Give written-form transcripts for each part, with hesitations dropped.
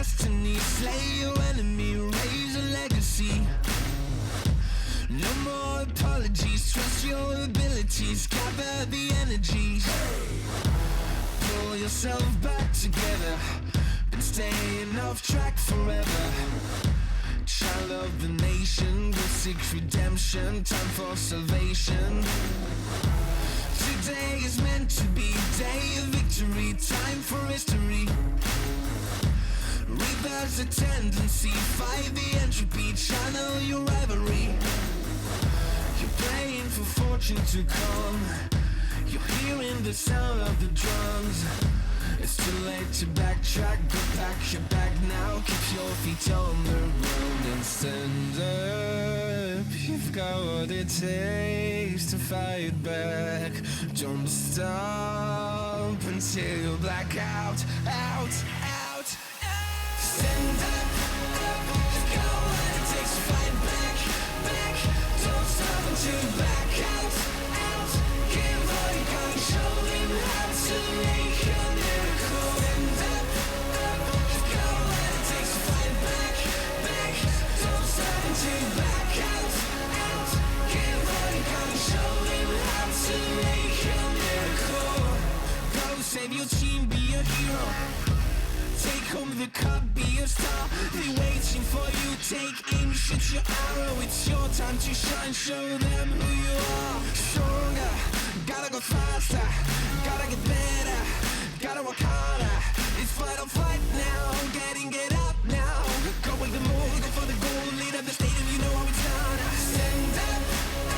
destiny. Slay your enemy, raise a legacy. No more apologies, trust your abilities. Gather the energies, pull yourself back together. Been staying off track forever. Child of the nation, will seek redemption. Time for salvation. Today is meant to be day of victory. Time for history. Reverse the tendency, fight the entropy. Channel your rivalry. You're praying for fortune to come. You're hearing the sound of the drums. It's too late to backtrack, but pack your bag now. Keep your feet on the ground and stand up. You've got what it takes to fight back. Don't stop until you black out, out, out. Stand up, up. You've got what it takes to fight back, back. Don't stop until you black out, out. Give all you got, show him how to make a miracle. Stand up, up. You've got what it takes to fight back, back. Don't stop until you black out, out. Give all you got, show him how to make a miracle. Go save your team, be a hero. Take home the cup, be a star. They waiting for you, take aim, shoot your arrow. It's your time to shine, show them who you are. Stronger, gotta go faster, gotta get better, gotta work harder. It's fight or flight now, get up now. Go with the move, go for the goal, lead up the stadium, you know how it's done. Stand up,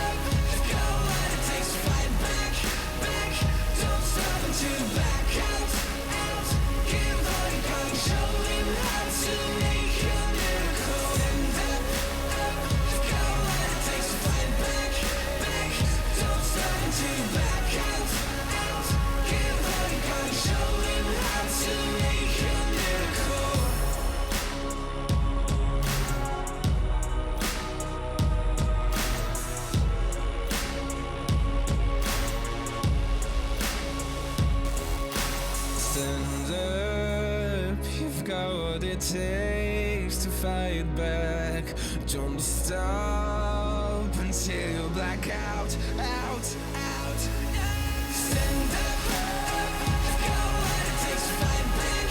up, you've got what it takes to fight back, back. Don't stop until you back out, out. Give all you got, show him how to make a miracle. Stand up, up, you've got what it takes to fight back, back. Don't stop until you back out, out. Give all you got, show him how to make a miracle. Stand up, you've got what it takes to fight back. Don't stop until you black out, out, out. Stand up, you've got what it takes to fight back,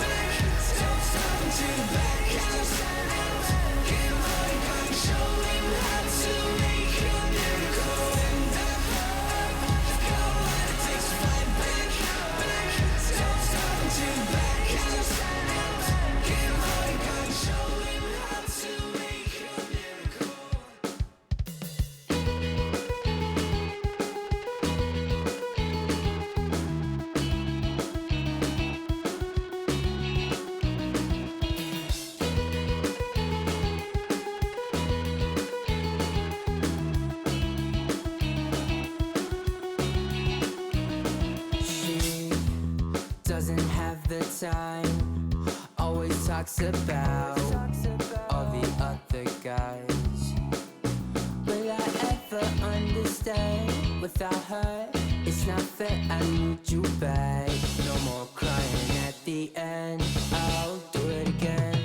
back. Don't stop until you black out, out. Give all you got, show him how to make a miracle. Stand up, you've got what it takes to fight back, back. Don't stop until you black out, out. Give all you got, show him how to make a miracle. She doesn't have the time, always talks about all the other guys. Will I ever understand? Without her, it's not fair, I need you back. No more crying at the end, I'll do it again.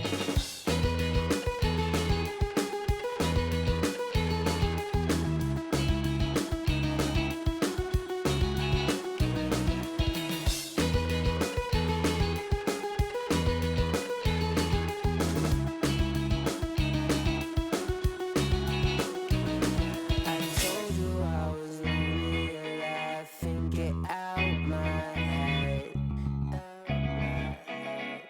I told you I was lonely, alive, think it out my head, out my head.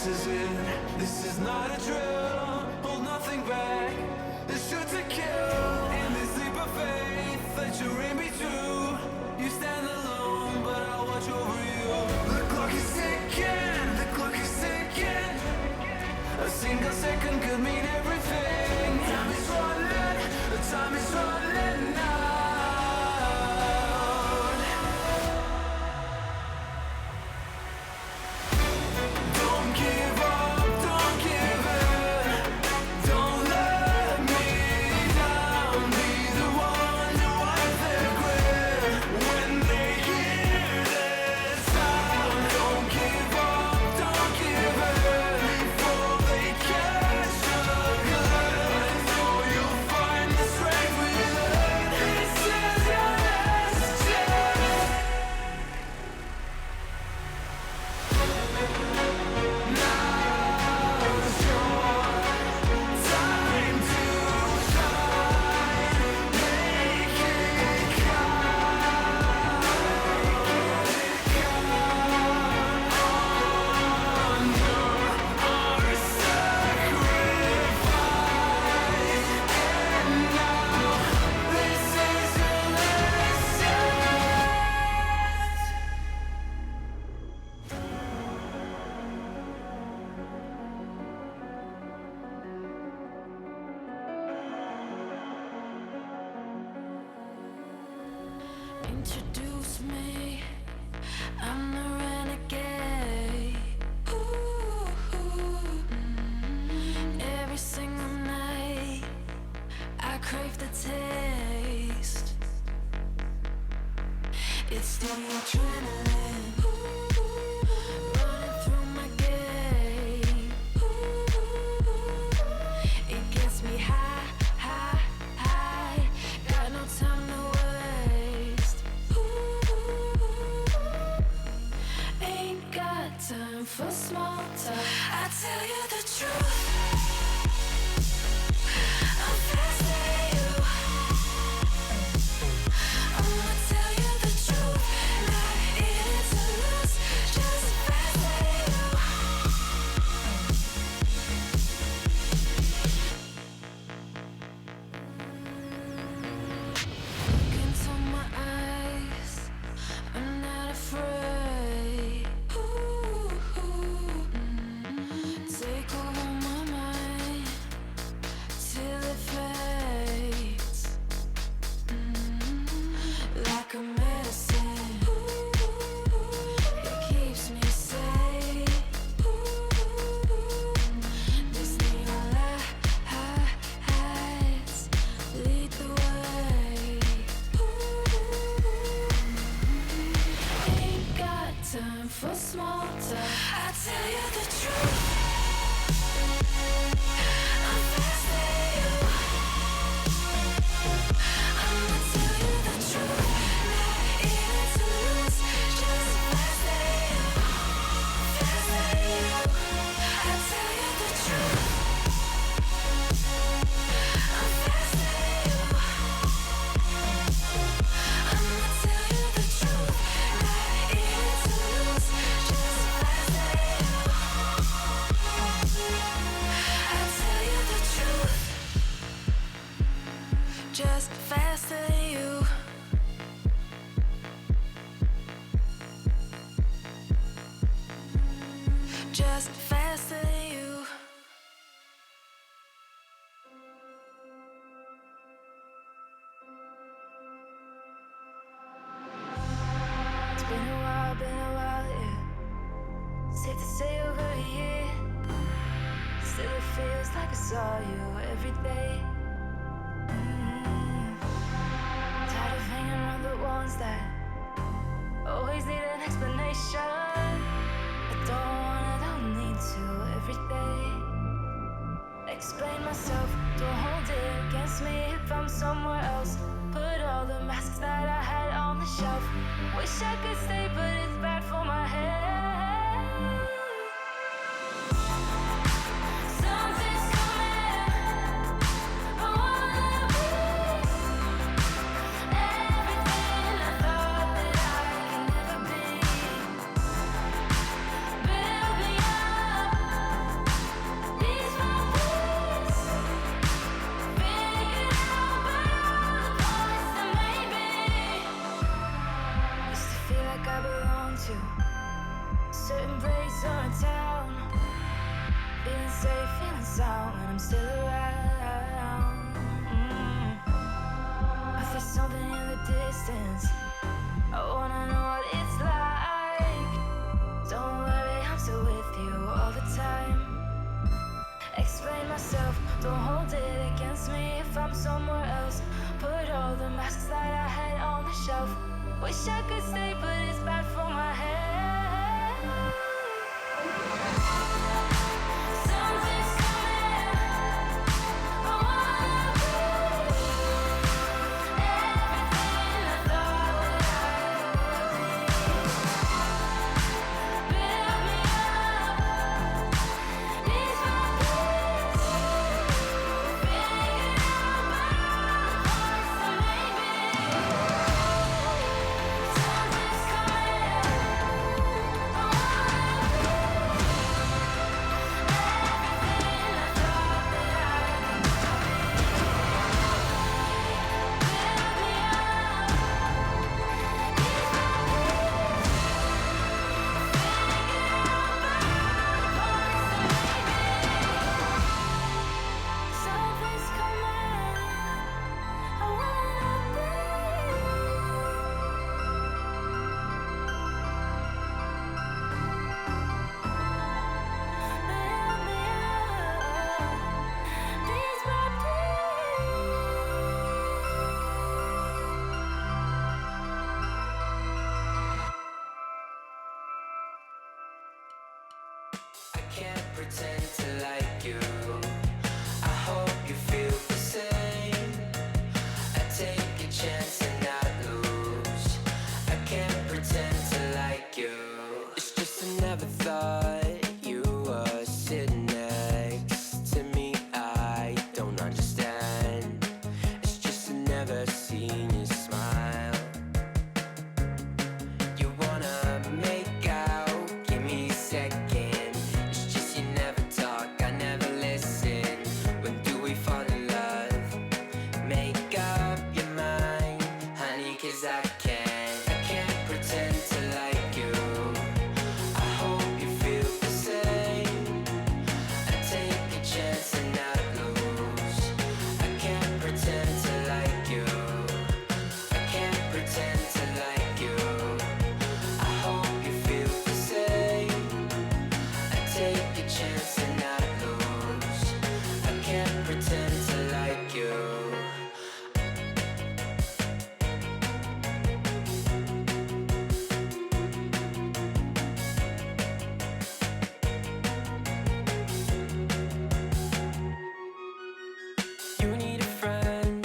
this is it. This is not a drill. Hold nothing back. This shoot to kill. In this leap of faith that you're in between. You stand alone, but I'll watch over you. The clock is ticking. The clock is ticking. A single second could mean everything. Time is running. The time is running out. Don't give up, don't give in. Don't let me down. Be the one to wipe their grin when they hear this sound. Don't give up, don't give in before they catch the gun. So you'll find the strength within. This is your last chance. Now's your time to shine. Make it count. Honor our sacrifice. And now this is your last chance. Introduce me, I'm the renegade. Every single night, I crave the taste. It's the adrenaline running through my game. It gets me high, high, high. Got no time to waste. Ain't got time for small talk. I tell you the truth. I'm faster than you. I'ma tell you the truth. Not in it to lose, just faster than you. Look into my eyes, I'm not afraid. Take over my mind till it fades. Like a medicine, it keeps me safe. This neon lights lead the way. Ain't got time for small talk. I tell you the truth. I'm faster than you. I'ma tell you the truth. Not in it to lose, just faster than you. Faster than you. I tell you the truth. I'm faster than you. I'ma tell you the truth. Not in it to lose, just faster than you. I tell you the truth. Just faster than you. Just faster than you. It's been a while, yeah. Safe to say over a year. Still it feels like I saw you every day. Tired of hanging around the ones that always need an explanation. I don't need to every day. Explain myself, don't hold it against me if I'm somewhere else. Put all the masks that I had on the shelf. Wish I could stay, but it's bad for my head. Something's coming. I wanna be everything I thought that I could never be. Build me up. like I belong to a certain place or a town. Feeling safe, feeling sound when I'm still around. I feel something in the distance. I wanna know what it's like. Don't worry, I'm still with you all the time. Explain myself, don't hold it against me if I'm somewhere else. Put all the masks that I had on the shelf. Wish I could stay, but it's bad for my head. Something's coming. I wanna be everything I thought that I would be. Build me up, ease my peace. Figure out my heart, so maybe something's coming. I wanna be everything I thought that I could be. Build me up, ease my peace. Figure out my heart, so maybe something's coming. I wanna be. Build me up, ease my I can't pretend to like you. I hope you feel the same. I take a chance and not lose. I can't pretend to like you. It's just I never thought you were sitting next to me. I don't understand. It's just I never seen you smile. You wanna make out, give me a second. It's just you never talk, I never listen. When do we fall in love? Make up your mind, honey, 'cause I can't pretend to like you. I hope you feel the same. I take a chance and not lose. I can't pretend to like you. I can't pretend to like you. I hope you feel the same. I take a chance and not lose. I can't pretend to like you. You need a friend.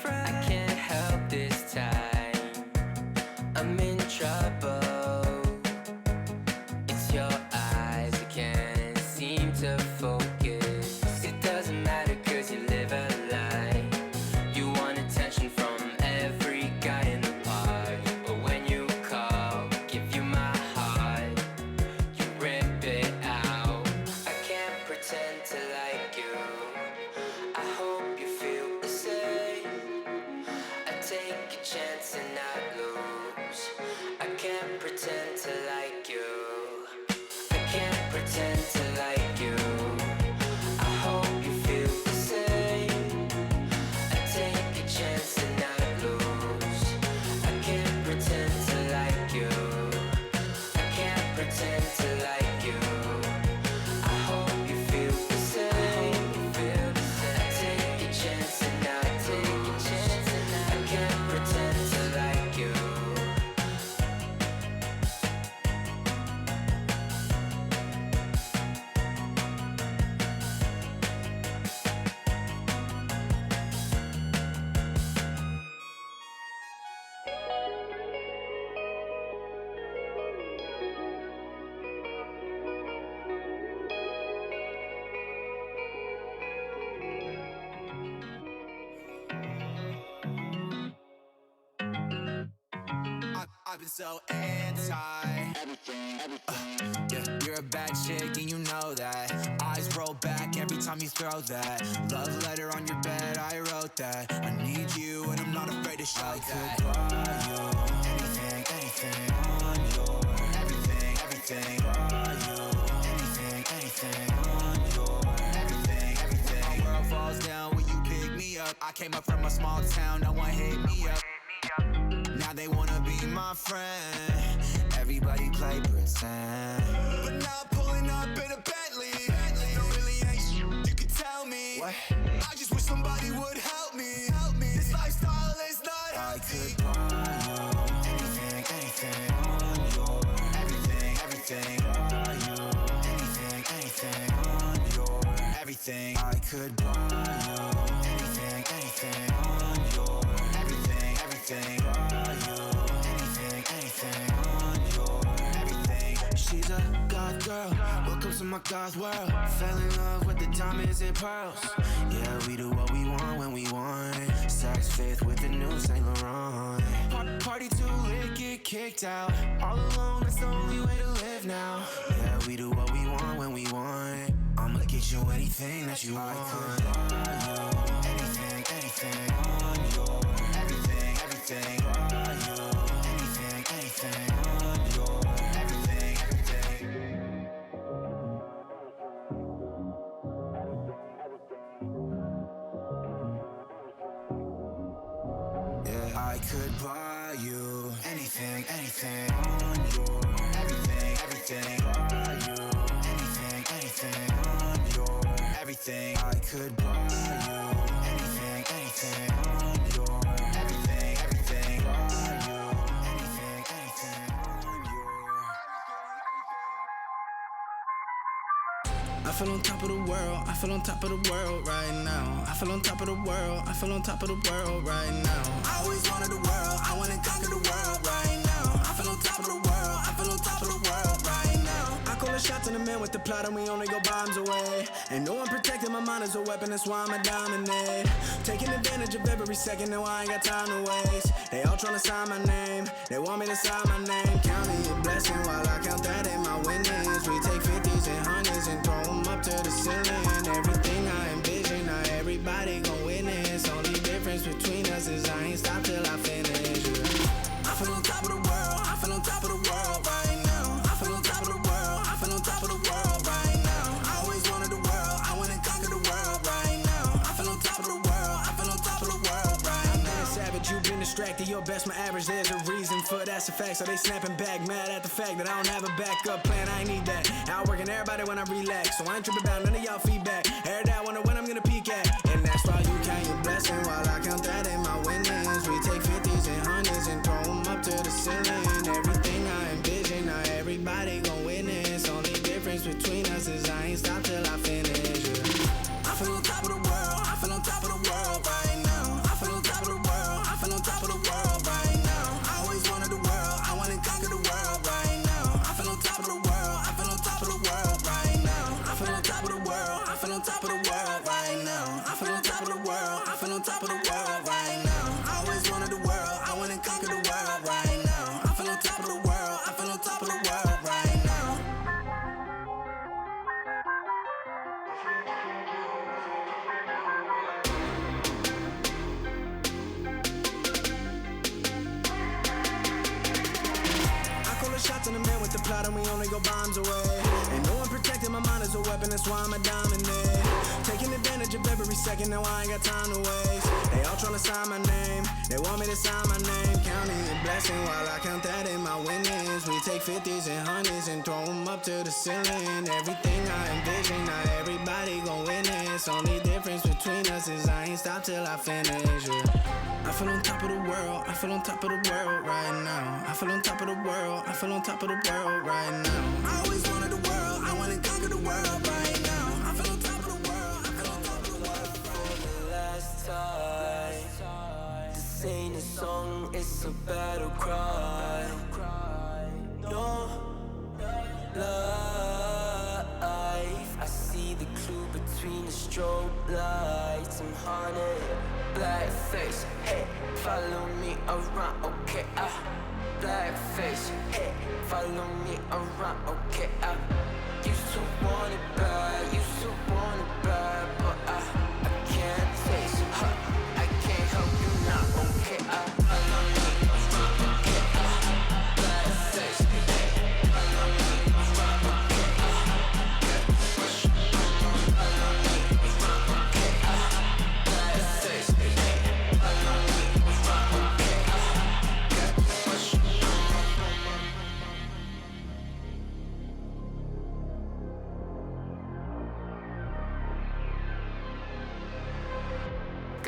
I can't help this time. I'm in trouble. It's your eyes, I can't seem to focus. It doesn't matter 'cause you live a lie. You want attention from every guy in the park, but when you call, give you my heart, you rip it out. I can't pretend to like you. I hope you feel the same. I take a chance and not lose. I can't pretend to like you. I can't pretend to like you. I hope you feel the same. I take a chance and not lose. I can't pretend to like you. I can't pretend to like you. I hope you feel the same. I take a chance and not take a chance and I can't pretend to like you. I've been so anti. Yeah, you're a bad chick and you know that. Eyes roll back every time you throw that. Love letter on your bed, I wrote that. I need you and I'm not afraid to show that. I could buy you anything, anything. I came up from a small town, no one hit me up. Now they wanna be my friend. Everybody play pretend. But now I'm pulling up in a Bentley. No, really ain't shit you can tell me. What? I just wish somebody would help me. This lifestyle is not healthy. I could buy you anything, anything on your everything buy you anything on your everything. I could buy you anything on your everything buy you anything on your everything. She's a God girl, welcome to my God's world. Fell in love with the diamonds and pearls. Yeah, we do what we want when we want. Sex faith with the new Saint Laurent. Party too lit, get kicked out. All alone, that's the only way to live now. Yeah, we do what we want when we want. I'ma get you anything that you want. I could buy you anything on your everything buy you anything on your everything. Yeah, I could buy you anything on your everything buy you anything on your everything. I could buy you anything on your everything buy you anything on your. I feel on top of the world, I feel on top of the world right now. I feel on top of the world, I feel on top of the world right now. I always wanted the world, I wanna conquer the world right now. I feel on top of the world, I feel on top of the world right now. I call the shots in the man with the plot and we only go bombs away. Ain't no one protecting my mind as a weapon, that's why I'ma dominate. Taking advantage of every second, now I ain't got time to waste. They all tryna sign my name, they want me to sign my name. Counting your blessing while I count that in my winnings. We take 50s and 100s and throw them up to the ceiling. Everything I envision, now everybody gon' witness. Only difference between us is I ain't stop till I finish. I feel on top of the world, I feel on top of the world right now. I feel on top of the world, I feel on top of the world right now. I always wanted the world, I wanna conquer the world right now. I feel on top of the world, I feel on top of the world right now. Savage, you've been distracted, your best my average, there's a reason for that's a fact. So they snapping back, mad at the fact that I don't have a backup plan, I ain't need that. Outworking everybody when I relax, so I ain't tripping about none of y'all feedback. Every day I wonder when I'm gonna peak at, and that's why you count your blessing while I count that in my winnings. We take 50s and 100s and throw them up to the ceiling. Everything I envision, now everybody gon' witness. Only difference between us is I ain't stop till I finish. I feel on top of the world, I feel on top of the world right now. I feel on top of the world, I feel on top of the world right now. I always wanted the world, I wanna conquer the world right now. I feel on top of the world, I feel on top of the world right now. I feel on top of the world, I feel on top of the world right now. I feel on top of the world, I feel on top of the world right now. I always wanted the world, I wanna conquer the world right now. I feel on top of the world, I feel on top of the world right now. Shots in the man with the plot and we only go bombs away. Ain't no one protecting my mind as a weapon, that's why I'ma dominate. Taking advantage of every second, now I ain't got time to waste. They all tryna sign my name, they want me to sign my name. Counting your blessing while I count that in my winnings. We take 50s and 100s and throw them up to the ceiling. Everything I envision, now everybody gon' witness. Only difference between us is I ain't stop till I finish. I feel on top of the world, I feel on top of the world right now. I feel on top of the world, I feel on top of the world right now. I always wanted the world, I wanna conquer the world right now. I feel on top of the world, I feel on top of the world. For the last time, this ain't a song, it's a battle cry. No life, I see the clue between the strobe lights. I'm haunted, black face, hey, follow me around, okay, black face, hey, follow me around, okay, used to want it bad, used to want it bad, but I can't taste, I can't help you now, okay, follow me around, okay, black face, hey, follow me around, okay, follow me around, okay, black face, hey.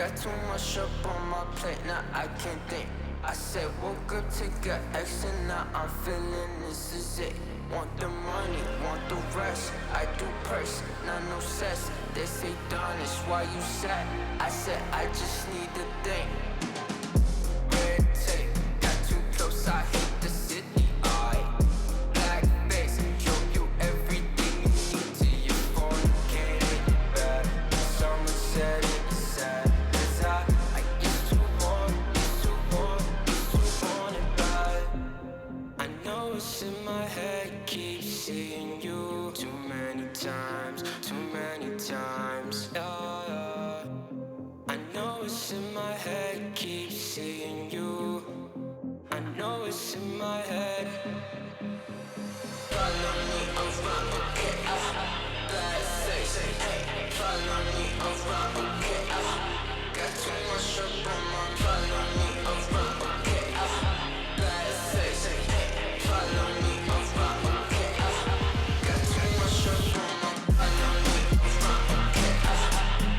Got too much up on my plate, now I can't think. I said woke up to get X and now I'm feeling this is it. Want the money, want the rest. I do purse, not no cess. They say done is why you sad. I said I just need the thing. Red tape, got too close, I hit the city. Black face, show you everything you need to your phone. Get it back. Someone said it's sad. Cause I used to want it back. I know it's in my head, keep seeing you too many times. Yeah. I know it's in my head, keep seeing you. I know it's in my head. Follow me around, okay, bad face, hey. Follow me around, okay, got too much up on my. Follow me around, okay, bad face, hey. Follow me around, okay, got too much up on my. Follow me around, okay,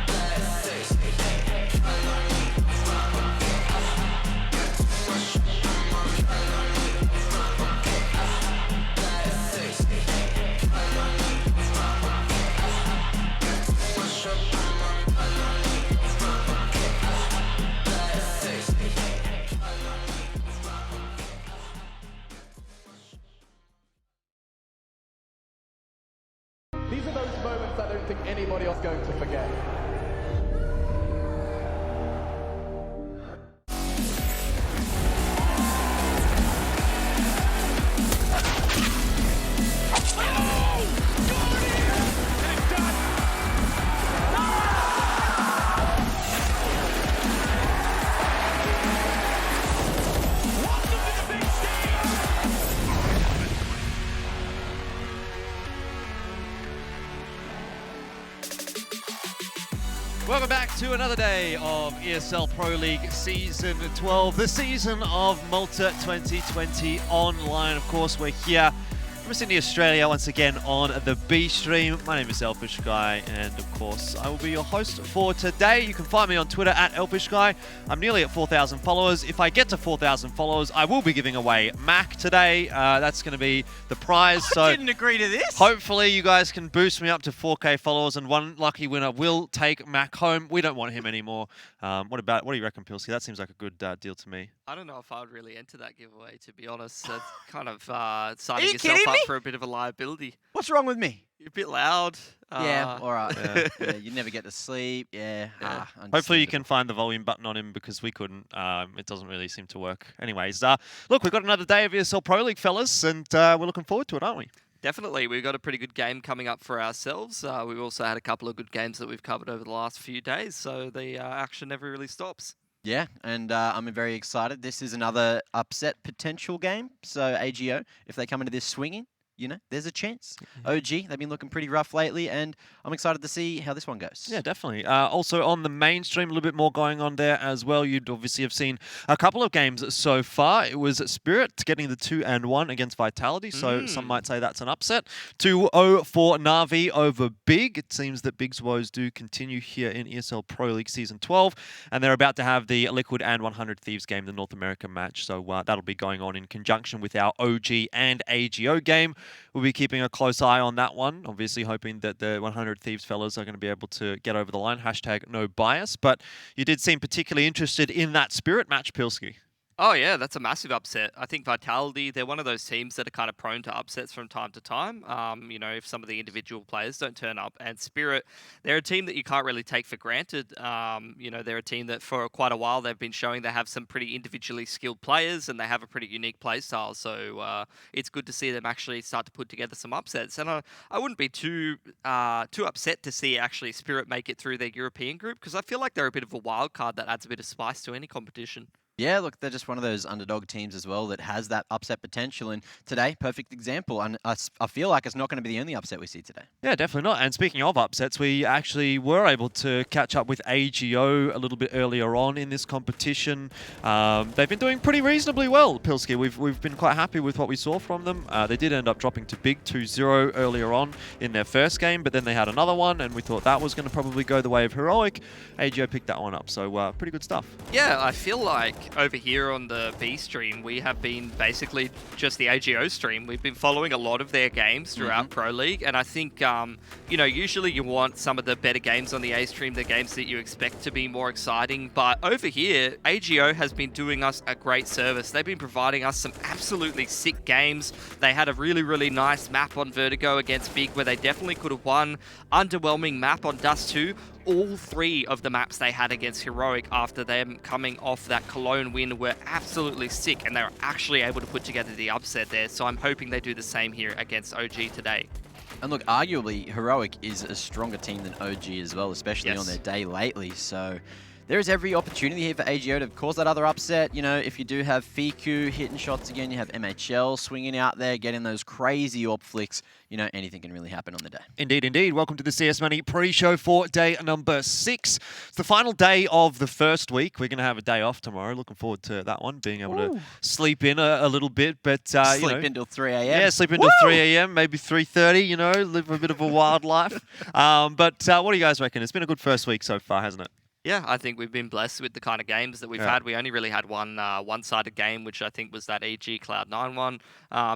bad face, hey. Follow me around, okay, got too much up on my. Follow me around, okay, bad face, hey. Follow me around, okay, got too much up on my. Follow me around, okay, bad face, hey. Follow me around, These are those moments I don't think anybody else is going to forget. Welcome back to another day of ESL Pro League Season 12, the season of Malta 2020 online. Of course, we're here from Sydney, Australia, once again on the B stream. My name is Elfish Guy, and of course, I will be your host for today. You can find me on Twitter at Elfish Guy. I'm nearly at 4,000 followers. If I get to 4,000 followers, I will be giving away Mac today. That's going to be the prize. I didn't agree to this. Hopefully, you guys can boost me up to 4K followers, and one lucky winner will take Mac home. We don't want him anymore. What do you reckon, Pilsy? That seems like a good deal to me. I don't know if I would really enter that giveaway, to be honest. That's kind of signing you yourself kidding up me? for a bit of a liability. What's wrong with me? You're a bit loud. Yeah, all right. yeah. Yeah, you never get to sleep. Yeah. Yeah. Hopefully you can find the volume button on him, because we couldn't. It doesn't really seem to work. Anyways, look, we've got another day of ESL Pro League, fellas, and we're looking forward to it, aren't we? Definitely. We've got a pretty good game coming up for ourselves. We've also had a couple of good games that we've covered over the last few days, so the action never really stops. Yeah, and I'm very excited. This is another upset potential game. So AGO, if they come into this swinging, you know, there's a chance. OG, they've been looking pretty rough lately, and I'm excited to see how this one goes. Yeah, definitely. Also on the mainstream, a little bit more going on there as well. You'd obviously have seen a couple of games so far. It was Spirit getting the 2-1 against Vitality, so some might say that's an upset. 2-0 for Na'Vi over Big. It seems that Big's woes do continue here in ESL Pro League Season 12, and they're about to have the Liquid and 100 Thieves game, the North American match, so that'll be going on in conjunction with our OG and AGO game. We'll be keeping a close eye on that one, obviously hoping that the 100 Thieves fellas are going to be able to get over the line. Hashtag no bias. But you did seem particularly interested in that Spirit match, Pilsky. Oh, yeah, that's a massive upset. I think Vitality, they're one of those teams that are kind of prone to upsets from time to time. You know, if some of the individual players don't turn up. And Spirit, they're a team that you can't really take for granted. You know, they're a team that for quite a while they've been showing they have some pretty individually skilled players, and they have a pretty unique play style. So it's good to see them actually start to put together some upsets. And I wouldn't be too upset to see actually Spirit make it through their European group, because I feel like they're a bit of a wild card that adds a bit of spice to any competition. Yeah, look, they're just one of those underdog teams as well that has that upset potential. And today, perfect example. And I feel like it's not going to be the only upset we see today. Yeah, definitely not. And speaking of upsets, we actually were able to catch up with AGO a little bit earlier on in this competition. They've been doing pretty reasonably well, Pilski. We've been quite happy with what we saw from them. They did end up dropping to big 2-0 earlier on in their first game, but then they had another one, and we thought that was going to probably go the way of Heroic. AGO picked that one up, so pretty good stuff. Yeah, I feel like over here on the B stream, we have been basically just the AGO stream. We've been following a lot of their games throughout Pro League, and I think, you know, usually you want some of the better games on the A stream, the games that you expect to be more exciting, but over here, AGO has been doing us a great service. They've been providing us some absolutely sick games. They had a really, really nice map on Vertigo against Big where they definitely could have won. Underwhelming map on Dust 2. All three of the maps they had against Heroic after them coming off that Cologne win were absolutely sick, and they were actually able to put together the upset there. So I'm hoping they do the same here against OG today. And look, arguably, Heroic is a stronger team than OG as well, especially Yes. on their day lately. So there is every opportunity here for AGO to cause that other upset. You know, if you do have Fiku hitting shots again, you have MHL swinging out there, getting those crazy AWP flicks. You know, anything can really happen on the day. Indeed, indeed. Welcome to the CS Money pre-show for day number 6. It's the final day of the first week. We're going to have a day off tomorrow. Looking forward to that one, being able to sleep in a little bit. But Sleep until 3 a.m. Yeah, sleep until 3 a.m., maybe 3:30, you know, live a bit of a wild life. But what do you guys reckon? It's been a good first week so far, hasn't it? Yeah, I think we've been blessed with the kind of games that we've had. We only really had one one-sided game, which I think was that EG Cloud9 one.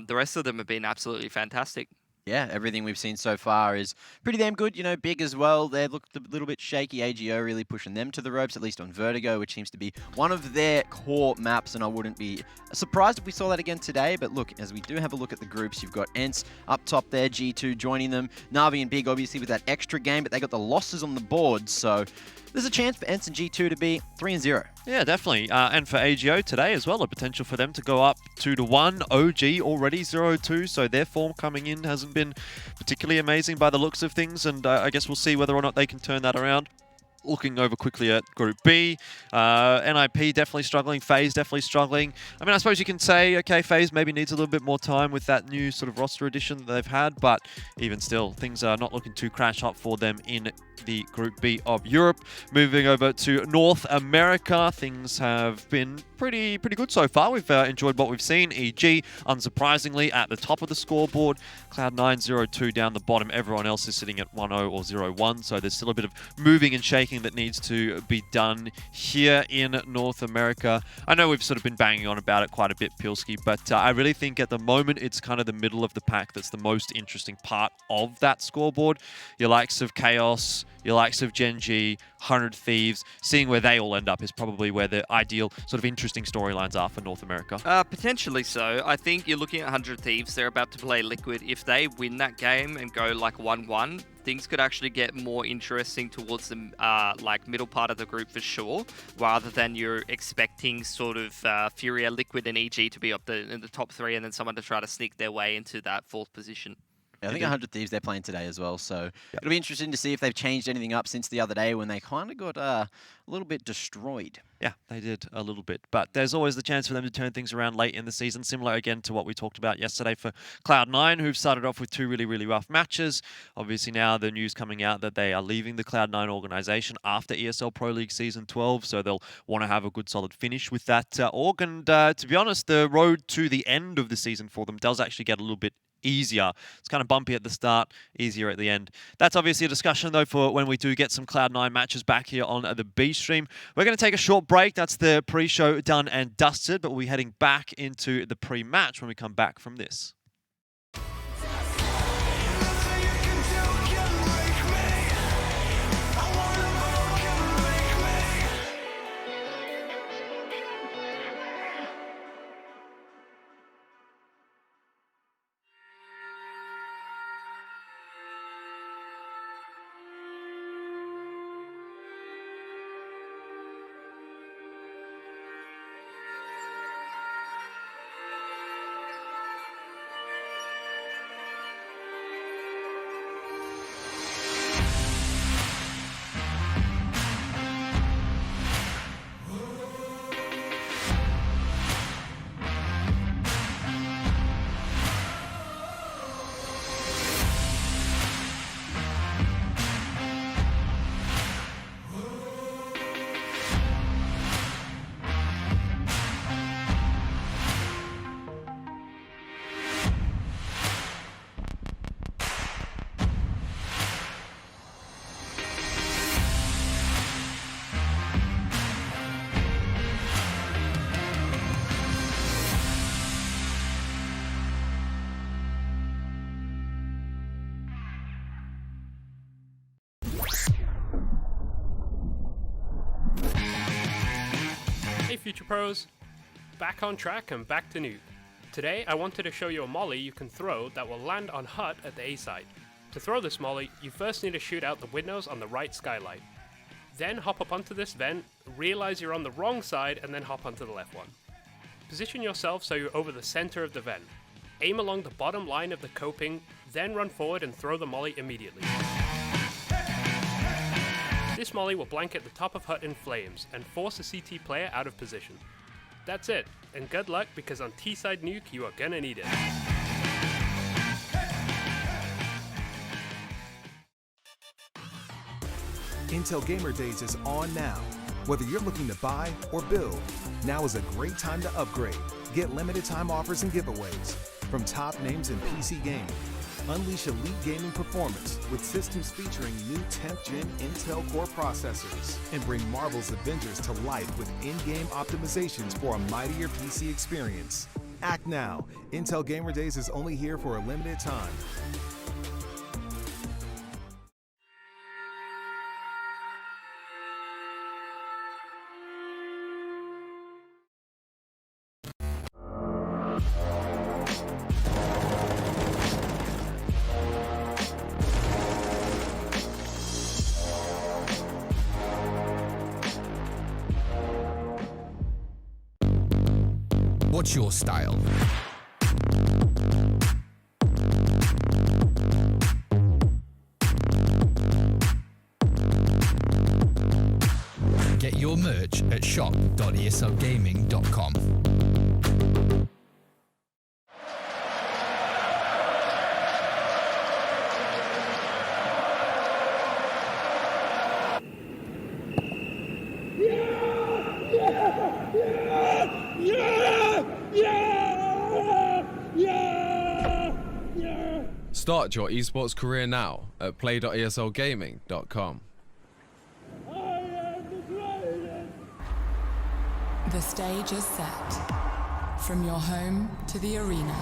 The rest of them have been absolutely fantastic. Yeah, everything we've seen so far is pretty damn good. You know, Big as well. They looked a little bit shaky. AGO really pushing them to the ropes, at least on Vertigo, which seems to be one of their core maps, and I wouldn't be surprised if we saw that again today. But look, as we do have a look at the groups, you've got ENCE up top there, G2 joining them, Na'Vi and Big obviously with that extra game, but they got the losses on the board, so there's a chance for ENCE and G2 to be 3-0. Yeah, definitely. And for AGO today as well, a potential for them to go up 2-1. OG already 0-2, so their form coming in hasn't been particularly amazing by the looks of things, and I guess we'll see whether or not they can turn that around. Looking over quickly at Group B, NIP definitely struggling, FaZe definitely struggling. I mean, I suppose you can say, okay, FaZe maybe needs a little bit more time with that new sort of roster addition that they've had, but even still, things are not looking too crash hot for them in the Group B of Europe. Moving over to North America, things have been pretty good so far. We've enjoyed what we've seen. EG, unsurprisingly, at the top of the scoreboard. Cloud9 0-2 down the bottom. Everyone else is sitting at 1-0 or 0-1, so there's still a bit of moving and shaking that needs to be done here in North America. I know we've sort of been banging on about it quite a bit, Pilski, but I really think at the moment it's kind of the middle of the pack that's the most interesting part of that scoreboard. Your likes of Chaos, your likes of Gen.G, 100 Thieves, seeing where they all end up is probably where the ideal sort of interesting storylines are for North America. Potentially so. I think you're looking at 100 Thieves. They're about to play Liquid. If they win that game and go like 1-1, things could actually get more interesting towards the like middle part of the group for sure, rather than you're expecting sort of Furia, Liquid, and EG to be up in the top 3 and then someone to try to sneak their way into that 4th position. Yeah, I think 100 Thieves they're playing today as well, so it'll be interesting to see if they've changed anything up since the other day when they kind of got a little bit destroyed. Yeah, they did a little bit, but there's always the chance for them to turn things around late in the season, similar again to what we talked about yesterday for Cloud9, who've started off with 2 really rough matches. Obviously now the news coming out that they are leaving the Cloud9 organization after ESL Pro League Season 12, so they'll want to have a good solid finish with that org, and to be honest, the road to the end of the season for them does actually get a little bit easier. It's kind of bumpy at the start, easier at the end. That's obviously a discussion though for when we do get some Cloud9 matches back here on the B stream. We're going to take a short break. That's the pre-show done and dusted, but we'll be heading back into the pre-match when we come back from this. Hey Future Pros, back on track and back to new. Today I wanted to show you a molly you can throw that will land on hut at the A side. To throw this molly, you first need to shoot out the windows on the right skylight. Then hop up onto this vent, realize you're on the wrong side, and then hop onto the left one. Position yourself so you're over the center of the vent. Aim along the bottom line of the coping, then run forward and throw the molly immediately. This molly will blanket the top of hut in flames and force a CT player out of position. That's it, and good luck because on T-side nuke you are gonna need it. Intel Gamer Days is on now. Whether you're looking to buy or build, now is a great time to upgrade. Get limited time offers and giveaways from top names in PC gaming. Unleash elite gaming performance with systems featuring new 10th Gen Intel Core processors and bring Marvel's Avengers to life with in-game optimizations for a mightier PC experience. Act now. Intel Gamer Days is only here for a limited time. What's your style? Get your merch at shop.eslgaming.com. Start your esports career now at play.eslgaming.com. The stage is set. From your home to the arena.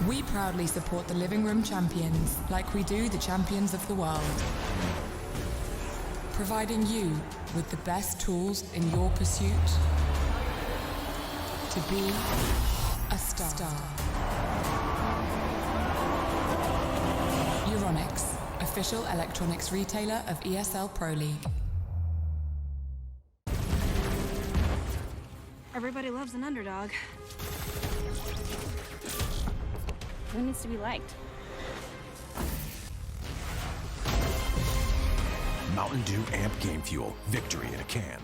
We proudly support the living room champions like we do the champions of the world. Providing you with the best tools in your pursuit to be a star. Euronics, official electronics retailer of ESL Pro League. Everybody loves an underdog. Who needs to be liked? Mountain Dew Amp Game Fuel. Victory in a can.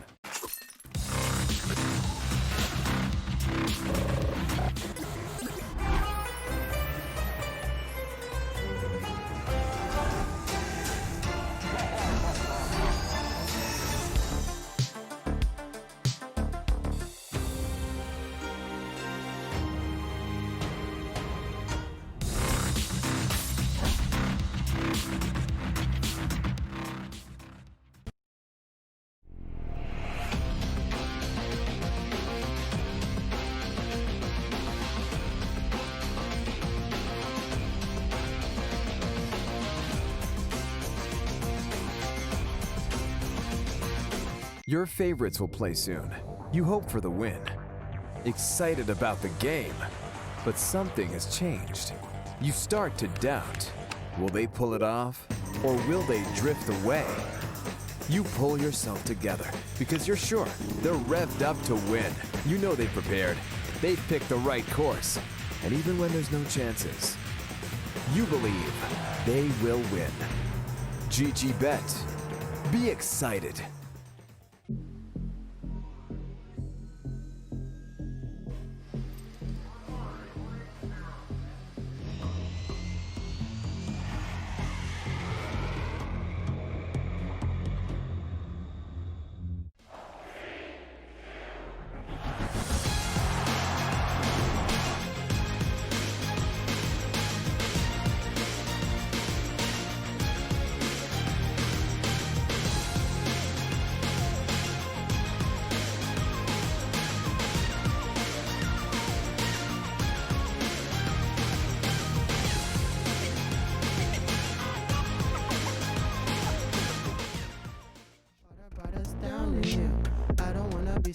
Your favorites will play soon. You hope for the win. Excited about the game. But something has changed. You start to doubt. Will they pull it off? Or will they drift away? You pull yourself together because you're sure they're revved up to win. You know they've prepared. They've picked the right course. And even when there's no chances, you believe they will win. GG Bet. Be excited.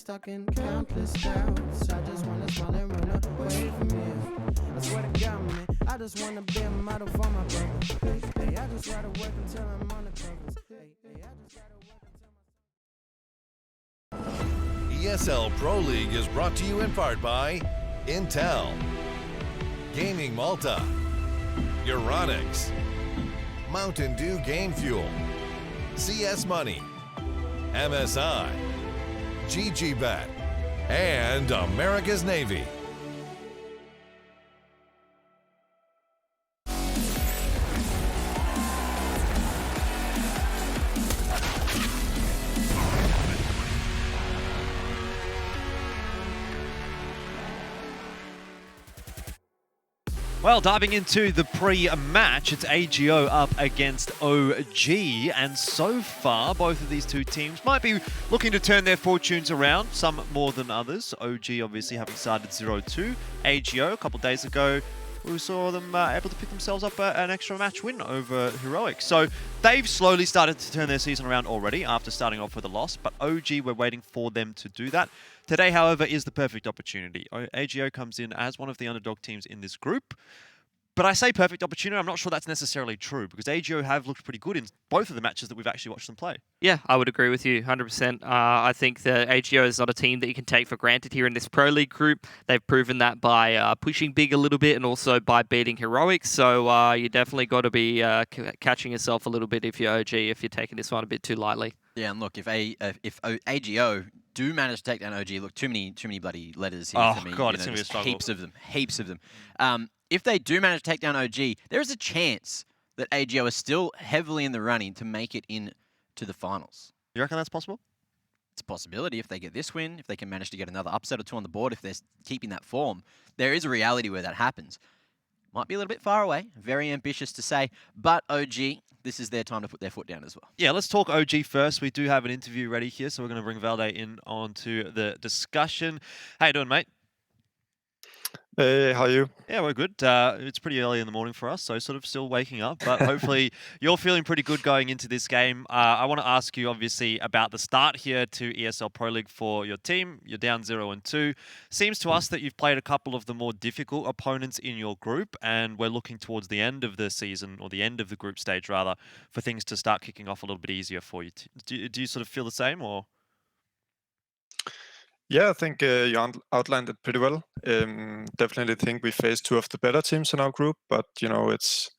stuck in countless doubts. I just wanna smile and run away from you. I swear to God, man, I just wanna be a model for my brother. Hey, I just gotta work until I'm on the covers. Hey, I just gotta work until ESL Pro League is brought to you in part by Intel, Gaming Malta, Euronics, Mountain Dew Game Fuel, CS Money, MSI, GGBet, and America's Navy. Well, diving into the pre-match, it's AGO up against OG, and so far, both of these two teams might be looking to turn their fortunes around, some more than others. OG obviously having started 0-2. AGO, a couple days ago, we saw them able to pick themselves up an extra match win over Heroic. So they've slowly started to turn their season around already after starting off with a loss, but OG, we're waiting for them to do that. Today, however, is the perfect opportunity. AGO comes in as one of the underdog teams in this group. But I say perfect opportunity, I'm not sure that's necessarily true, because AGO have looked pretty good in both of the matches that we've actually watched them play. Yeah, I would agree with you 100%. I think that AGO is not a team that you can take for granted here in this Pro League group. They've proven that by pushing big a little bit and also by beating Heroics. So you definitely got to be catching yourself a little bit if you're OG, if you're taking this one a bit too lightly. Yeah, and look, if AGO do manage to take down OG, look, too many bloody letters here for me. God, it's going to be a struggle. Heaps of them. If they do manage to take down OG, there is a chance that AGO is still heavily in the running to make it into the finals. You reckon that's possible? It's a possibility if they get this win, if they can manage to get another upset or two on the board, if they're keeping that form. There is a reality where that happens. Might be a little bit far away, very ambitious to say, but OG, this is their time to put their foot down as well. Yeah, let's talk OG first. We do have an interview ready here, so we're going to bring Valde in onto the discussion. How you doing, mate? Hey, how are you? Yeah, we're good. It's pretty early in the morning for us, so sort of still waking up, but hopefully you're feeling pretty good going into this game. I want to ask you, obviously, about the start here to ESL Pro League for your team. You're down 0-2. Seems to us that you've played a couple of the more difficult opponents in your group, and we're looking towards the end of the season, or the end of the group stage, rather, for things to start kicking off a little bit easier for you. Do you sort of feel the same, or...? Yeah, I think you outlined it pretty well. Definitely think we faced two of the better teams in our group, but it's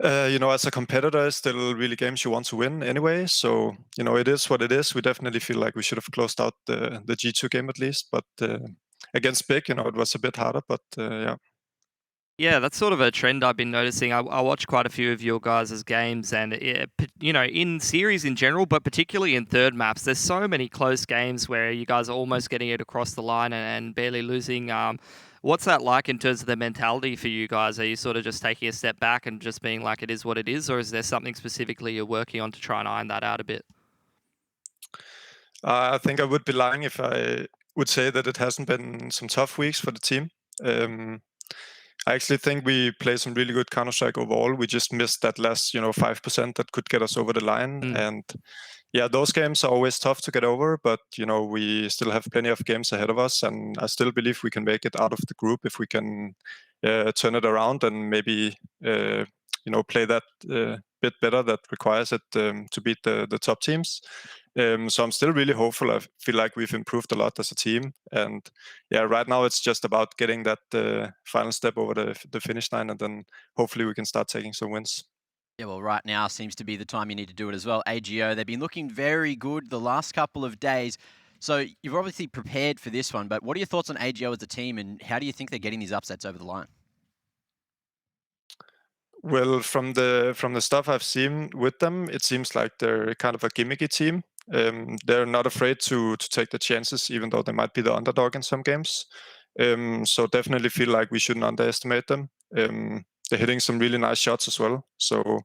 as a competitor, it's still really games you want to win anyway. So it is what it is. We definitely feel like we should have closed out the G2 game at least, but against Big, it was a bit harder. But yeah. Yeah, that's sort of a trend I've been noticing. I watch quite a few of your guys' games, and in series in general, but particularly in third maps, there's so many close games where you guys are almost getting it across the line and barely losing. What's that like in terms of the mentality for you guys? Are you sort of just taking a step back and just being like it is what it is, or is there something specifically you're working on to try and iron that out a bit? I think I would be lying if I would say that it hasn't been some tough weeks for the team. I actually think we play some really good Counter-Strike overall. We just missed that last, 5% that could get us over the line. And yeah, those games are always tough to get over, but, we still have plenty of games ahead of us. And I still believe we can make it out of the group if we can turn it around and maybe, play that bit better that requires it to beat the top teams. So I'm still really hopeful. I feel like we've improved a lot as a team. And yeah, right now it's just about getting that final step over the finish line, and then hopefully we can start taking some wins. Yeah, well, right now seems to be the time you need to do it as well. AGO, they've been looking very good the last couple of days. So you've obviously prepared for this one, but what are your thoughts on AGO as a team, and how do you think they're getting these upsets over the line? Well, from the stuff I've seen with them, it seems like they're kind of a gimmicky team. They're not afraid to take the chances, even though they might be the underdog in some games. So definitely feel like we shouldn't underestimate them. They're hitting some really nice shots as well. So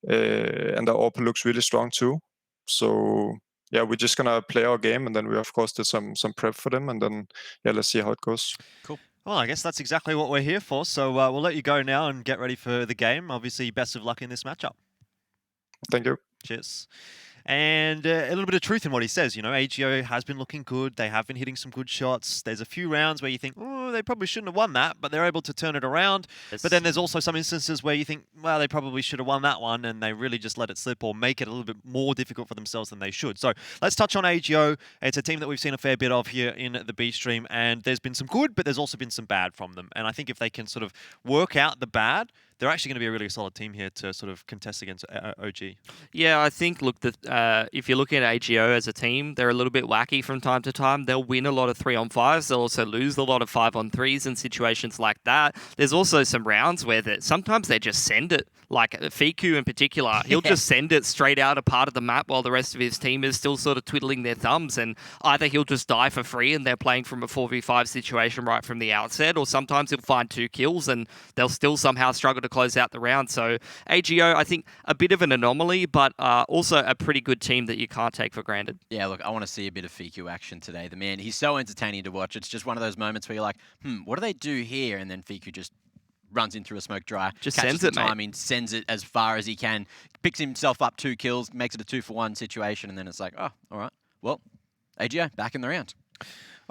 and the AWP looks really strong too. So yeah, we're just gonna play our game, and then we of course did some prep for them, and then yeah, let's see how it goes. Cool. Well, I guess that's exactly what we're here for. So we'll let you go now and get ready for the game. Obviously, best of luck in this matchup. Thank you. Cheers. And a little bit of truth in what he says. You know, AGO has been looking good. They have been hitting some good shots. There's a few rounds where you think, oh, they probably shouldn't have won that, but they're able to turn it around. But then there's also some instances where you think, well, they probably should have won that one, and they really just let it slip or make it a little bit more difficult for themselves than they should. So let's touch on AGO. It's a team that we've seen a fair bit of here in the B stream, and there's been some good, but there's also been some bad from them. And I think if they can sort of work out the bad, they're actually going to be a really solid team here to sort of contest against OG. Yeah, I think, look, if you're looking at AGO as a team, they're a little bit wacky from time to time. They'll win a lot of 3-on-5s. They'll also lose a lot of 5-on-3s in situations like that. There's also some rounds where sometimes they just send it. Like Fiku in particular, he'll just send it straight out a part of the map while the rest of his team is still sort of twiddling their thumbs, and either he'll just die for free and they're playing from a 4v5 situation right from the outset, or sometimes he'll find 2 kills and they'll still somehow struggle to close out the round. So AGO, I think, a bit of an anomaly, but also a pretty good team that you can't take for granted. Yeah, look, I want to see a bit of Fiku action today. The man, he's so entertaining to watch. It's just one of those moments where you're like, what do they do here? And then Fiku just runs in through a smoke dry, just catches sends it, the timing, sends it as far as he can, picks himself up 2 kills, makes it a 2-for-1 situation, and then it's like, oh, all right, well, AGO back in the round.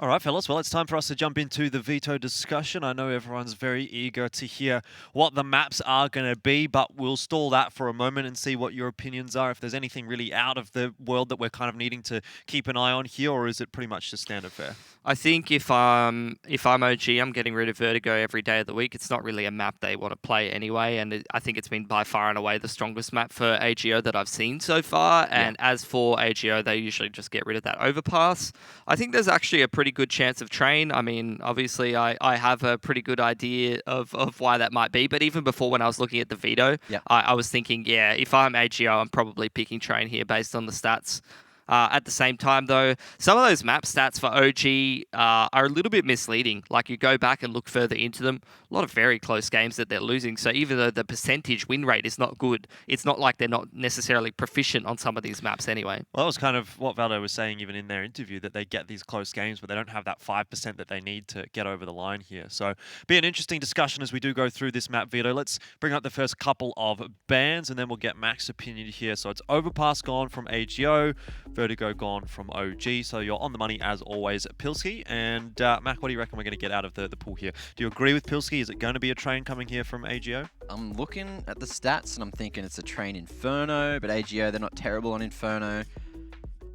All right, fellas. Well, it's time for us to jump into the veto discussion. I know everyone's very eager to hear what the maps are going to be, but we'll stall that for a moment and see what your opinions are. If there's anything really out of the world that we're kind of needing to keep an eye on here, or is it pretty much just standard fare? I think if I'm OG, I'm getting rid of Vertigo every day of the week. It's not really a map they want to play anyway, and I think it's been by far and away the strongest map for AGO that I've seen so far. And as for AGO, they usually just get rid of that overpass. I think there's actually a pretty good chance of train. I mean, obviously, I have a pretty good idea of why that might be, but even before when I was looking at the veto, I was thinking, yeah, if I'm AGO, I'm probably picking train here based on the stats. At the same time, though, some of those map stats for OG are a little bit misleading. Like, you go back and look further into them, a lot of very close games that they're losing. So even though the percentage win rate is not good, it's not like they're not necessarily proficient on some of these maps anyway. Well, that was kind of what Valdo was saying even in their interview, that they get these close games, but they don't have that 5% that they need to get over the line here. So be an interesting discussion as we do go through this map veto. Let's bring up the first couple of bans, and then we'll get Mac's opinion here. So it's Overpass gone from AGO, Vertigo gone from OG, so you're on the money as always, Pilsky. And Mac, what do you reckon we're going to get out of the pool here? Do you agree with Pilsky? Is it going to be a train coming here from AGO? I'm looking at the stats and I'm thinking it's a train Inferno, but AGO, they're not terrible on Inferno.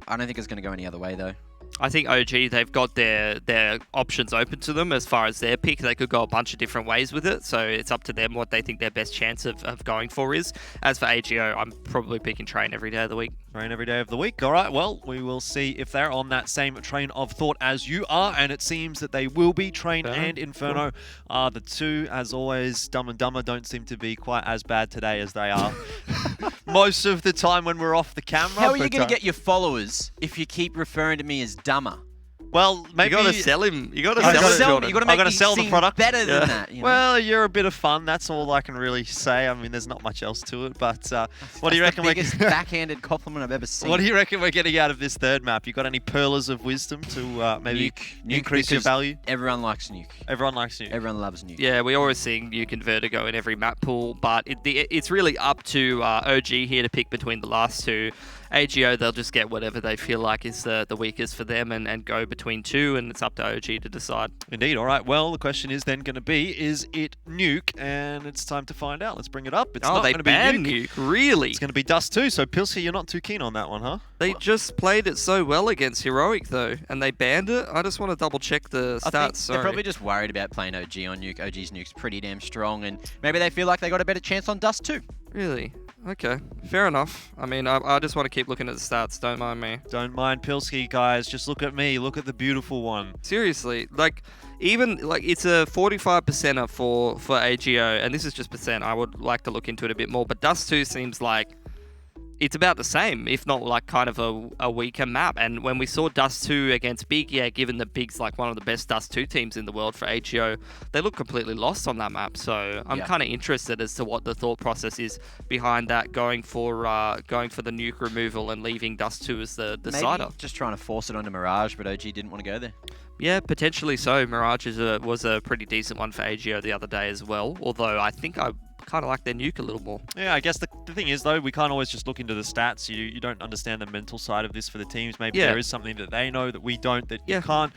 I don't think it's going to go any other way though. I think OG, they've got their options open to them as far as their pick. They could go a bunch of different ways with it, so it's up to them what they think their best chance of going for is. As for AGO, I'm probably picking train every day of the week. Train every day of the week. All right, well, we will see if they're on that same train of thought as you are, and it seems that they will be. Train and Inferno are the two. As always, Dumb and Dumber don't seem to be quite as bad today as they are most of the time when we're off the camera. How are you going to get your followers if you keep referring to me as dumber? Well, maybe you got to sell him. You got to sell him. You got to make me sell the product better than that. You know? Well, you're a bit of fun. That's all I can really say. I mean, there's not much else to it. But what do you reckon? The biggest backhanded compliment I've ever seen. What do you reckon we're getting out of this third map? You got any pearlers of wisdom to maybe increase your value? Everyone likes Nuke. Everyone likes Nuke. Everyone loves Nuke. Yeah, we're always seeing Nuke and Vertigo in every map pool, but it's really up to OG here to pick between the last two. AGO, they'll just get whatever they feel like is the weakest for them and go between two, and it's up to OG to decide. Indeed. All right. Well, the question is then going to be, is it Nuke? And it's time to find out. Let's bring it up. It's not going to be Nuke. Really? It's going to be Dust 2. So, Pilsky, you're not too keen on that one, huh? They just played it so well against Heroic, though, and they banned it. I just want to double-check the stats. I think they're probably just worried about playing OG on Nuke. OG's Nuke's pretty damn strong, and maybe they feel like they got a better chance on Dust 2. Really? Okay, fair enough. I mean, I just want to keep looking at the stats. Don't mind me. Don't mind Pilsky, guys. Just look at me. Look at the beautiful one. Seriously, it's a 45%er for AGO, and this is just percent. I would like to look into it a bit more, but Dust 2 seems like it's about the same, if not like kind of a weaker map. And when we saw Dust 2 against Big, given that Big's like one of the best Dust 2 teams in the world for AGO, they look completely lost on that map. So I'm kind of interested as to what the thought process is behind that, going for the nuke removal and leaving Dust 2 as the decider. Maybe just trying to force it onto Mirage, but OG didn't want to go there. Yeah, potentially so. Mirage was a pretty decent one for AGO the other day as well. Although I think I kind of like their nuke a little more. Yeah, I guess the thing is, though, we can't always just look into the stats. You don't understand the mental side of this for the teams. Maybe there is something that they know that we don't, that you can't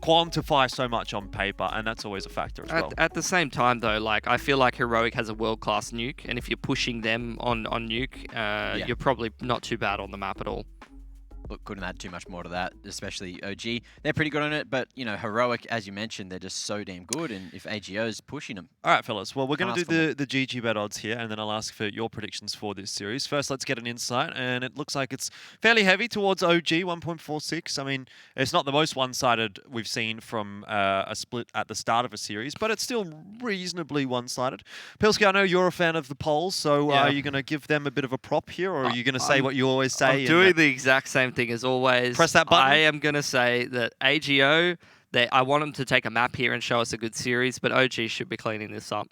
quantify so much on paper, and that's always a factor as well. At the same time, though, like I feel like Heroic has a world-class nuke, and if you're pushing them on nuke, you're probably not too bad on the map at all. Look, couldn't add too much more to that, especially OG. They're pretty good on it, but, you know, Heroic, as you mentioned, they're just so damn good, and if AGO's pushing them... All right, fellas. Well, we're going to do the GG bet odds here, and then I'll ask for your predictions for this series. First, let's get an insight, and it looks like it's fairly heavy towards OG, 1.46. I mean, it's not the most one-sided we've seen from a split at the start of a series, but it's still reasonably one-sided. Pilsky, I know you're a fan of the polls, so are you going to give them a bit of a prop here, or are you going to say what you always say? I'm doing the exact same thing as always. Press that button. I am going to say that AGO, I want them to take a map here and show us a good series, but OG should be cleaning this up.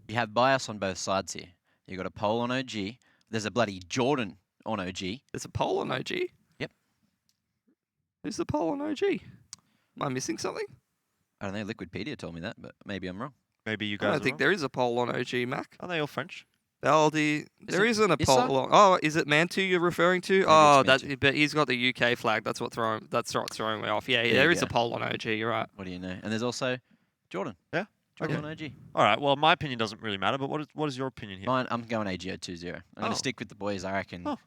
You have bias on both sides here. You got a poll on OG. There's a bloody Jordan on OG. There's a poll on OG? Yep. Who's the poll on OG? Am I missing something? I don't know. Liquidpedia told me that, but maybe I'm wrong. Maybe you guys I don't think there is a poll on OG, Mac. Are they all French? Aldi, there isn't a poll on. Oh, is it Mantu you're referring to? Oh, but he's got the UK flag. That's what's throwing me off. Yeah, there is a poll on OG. You're right. What do you know? And there's also Jordan. Yeah. Jordan on OG. All right. Well, my opinion doesn't really matter, but what is your opinion here? Mine, I'm going AGO 2-0. I'm going to stick with the boys. I reckon they're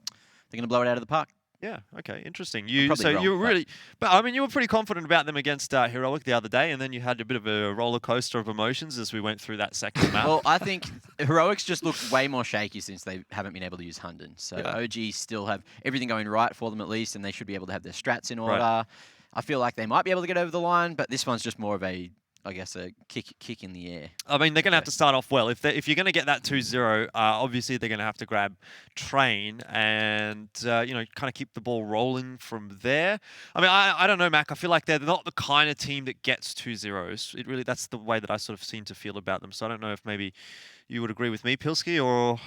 going to blow it out of the park. Yeah. Okay. Interesting. You were pretty confident about them against Heroic the other day, and then you had a bit of a roller coaster of emotions as we went through that second map. Well, I think Heroics just look way more shaky since they haven't been able to use Hunden. So OG still have everything going right for them at least, and they should be able to have their strats in order. Right. I feel like they might be able to get over the line, but this one's just more of a, I guess, a kick in the air. I mean, they're going to have to start off well. If you're going to get that 2-0, obviously they're going to have to grab Train and, kind of keep the ball rolling from there. I mean, I don't know, Mac. I feel like they're not the kind of team that gets 2-0s. That's the way that I sort of seem to feel about them. So I don't know if maybe you would agree with me, Pilsky, or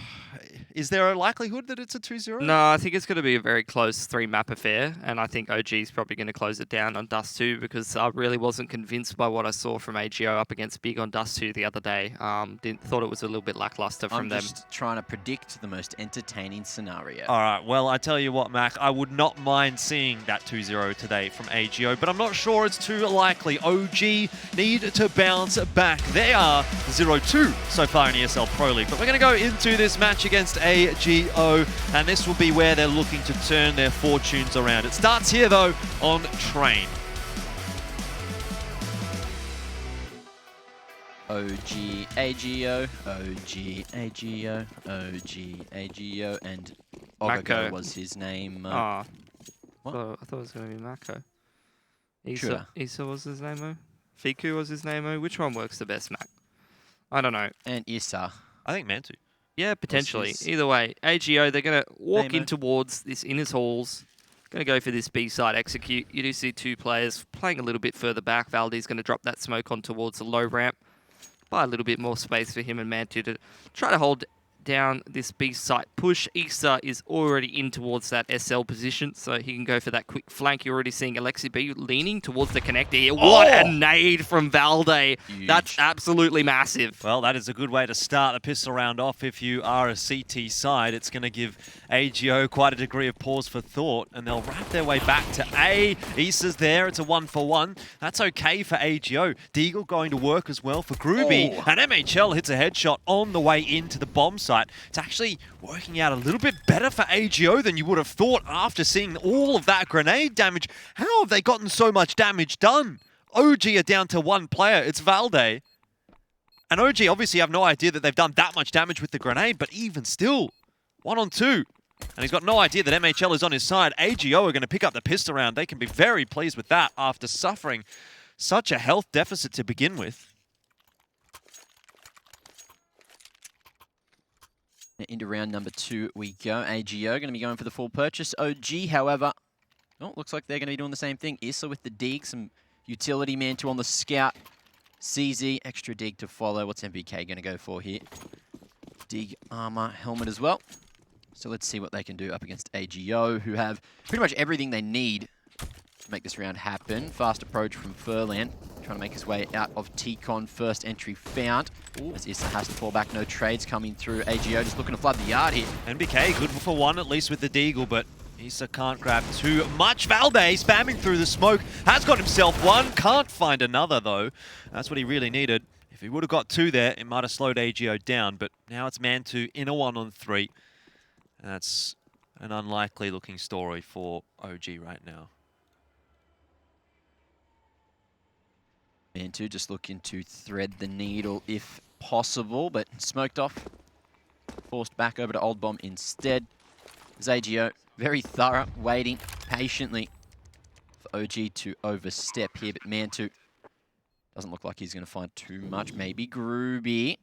is there a likelihood that it's a 2-0? No, I think it's going to be a very close 3-map affair, and I think OG is probably going to close it down on Dust 2 because I really wasn't convinced by what I saw from AGO up against Big on Dust 2 the other day. Thought it was a little bit lackluster from them. I'm just trying to predict the most entertaining scenario. All right, well, I tell you what, Mac, I would not mind seeing that 2-0 today from AGO, but I'm not sure it's too likely. OG need to bounce back. They are 0-2 so far in ESL Pro League, but we're going to go into this match against AGO, and this will be where they're looking to turn their fortunes around. It starts here, though, on Train. OG, AGO, OG, AGO, OG, AGO, and Ogago was his name. What? I thought it was going to be Mako. Issa was his name, Fiku was his name. Which one works the best, Mac? I don't know. And Issa. I think Mantu. Yeah, potentially. Either way, AGO, they're going to walk in towards this Innis Halls. Going to go for this B-side execute. You do see two players playing a little bit further back. Valdi's going to drop that smoke on towards the low ramp. Buy a little bit more space for him and Mantu to try to hold down this B-site push. Issa is already in towards that SL position, so he can go for that quick flank. You're already seeing Alexi B leaning towards the connector here. What a nade from Valde. Huge. That's absolutely massive. Well, that is a good way to start the pistol round off. If you are a CT side, it's going to give AGO quite a degree of pause for thought, and they'll wrap their way back to A. Issa's there. It's a 1-for-1. That's okay for AGO. Deagle going to work as well for Groovy, and MHL hits a headshot on the way into the bomb site. It's actually working out a little bit better for AGO than you would have thought after seeing all of that grenade damage. How have they gotten so much damage done? OG are down to one player. It's Valde. And OG obviously have no idea that they've done that much damage with the grenade, but even still, 1-on-2. And he's got no idea that MHL is on his side. AGO are going to pick up the pistol round. They can be very pleased with that after suffering such a health deficit to begin with. Into round number 2 we go. AGO going to be going for the full purchase. OG, however, looks like they're going to be doing the same thing. Issa with the dig, some utility Mantu on the scout. CZ, extra dig to follow. What's MBK going to go for here? Dig, armor, helmet as well. So let's see what they can do up against AGO, who have pretty much everything they need to make this round happen. Fast approach from Furlan, trying to make his way out of T-Con. First entry found. As Issa has to fall back, no trades coming through. AGO just looking to flood the yard here. NBK good for one, at least with the Deagle, but Issa can't grab too much. Valde spamming through the smoke, has got himself one, can't find another though. That's what he really needed. If he would have got two there, it might have slowed AGO down, but now it's Man2 in a 1-on-3. That's an unlikely looking story for OG right now. Man2 just looking to thread the needle if possible, but smoked off. Forced back over to Old Bomb instead. Zagio, very thorough, waiting patiently for OG to overstep here, but Man2 doesn't look like he's going to find too much. Maybe Groovy.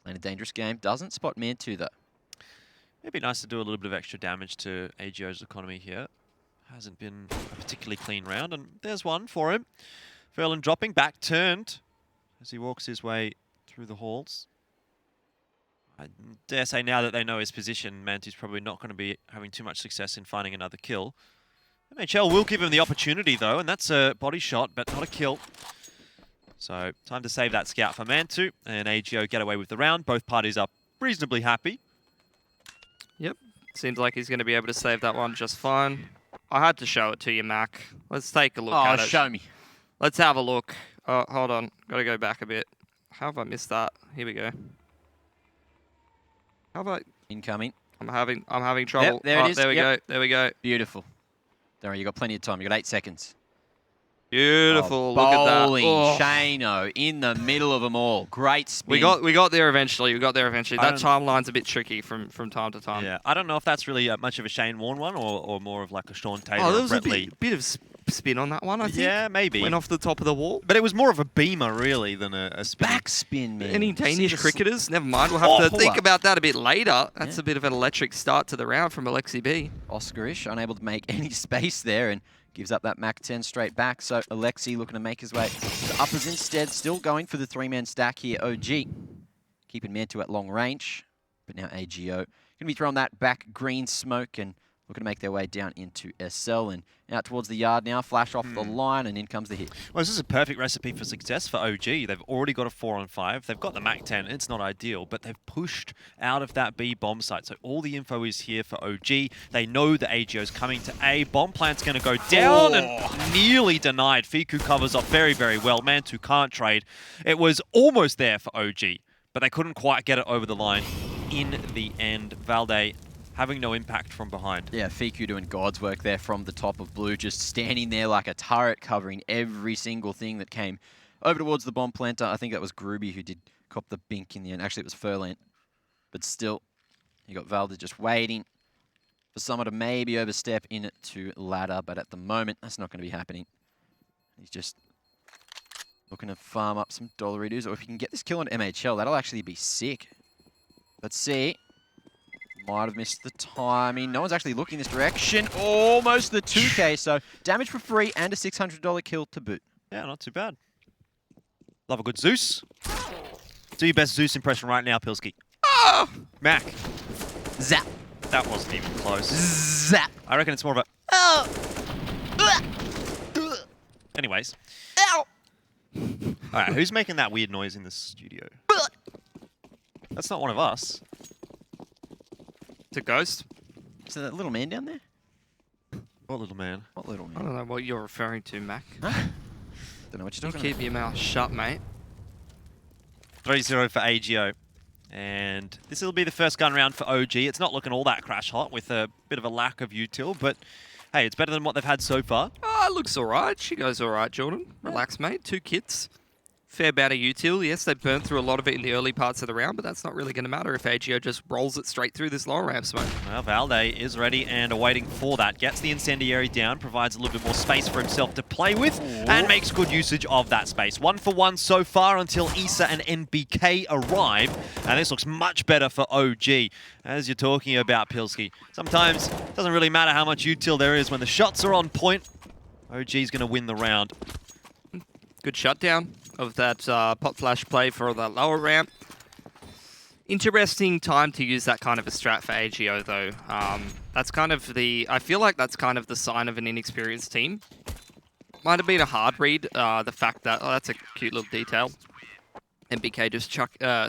Playing a dangerous game. Doesn't spot Man2 though. It'd be nice to do a little bit of extra damage to AGO's economy here. Hasn't been a particularly clean round, and there's one for him. Verlin dropping, back turned as he walks his way through the halls. I dare say now that they know his position, Man2's probably not going to be having too much success in finding another kill. MHL will give him the opportunity though, and that's a body shot, but not a kill. So time to save that scout for Man2, and AGO get away with the round. Both parties are reasonably happy. Yep, seems like he's going to be able to save that one just fine. I had to show it to you, Mac. Let's take a look at it. Oh, show me. Let's have a look. Oh, hold on. Got to go back a bit. How have I missed that? Here we go. How about incoming? I'm having trouble. Yep, there it is. There we go. There we go. Beautiful. Don't worry, you got plenty of time. You got 8 seconds. Beautiful. Oh, look at that. bowling, Oh. Shano in the middle of them all. Great spin. We got there eventually. We got there eventually. That timeline's a bit tricky from time to time. Yeah, I don't know if that's really much of a Shane Warne one or more of like a Sean Taylor Oh, there or was Brett a Lee. bit of spin on that one, I think. Yeah, maybe. Went off the top of the wall. But it was more of a beamer, really, than a spin. Backspin, man. Any Danish cricketers? Never mind. We'll have to think about that a bit later. That's Yeah. a bit of an electric start to the round from Alexi B. Oscarish unable to make any space there and gives up that Mac 10 straight back. So Alexi looking to make his way to uppers instead. Still going for the 3-man stack here. OG keeping Man2 at long range. But now AGO going to be throwing that back green smoke and looking to make their way down into SL and out towards the yard now. Flash off the line and in comes the hit. Well, this is a perfect recipe for success for OG. They've already got a 4-on-5. They've got the Mac 10. It's not ideal, but they've pushed out of that B bomb site. So all the info is here for OG. They know the AGO's coming to A. Bomb plant's going to go down and nearly denied. Fiku covers up very, very well. Man2 can't trade. It was almost there for OG, but they couldn't quite get it over the line in the end. Valde having no impact from behind. Yeah, Fiku doing God's work there from the top of blue, just standing there like a turret, covering every single thing that came over towards the bomb planter. I think that was Groovy who did cop the bink in the end. Actually, it was Furlan. But still, you got Valde just waiting for someone to maybe overstep in it to ladder, but at the moment, that's not going to be happening. He's just looking to farm up some dollaritos, or if he can get this kill on MHL, that'll actually be sick. Let's see. Might have missed the timing. No one's actually looking this direction. Almost the 2K, so damage for free and a $600 kill to boot. Yeah, not too bad. Love a good Zeus. Do your best Zeus impression right now, Pilski. Oh! Mac. Zap. That wasn't even close. Zap. I reckon it's more of a... Oh. Anyways. Ow. Alright, who's making that weird noise in the studio? That's not one of us. It's a ghost. Is that little man down there? What little man? What little man? I don't know what you're referring to, Mac. Huh? Don't know what you're You talking keep your mouth shut, mate. 3-0 for AGO. And this will be the first gun round for OG. It's not looking all that crash hot with a bit of a lack of util, but hey, it's better than what they've had so far. Oh, it looks all right. She goes all right, Jordan. Relax, mate. 2 kits. Fair bout of util. Yes, they burned through a lot of it in the early parts of the round, but that's not really going to matter if AGO just rolls it straight through this long ramp smoke. Well, Valde is ready and awaiting for that. Gets the incendiary down, provides a little bit more space for himself to play with, and makes good usage of that space. 1 for 1 so far until Issa and NBK arrive, and this looks much better for OG. As you're talking about, Pilski, sometimes it doesn't really matter how much util there is. When the shots are on point, OG's going to win the round. Good shutdown of that pot flash play for the lower ramp. Interesting time to use that kind of a strat for AGO though. That's kind of I feel like that's kind of the sign of an inexperienced team. Might have been a hard read, the fact that, oh, that's a cute little detail. MBK just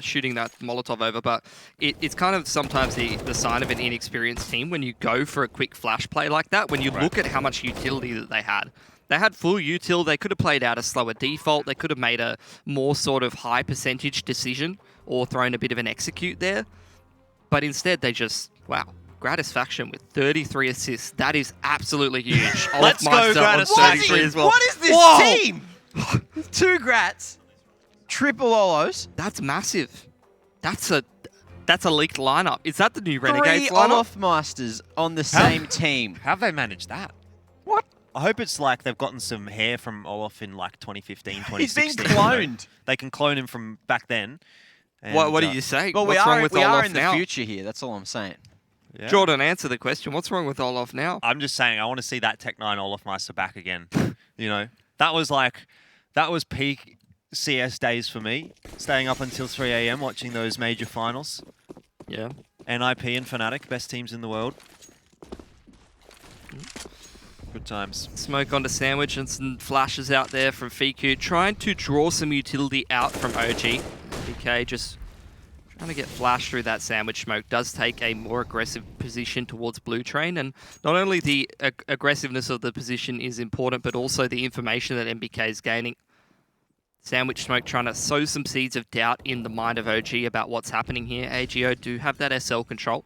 shooting that Molotov over, but it's kind of sometimes the sign of an inexperienced team when you go for a quick flash play like that, when you look at how much utility that they had. They had full util, they could have played out a slower default, they could have made a more sort of high percentage decision or thrown a bit of an execute there, but instead they just, wow. Gratisfaction with 33 assists. That is absolutely huge. Let's go, Gratisfaction. As well. What is this team? 2 grats. Triple Olos. That's massive. That's a leaked lineup. Is that the new Renegades 3 lineup? Olaf Masters on the same team. How have they managed that? What? I hope it's like they've gotten some hair from Olaf in like 2015, 2016. He's been you know. cloned. They can clone him from back then. And, What do you say? Well, What's wrong with we Olaf are in now? the future here. That's all I'm saying. Yeah. Jordan, answer the question. What's wrong with Olaf now? I'm just saying I want to see that Tech9 Olafmeister back again. You know, that was peak CS days for me. Staying up until 3 a.m. watching those major finals. Yeah. NIP and Fnatic, best teams in the world. Good times. Smoke onto Sandwich and some flashes out there from FIQ. Trying to draw some utility out from OG. BK just trying to get flashed through that Sandwich smoke. Does take a more aggressive position towards Blue Train. And not only the aggressiveness of the position is important, but also the information that MBK is gaining. Sandwich Smoke trying to sow some seeds of doubt in the mind of OG about what's happening here. AGO do have that SL control.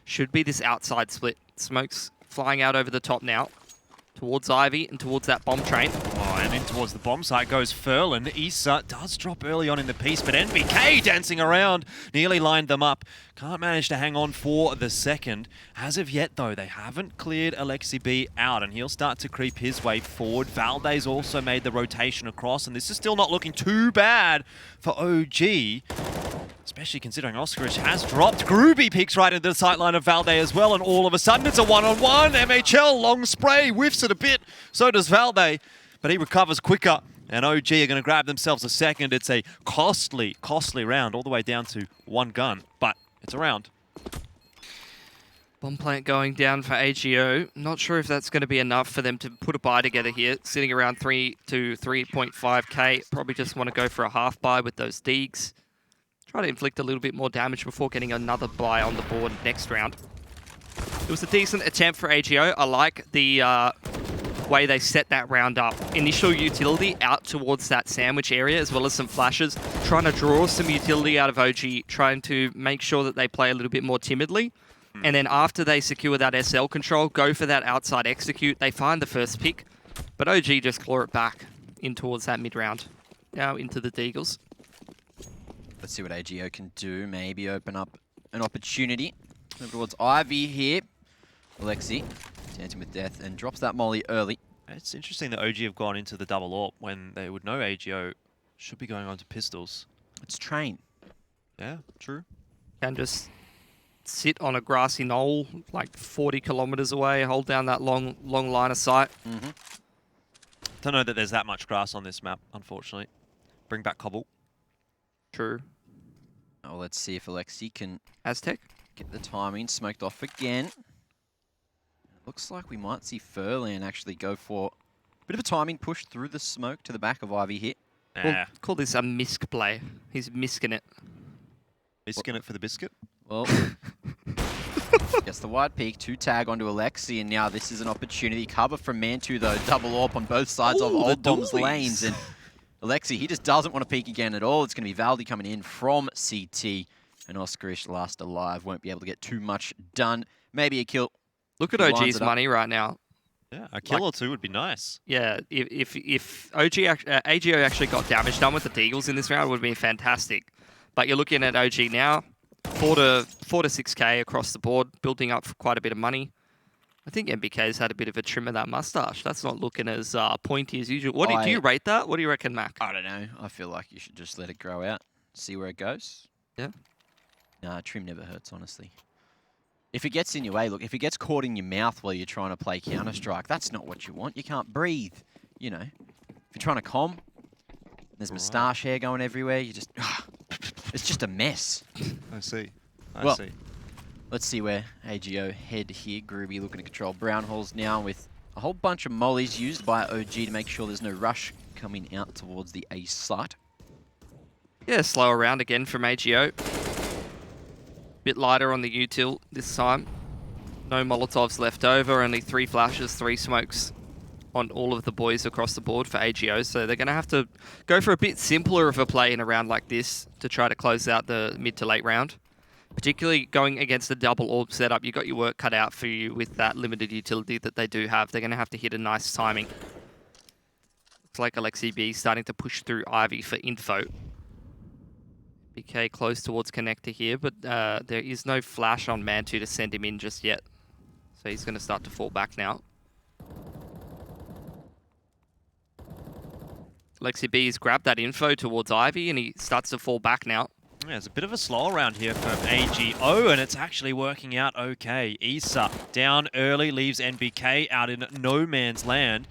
Should be this outside split. Smoke's flying out over the top now. Towards Ivy and towards that bomb train. Oh, and in towards the bomb site goes Furlan. Issa does drop early on in the piece, but NBK dancing around. Nearly lined them up. Can't manage to hang on for the second. As of yet, though, they haven't cleared Alexi B out, and he'll start to creep his way forward. Valdez also made the rotation across, and this is still not looking too bad for OG. Especially considering Oskarish has dropped. Groovy peeks right into the sightline of Valde as well, and all of a sudden it's a one-on-one. MHL, long spray, whiffs it a bit. So does Valde, but he recovers quicker. And OG are going to grab themselves a second. It's a costly round, all the way down to 1 gun, but it's a round. Bomb plant going down for AGO. Not sure if that's going to be enough for them to put a buy together here. Sitting around 3 to 3.5k. Probably just want to go for a half buy with those Deegs. Try to inflict a little bit more damage before getting another buy on the board next round. It was a decent attempt for AGO. I like the way they set that round up. Initial utility out towards that sandwich area, as well as some flashes. Trying to draw some utility out of OG, trying to make sure that they play a little bit more timidly. And then after they secure that SL control, go for that outside execute. They find the first pick, but OG just claw it back in towards that mid-round. Now into the Deagles. Let's see what AGO can do. Maybe open up an opportunity. Over towards Ivy here. Alexi, dancing with death, and drops that molly early. It's interesting that OG have gone into the double AWP when they would know AGO should be going on to pistols. It's train. Yeah, true. Can just sit on a grassy knoll like 40 kilometers away, hold down that long line of sight. Don't know that there's that much grass on this map, unfortunately. Bring back Cobble. True. Oh, let's see if Alexi can Aztec get the timing smoked off again. Looks like we might see Furlan actually go for a bit of a timing push through the smoke to the back of Ivy here. We'll call this a misc play. He's misking it. Misking it for the biscuit? Well, gets the wide peak, 2 tag onto Alexi, and now this is an opportunity. Cover from Mantu though, double AWP on both sides of Old Bomb's lanes. And Alexi, he just doesn't want to peek again at all. It's going to be Valdi coming in from CT. And Oskarish, last alive, won't be able to get too much done. Maybe a kill. Look at OG's money right now. Yeah, a kill or two would be nice. Yeah, if AGO actually got damage done with the Deagles in this round, it would have been fantastic. But you're looking at OG now, 4 to 6k across the board, building up for quite a bit of money. I think MBK's had a bit of a trim of that mustache. That's not looking as pointy as usual. Do you rate that? What do you reckon, Mac? I don't know. I feel like you should just let it grow out, see where it goes. Yeah. Nah, trim never hurts, honestly. If it gets in your way, look, if it gets caught in your mouth while you're trying to play Counter-Strike, that's not what you want. You can't breathe, you know. If you're trying to comm, there's moustache hair going everywhere, you just... it's just a mess. I see. I see. Let's see where AGO head here. Groovy looking to control brown holes now with a whole bunch of mollies used by OG to make sure there's no rush coming out towards the A site. Yeah, slower round again from AGO. Bit lighter on the util this time. No Molotovs left over, only 3 flashes, 3 smokes on all of the boys across the board for AGO. So they're going to have to go for a bit simpler of a play in a round like this to try to close out the mid to late round. Particularly going against the double orb setup, you've got your work cut out for you with that limited utility that they do have. They're going to have to hit a nice timing. Looks like Alexi B starting to push through Ivy for info. BK close towards connector here, but there is no flash on Mantu to send him in just yet. So he's going to start to fall back now. Alexi B has grabbed that info towards Ivy and he starts to fall back now. Yeah, it's a bit of a slow round here from AGO, and it's actually working out okay. Issa down early, leaves NBK out in no man's land.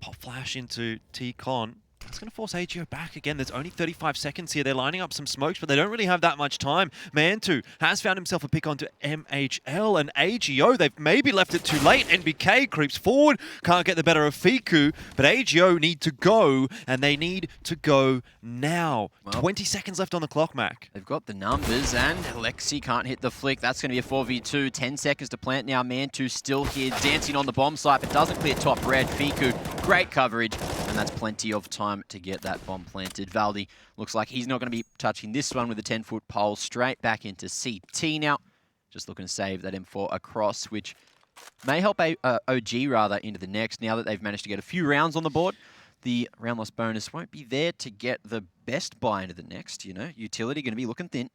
Pop flash into T-Con. That's going to force AGO back again. There's only 35 seconds here. They're lining up some smokes, but they don't really have that much time. Mantu has found himself a pick onto MHL, and AGO, they've maybe left it too late. NBK creeps forward, can't get the better of Fiku, but AGO need to go, and they need to go now. Well, 20 seconds left on the clock, Mac. They've got the numbers, and Alexi can't hit the flick. That's going to be a 4v2. 10 seconds to plant now. Mantu still here, dancing on the bomb site, but doesn't clear top red. Fiku, great coverage, and that's plenty of time to get that bomb planted. Valdi looks like he's not going to be touching this one with a 10-foot pole. Straight back into CT now. Just looking to save that M4 across, which may help OG rather into the next. Now that they've managed to get a few rounds on the board, the round loss bonus won't be there to get the best buy into the next. You know, utility going to be looking thin.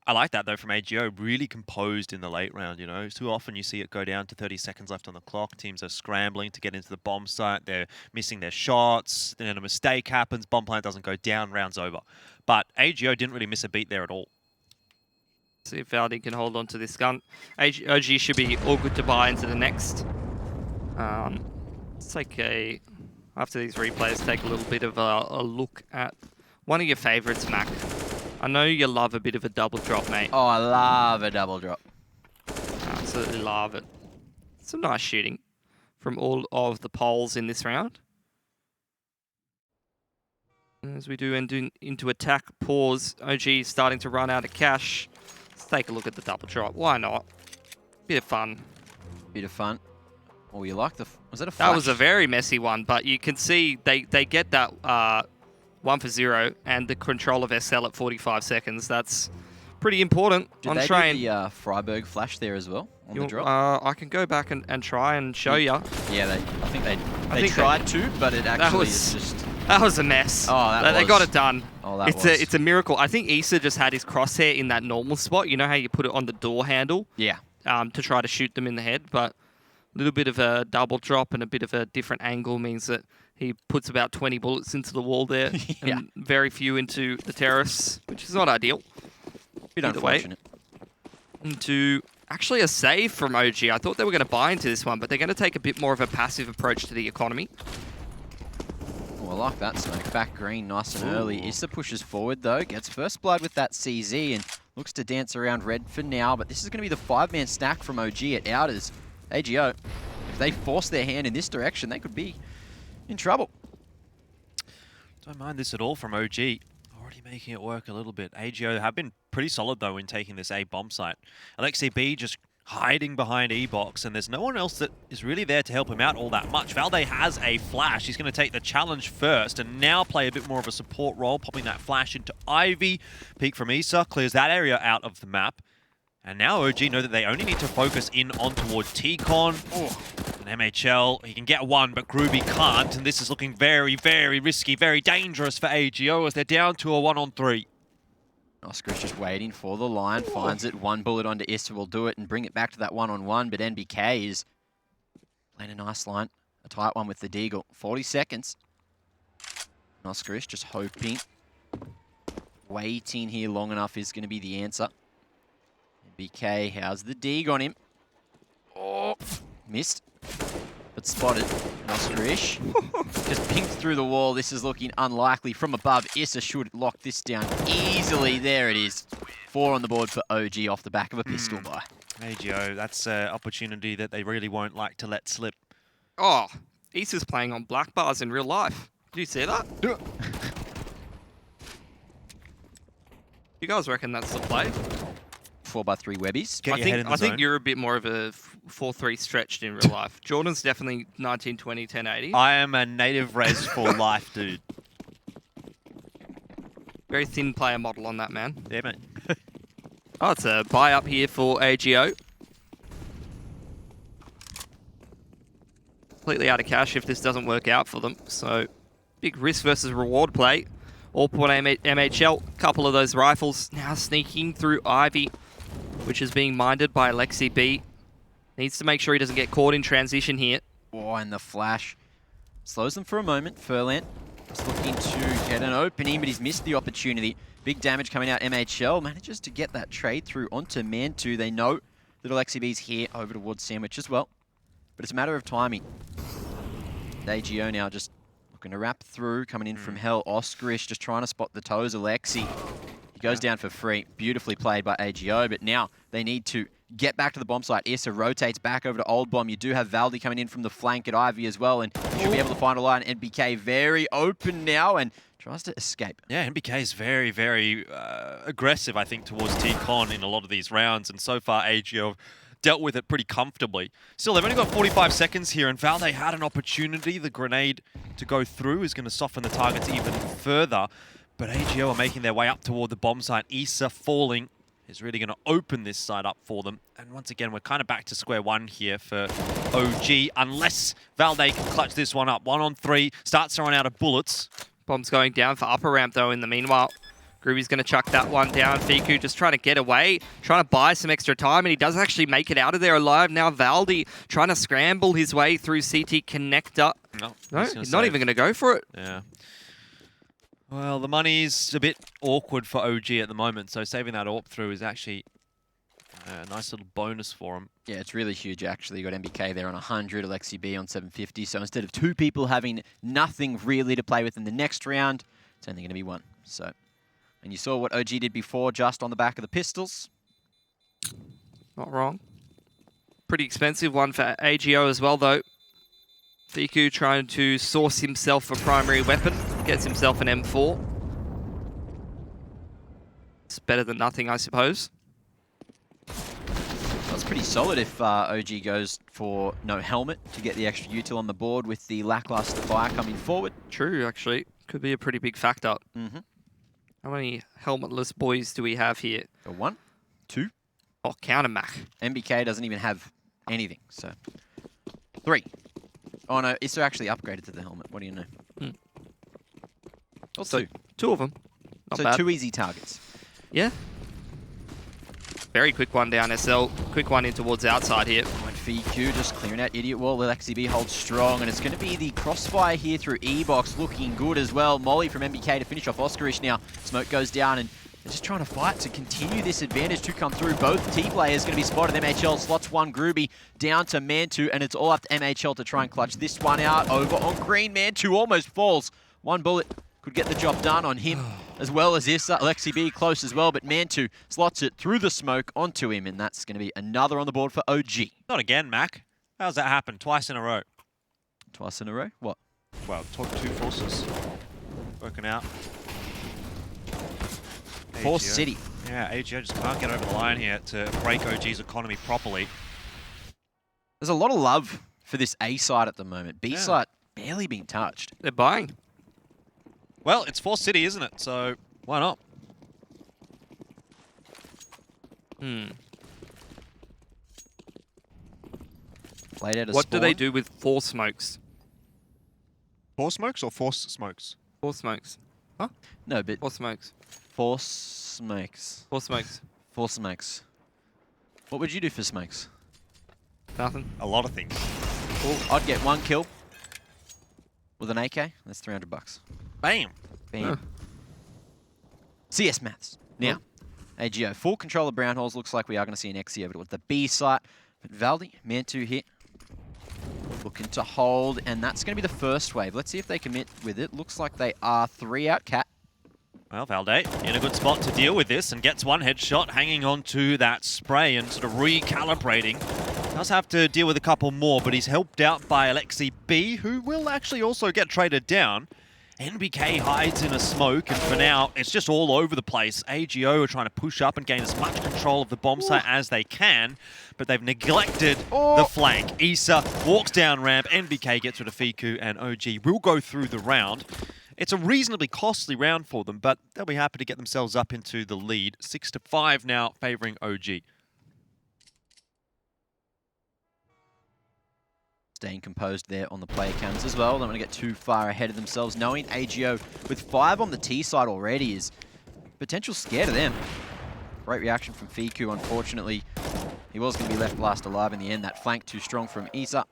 I like that, though, from AGO. Really composed in the late round, you know. Too often you see it go down to 30 seconds left on the clock. Teams are scrambling to get into the bomb site. They're missing their shots. Then a mistake happens. Bomb plant doesn't go down. Round's over. But AGO didn't really miss a beat there at all. See if Valdi can hold on to this gun. OG should be all good to buy into the next. Let's take a... After these replays, take a little bit of a look at one of your favorites, Mac. I know you love a bit of a double drop, mate. Oh, I love a double drop. Absolutely love it. Some nice shooting from all of the poles in this round. As we do into attack, pause. OG starting to run out of cash. Let's take a look at the double drop. Why not? Bit of fun. Bit of fun. Oh, you like the... Was that a flash? That was a very messy one, but you can see they get that 1 for 0 and the control of SL at 45 seconds. That's pretty important on train. Did they do the Freiburg flash there as well on the drop? I can go back and try and show you. Yeah, I think they tried to, but it actually is just... That was a mess. Oh, they got it done. Oh, it's a miracle. I think Issa just had his crosshair in that normal spot. You know how you put it on the door handle? Yeah. To try to shoot them in the head, but a little bit of a double drop and a bit of a different angle means that he puts about 20 bullets into the wall there and very few into the terrace, which is not ideal. Bit unfortunate. Into actually a save from OG. I thought they were going to buy into this one, but they're going to take a bit more of a passive approach to the economy. Oh, I like that smoke. Back green, nice and early. Issa pushes forward, though. Gets first blood with that CZ and looks to dance around red for now, but this is going to be the 5-man stack from OG at Outers. AGO, if they force their hand in this direction, they could be in trouble. Don't mind this at all from OG. Already making it work a little bit. AGO have been pretty solid, though, in taking this A bomb site. Alexi B just hiding behind E-Box, and there's no one else that is really there to help him out all that much. Valde has a flash. He's going to take the challenge first and now play a bit more of a support role, popping that flash into Ivy. Peek from Issa clears that area out of the map. And now OG know that they only need to focus in on towards T-Con. And MHL, he can get one, but Groovy can't. And this is looking very, very risky, very dangerous for AGO as they're down to a 1-on-3. Oscar's just waiting for the line, finds it. One bullet onto Issa will do it and bring it back to that 1-on-1. But NBK is playing a nice line, a tight one with the Deagle. 40 seconds. Oscar is just hoping. Waiting here long enough is going to be the answer. BK, how's the dig on him? Oh, missed, but spotted. Oscar-ish just pinked through the wall. This is looking unlikely from above. Issa should lock this down easily. There it is. 4 on the board for OG off the back of a pistol buy. AGO, that's an opportunity that they really won't like to let slip. Oh, Issa's playing on black bars in real life. Did you see that? You guys reckon that's the play? 4x3 Webbies. I think you're a bit more of a 4-3 stretched in real life. Jordan's definitely 1920, 1080. I am a native res for life, dude. Very thin player model on that, man. Yeah, mate. Oh, it's a buy up here for AGO. Completely out of cash if this doesn't work out for them. So, big risk versus reward play. All-point MHL. Couple of those rifles now sneaking through Ivy, which is being minded by Alexi B. Needs to make sure he doesn't get caught in transition here. Oh, and the flash slows them for a moment. Furlan is looking to get an opening, but he's missed the opportunity. Big damage coming out. MHL manages to get that trade through onto Man2. They know that Alexi B's here over towards Sandwich as well. But it's a matter of timing. AGO now just looking to wrap through, coming in from Hell. Oscarish just trying to spot the toes. Alexi, he goes down for free. Beautifully played by AGO, but now they need to get back to the bomb site. Issa rotates back over to Old Bomb. You do have Valdi coming in from the flank at Ivy as well, and you should be able to find a line. NBK very open now and tries to escape. Yeah, NBK is very, very aggressive, I think, towards T-Con in a lot of these rounds, and so far AGO dealt with it pretty comfortably. Still, they've only got 45 seconds here, and Valde had an opportunity. The grenade to go through is going to soften the targets even further, but AGO are making their way up toward the bomb site. Issa falling is really going to open this side up for them. And once again, we're kind of back to square one here for OG, unless Valde can clutch this one up. 1-on-3, starts to run out of bullets. Bomb's going down for upper ramp, though, in the meanwhile. Groovy's going to chuck that one down. Fiku just trying to get away, trying to buy some extra time, and he does actually make it out of there alive. Now Valdi trying to scramble his way through CT connector. No, he's not even going to go for it. Yeah. Well, the money's a bit awkward for OG at the moment, so saving that AWP through is actually a nice little bonus for him. Yeah, it's really huge, actually. You got MBK there on 100, Alexi B on 750, so instead of two people having nothing really to play with in the next round, it's only going to be one. So, and you saw what OG did before, just on the back of the pistols. Not wrong. Pretty expensive one for AGO as well, though. Fiku trying to source himself a primary weapon. Gets himself an M4. It's better than nothing, I suppose. That's pretty solid if OG goes for no helmet to get the extra util on the board with the lackluster fire coming forward. True, actually. Could be a pretty big factor. How many helmetless boys do we have here? 1, 2. Oh, counter Mac. MBK doesn't even have anything, so 3. Oh no, Issa actually upgraded to the helmet. What do you know? Also, 2 of them. Not so bad. 2 easy targets. Yeah. Very quick one down SL. Quick one in towards outside here. And FQ just clearing out Idiot Wall. Alexi B holds strong, and it's going to be the crossfire here through E-Box, looking good as well. Molly from MBK to finish off Oscarish now. Smoke goes down, and they're just trying to fight to continue this advantage to come through. Both T-players going to be spotted. MHL slots one Grooby down to Man2, and it's all up to MHL to try and clutch this one out. Over on green, Man2 almost falls. One bullet could get the job done on him, as well as Issa. Alexi B close as well, but Man2 slots it through the smoke onto him, and that's going to be another on the board for OG. Not again, Mac. How's that happen? Twice in a row. Twice in a row? What? Well, two forces working out. Force City. Yeah, AGO just can't get over the line here to break OG's economy properly. There's a lot of love for this A side at the moment. B side barely being touched. They're buying. Well, it's Force City, isn't it? So why not? Played out of What do they spawn. do with 4 smokes? 4 smokes or Force smokes? 4 smokes. Huh? No, but 4 smokes. Force smokes. 4 smokes. 4 smokes. What would you do for smokes? Nothing. A lot of things. Well, I'd get 1 kill with an AK. That's $300. Bam. Bam. Huh. CS maths. Now, AGO. Full control of brown holes. Looks like we are going to see an XE over with the B site. But Valdi, Man2 here. Looking to hold, and that's going to be the first wave. Let's see if they commit with it. Looks like they are 3 out, Cat. Well, Valde in a good spot to deal with this and gets 1 headshot, hanging on to that spray and sort of recalibrating. Does have to deal with a couple more, but he's helped out by Alexi B, who will actually also get traded down. NBK hides in a smoke, and for now, it's just all over the place. AGO are trying to push up and gain as much control of the bomb site as they can, but they've neglected the flank. Issa walks down ramp, NBK gets rid of Fiku, and OG will go through the round. It's a reasonably costly round for them, but they'll be happy to get themselves up into the lead. 6-5 now, favouring OG. Staying composed there on the player cams as well. Don't want to get too far ahead of themselves, knowing AGO with 5 on the T side already is potential scared of them. Great reaction from Fiku, unfortunately. He was going to be left last alive in the end. That flank too strong from Issa.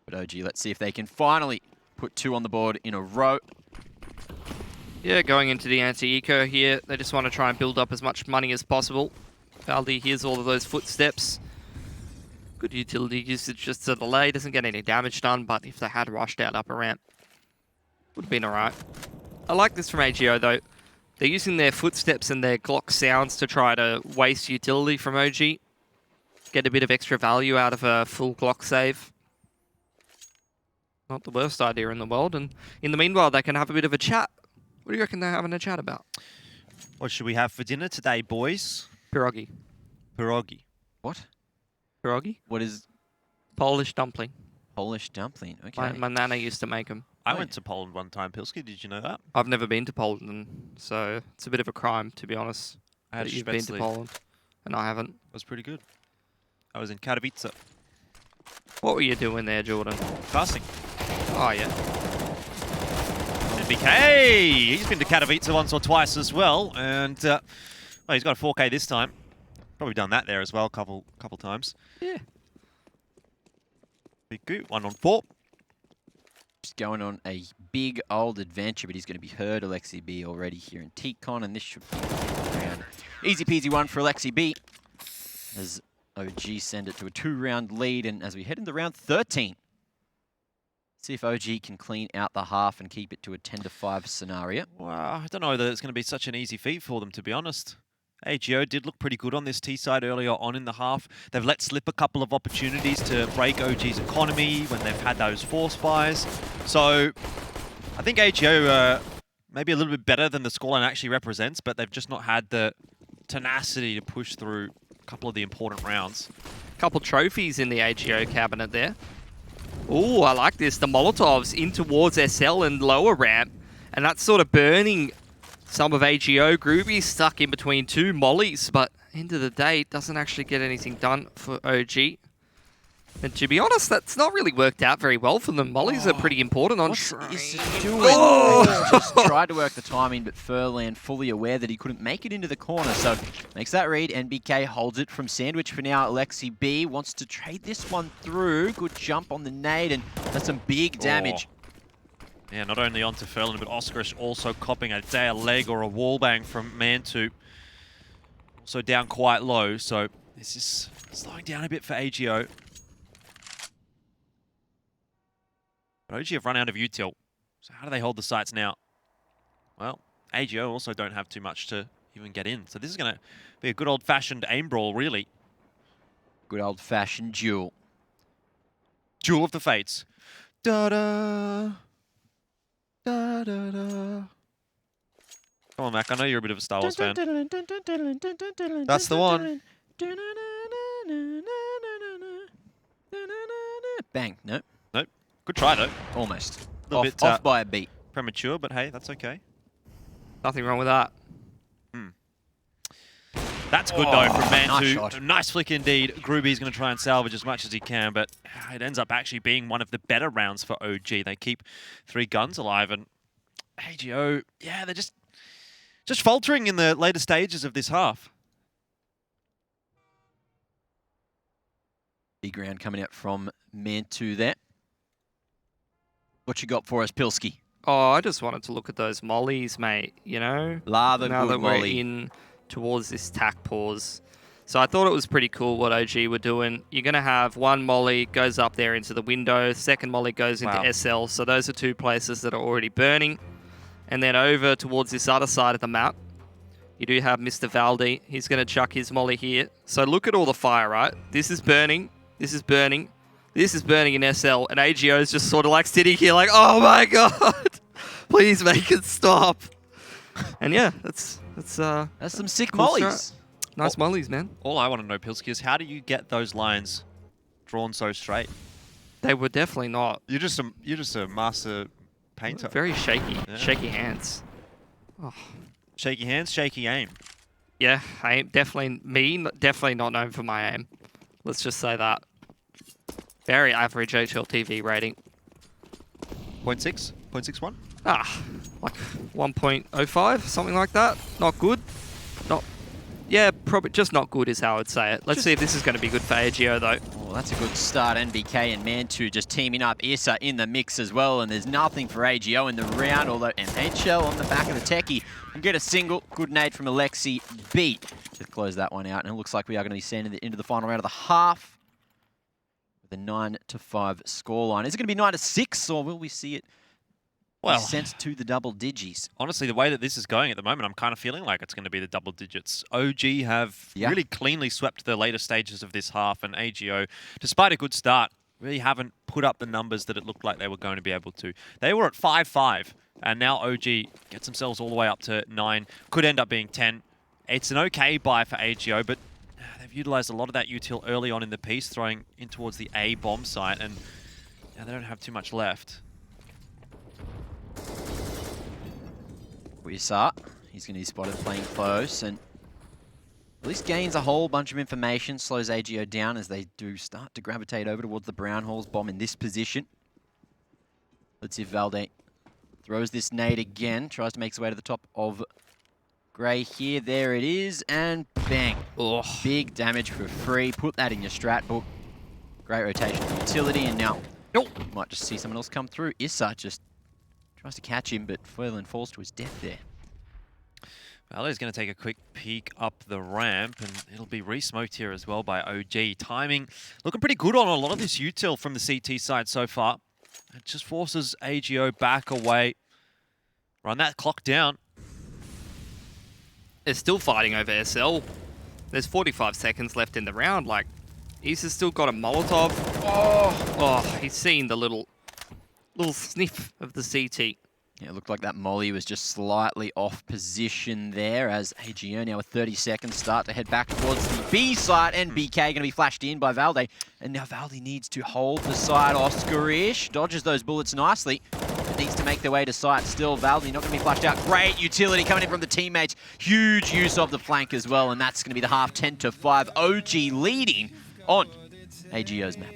But OG, let's see if they can finally put 2 on the board in a row. Yeah, going into the anti-eco here. They just want to try and build up as much money as possible. Valdi hears all of those footsteps. Good utility usage, just a delay. Doesn't get any damage done, but if they had rushed out upper ramp, would have been alright. I like this from AGO though. They're using their footsteps and their Glock sounds to try to waste utility from OG. Get a bit of extra value out of a full Glock save. Not the worst idea in the world. And in the meanwhile, they can have a bit of a chat. What do you reckon they're having a chat about? What should we have for dinner today, boys? Pierogi. Pierogi. What? Pierogi? What is... Polish dumpling. Polish dumpling, okay. My nana used to make them. I went to Poland one time, Pilski. Did you know that? I've never been to Poland, so it's a bit of a crime, to be honest. I had that a you've been to Spätzle. Poland, and I haven't. It was pretty good. I was in Katowice. What were you doing there, Jordan? Casting. Oh, yeah. NBK! He's been to Katowice once or twice as well, and well, he's got a 4K this time. Probably done that there as well, couple times. Yeah. Big good. 1 on 4. Just going on a big old adventure, but he's going to be heard Alexi B already here in TCon, and this should be around. Easy peasy one for Alexi B, as OG send it to a 2-round lead, and as we head into round 13, see if OG can clean out the half and keep it to a 10-5 scenario. Well, I don't know that it's going to be such an easy feat for them, to be honest. AGO did look pretty good on this T side earlier on in the half. They've let slip a couple of opportunities to break OG's economy when they've had those force buys. So I think AGO maybe a little bit better than the scoreline actually represents, but they've just not had the tenacity to push through a couple of the important rounds. Couple trophies in the AGO cabinet there. Oh, I like this. The Molotovs in towards SL and lower ramp, and that's sort of burning some of AGO. Groovy stuck in between 2 mollies, but end of the day, it doesn't actually get anything done for OG. And to be honest, that's not really worked out very well for them. Mollies are pretty important on train. Just tried to work the timing, but Furlan fully aware that he couldn't make it into the corner, so makes that read. NBK holds it from Sandwich for now. Alexi B wants to trade this one through. Good jump on the nade, and that's some big damage. Yeah, not only onto Furlan, but Oskarish also copping a day a leg or a wallbang from Mantu. Also down quite low, so this is slowing down a bit for AGO. But OG have run out of util. So how do they hold the sites now? Well, AGO also don't have too much to even get in. So this is going to be a good old-fashioned aim brawl, really. Good old-fashioned duel. Duel of the Fates. Da-da! Da-da-da. Come on, Mac. I know you're a bit of a Star Wars fan. That's the one. Bang. Nope. Nope. Good try, though. Almost. Off by a beat. Premature, but hey, that's okay. Nothing wrong with that. That's good, though, from nice Mantu. shot. Nice flick indeed. Groovy's going to try and salvage as much as he can, but it ends up actually being one of the better rounds for OG. They keep 3 guns alive, and AGO, yeah, they're just faltering in the later stages of this half. Big round coming out from Mantu there. What you got for us, Pilski? Oh, I just wanted to look at those mollies, mate, you know? Love a now good that we're molly. in towards this tack pause. So I thought it was pretty cool what OG were doing. You're going to have one molly goes up there into the window, second molly goes into SL. So those are 2 places that are already burning. And then over towards this other side of the map, you do have Mr. Valdi. He's going to chuck his molly here. So look at all the fire, right? This is burning. This is burning. This is burning in SL, and AGO is just sort of like sitting here like, oh my god, please make it stop. And yeah, that's some sick cool mollies. strat. Nice mollies, man. All I want to know, Pilsky, is how do you get those lines drawn so straight? They were definitely not. You're just a master painter. Very shaky, shaky hands. Oh. Shaky hands, shaky aim. Yeah, aim definitely not known for my aim. Let's just say that. Very average HLTV rating. 0.6? 0.61? Like 1.05, something like that. Not good. Yeah, probably just not good is how I would say it. Let's see if this is going to be good for AGO though. Oh, that's a good start. NBK and Mantu just teaming up. Issa in the mix as well, and there's nothing for AGO in the round, although NHL on the back of the techie can get a single. Good nade from Alexi B to close that one out, and it looks like we are going to be sending it into the final round of the half with a 9-5 scoreline. Is it going to be 9-6, or will we see it sent to the double digits? Honestly, the way that this is going at the moment, I'm kind of feeling like it's going to be the double digits. OG have really cleanly swept the later stages of this half, and AGO, despite a good start, really haven't put up the numbers that it looked like they were going to be able to. They were at 5-5, and now OG gets themselves all the way up to 9. Could end up being 10. It's an okay buy for AGO, but they've utilized a lot of that util early on in the piece, throwing in towards the A bomb site, and now they don't have too much left. Issa, he's going to be spotted playing close, and at least gains a whole bunch of information, slows AGO down as they do start to gravitate over towards the Brown Halls bomb in this position. Let's see if Valde throws this nade again, tries to make his way to the top of Grey here. There it is, and bang. Oh, big damage for free. Put that in your strat book. Great rotation of utility, and now you might just see someone else come through. Issa just tries to catch him, but Foylan falls to his death there. Valde's going to take a quick peek up the ramp, and it'll be re-smoked here as well by OG. Timing looking pretty good on a lot of this util from the CT side so far. It just forces AGO back away. Run that clock down. They're still fighting over SL. There's 45 seconds left in the round. Like, Issa's still got a Molotov. Oh, he's seen the little sniff of the CT. Yeah, it looked like that molly was just slightly off position there as AGO now with 30 seconds start to head back towards the B side. NBK going to be flashed in by Valde. And now Valde needs to hold the side. Oscar-ish dodges those bullets nicely. Needs to make their way to site still. Valde not going to be flashed out. Great utility coming in from the teammates. Huge use of the flank as well. And that's going to be the half 10-5. OG leading on AGO's map.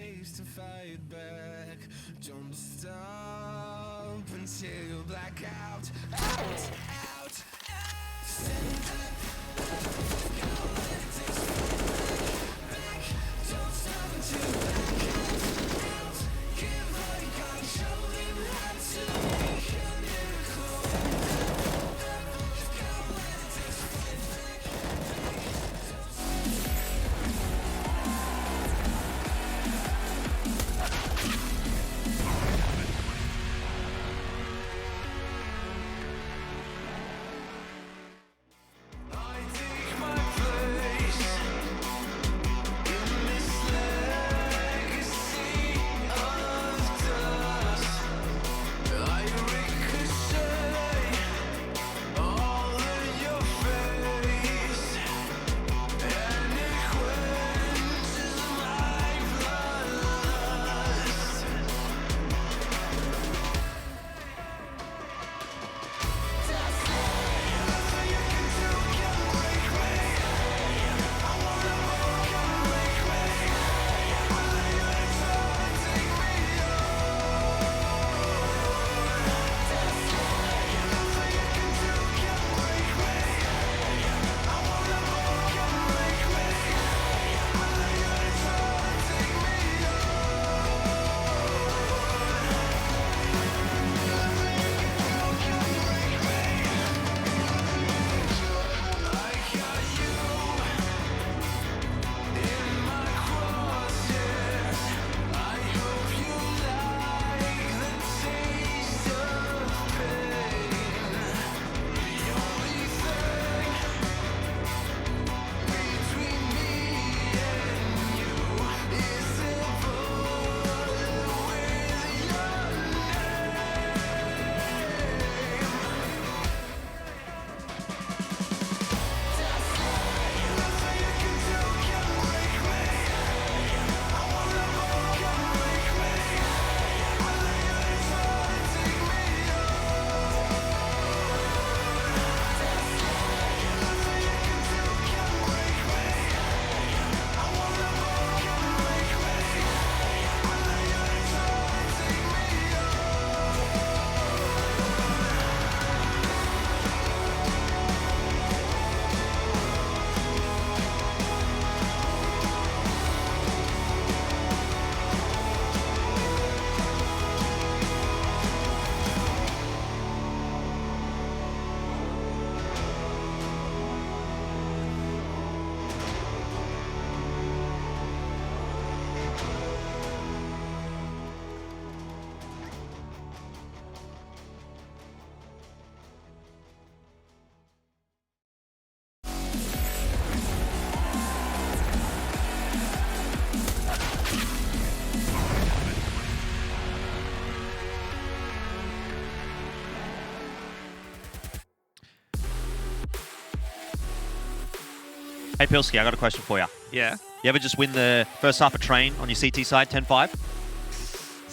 Hey, Pilsky, I got a question for you. Yeah. You ever just win the first half of train on your CT side, 10-5?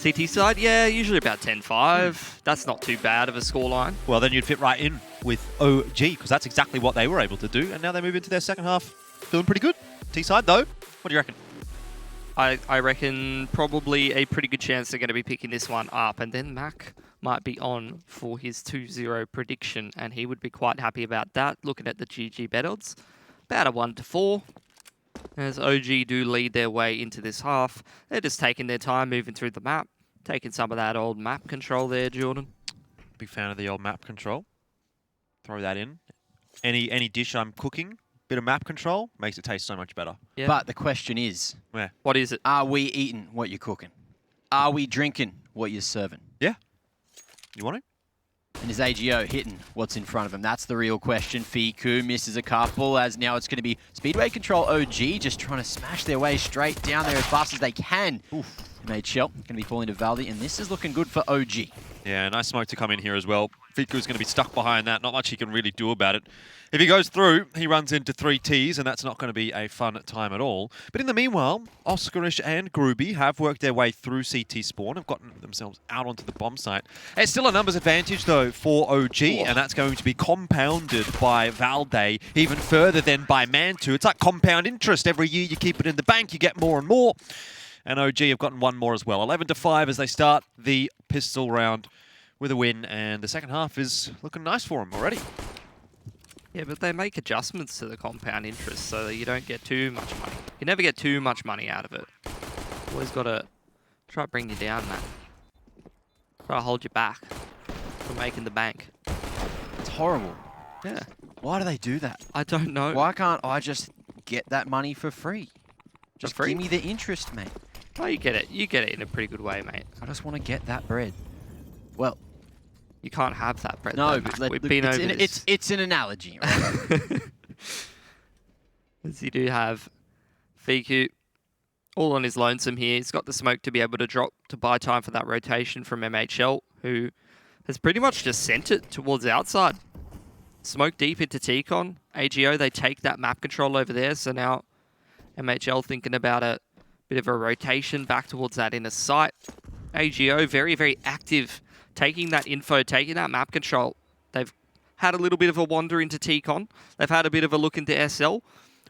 CT side, yeah, usually about 10-5. That's not too bad of a scoreline. Well, then you'd fit right in with OG, because that's exactly what they were able to do, and now they move into their second half feeling pretty good. T-side, though, what do you reckon? I reckon probably a pretty good chance they're going to be picking this one up, and then Mac might be on for his 2-0 prediction, and he would be quite happy about that, looking at the GG bet odds. About a 1-4. As OG do lead their way into this half. They're just taking their time moving through the map. Taking some of that old map control there, Jordan. Big fan of the old map control. Throw that in. Any dish I'm cooking, bit of map control, makes it taste so much better. Yeah. But the question is... Where? What is it? Are we eating what you're cooking? Are we drinking what you're serving? Yeah. You want it? And is AGO hitting what's in front of him? That's the real question. Fiku misses a couple, as now it's going to be Speedway Control OG just trying to smash their way straight down there as fast as they can. MHL going to be falling to Valdi, and this is looking good for OG. Yeah, nice smoke to come in here as well. Fiku's going to be stuck behind that. Not much he can really do about it. If he goes through, he runs into 3 Ts, and that's not going to be a fun time at all. But in the meanwhile, Oscarish and Groovy have worked their way through CT spawn, have gotten themselves out onto the bomb site. It's still a numbers advantage, though, for OG, and that's going to be compounded by Valde even further than by Mantu. It's like compound interest. Every year you keep it in the bank, you get more and more. And OG have gotten one more as well. 11-5 as they start the pistol round with a win, and the second half is looking nice for them already. Yeah, but they make adjustments to the compound interest so that you don't get too much money. You never get too much money out of it. Always got to try to bring you down, man. Try to hold you back from making the bank. It's horrible. Yeah. Why do they do that? I don't know. Why can't I just get that money for free? Just free? give me the interest, mate. Oh, you get it. You get it in a pretty good way, mate. I just want to get that bread. Well, you can't have that bread. No, though, but we've been over this. It's an analogy. Right? As you do have Fiku all on his lonesome here. He's got the smoke to be able to drop to buy time for that rotation from MHL, who has pretty much just sent it towards the outside. Smoke deep into T-Con. AGO, they take that map control over there, so now MHL thinking about a bit of a rotation back towards that inner site. AGO very, very active, taking that info, taking that map control. They've had a little bit of a wander into T-Con. They've had a bit of a look into SL.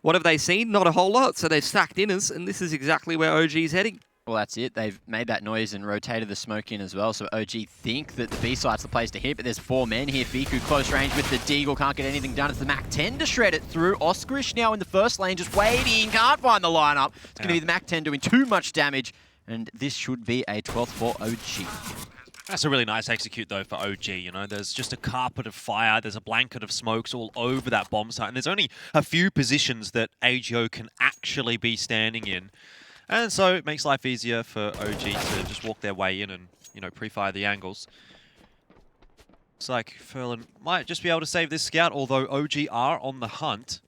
What have they seen? Not a whole lot, so they've stacked inners, and this is exactly where OG is heading. Well, that's it. They've made that noise and rotated the smoke in as well, so OG think that the B-site's the place to hit, but there's 4 men here. Fiku close range with the Deagle, can't get anything done. It's the Mac-10 to shred it through. Oscarish now in the first lane, just waiting, can't find the lineup. It's going to be the Mac-10 doing too much damage, and this should be a 12th for OG. That's a really nice execute, though, for OG. You know, there's just a carpet of fire. There's a blanket of smokes all over that bomb site. And there's only a few positions that AGO can actually be standing in. And so it makes life easier for OG to just walk their way in and, you know, pre-fire the angles. Looks like Furlan might just be able to save this scout, although OG are on the hunt.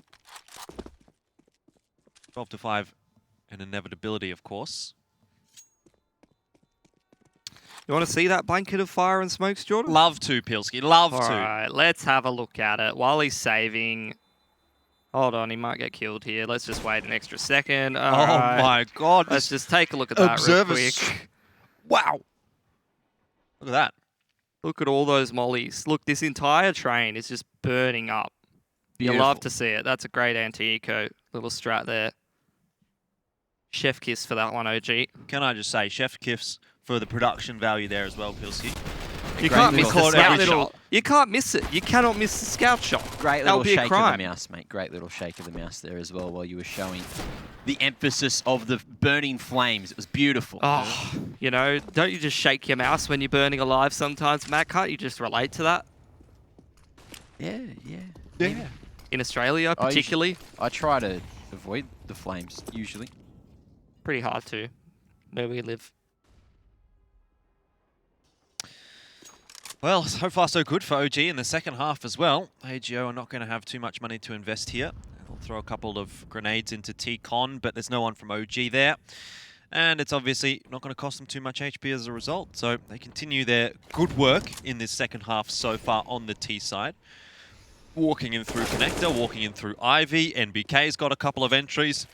12-5, an inevitability, of course. You want to see that blanket of fire and smokes, Jordan? Love to, Pilsky. Love to. All right, let's have a look at it. While he's saving... Hold on, he might get killed here. Let's just wait an extra second. All right. My God. Let's just take a look at that real quick. Wow. Look at that. Look at all those mollies. Look, this entire train is just burning up. Beautiful. You love to see it. That's a great anti-eco little strat there. Chef kiss for that one, OG. Can I just say, chef kiss for the production value there as well, Pilsky. You can't miss the scout shot. You can't miss it. You cannot miss the scout shot. Great That little would be a shake of crime. the mouse, mate. Great little shake of the mouse there as well while you were showing the emphasis of the burning flames. It was beautiful. Oh, you know, don't you just shake your mouse when you're burning alive sometimes, Matt? Can't you just relate to that? Yeah. In Australia, particularly. I try to avoid the flames, usually. Pretty hard to, where we live. Well, so far so good for OG in the second half as well. AGO are not going to have too much money to invest here. They'll throw a couple of grenades into T-Con, but there's no one from OG there. And it's obviously not going to cost them too much HP as a result. So they continue their good work in this second half so far on the T side. Walking in through Connector, walking in through Ivy. NBK's got a couple of entries.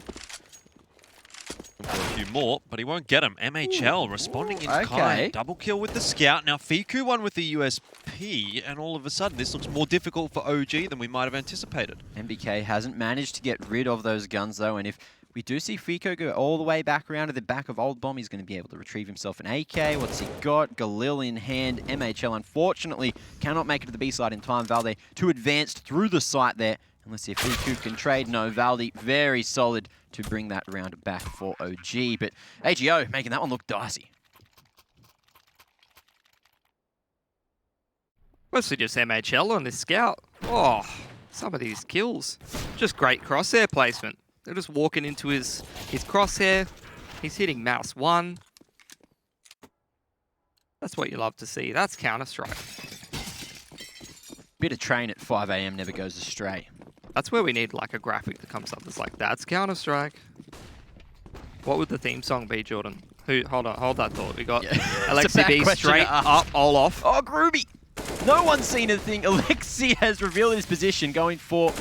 A few more, but he won't get them. MHL responding in kind. Double kill with the Scout. Now Fiku won with the USP, and all of a sudden this looks more difficult for OG than we might have anticipated. NBK hasn't managed to get rid of those guns though, and if we do see Fiku go all the way back around to the back of Old Bomb, he's going to be able to retrieve himself an AK. What's he got? Galil in hand. MHL unfortunately cannot make it to the B side in time. Valde too advanced through the site there. And let's see if Fiku can trade. No, Valde very solid to bring that round back for OG. But AGO making that one look dicey. Mostly just MHL on this Scout. Oh, some of these kills. Just great crosshair placement. They're just walking into his crosshair. He's hitting mouse 1. That's what you love to see. That's Counter-Strike. Bit of train at 5 AM never goes astray. That's where we need like a graphic that comes up that's like, that's Counter-Strike. What would the theme song be, Jordan? Hold that thought. We got Alexi B straight up, all off. Oh, Groovy! No one's seen a thing. Alexi has revealed his position, going for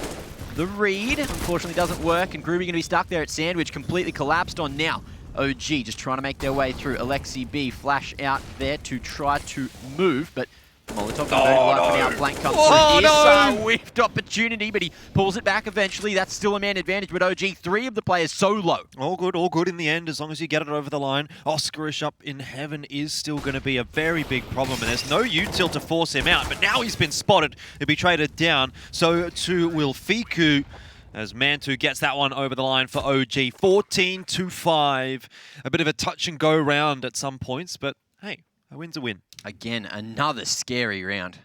the read. Unfortunately doesn't work, and Groovy going to be stuck there at Sandwich, completely collapsed on now. OG just trying to make their way through. Alexi B flash out there to try to move, but Molotov out. Blank comes through. A whiffed opportunity, but he pulls it back eventually. That's still a man advantage, but OG, 3 of the players solo. All good in the end, as long as you get it over the line. Oscarish up in heaven is still going to be a very big problem, and there's no util to force him out, but now he's been spotted. He'll be traded down, so too will Fiku, as Mantu gets that one over the line for OG. 14-5. A bit of a touch and go round at some points, but hey, a win's a win. Again, another scary round.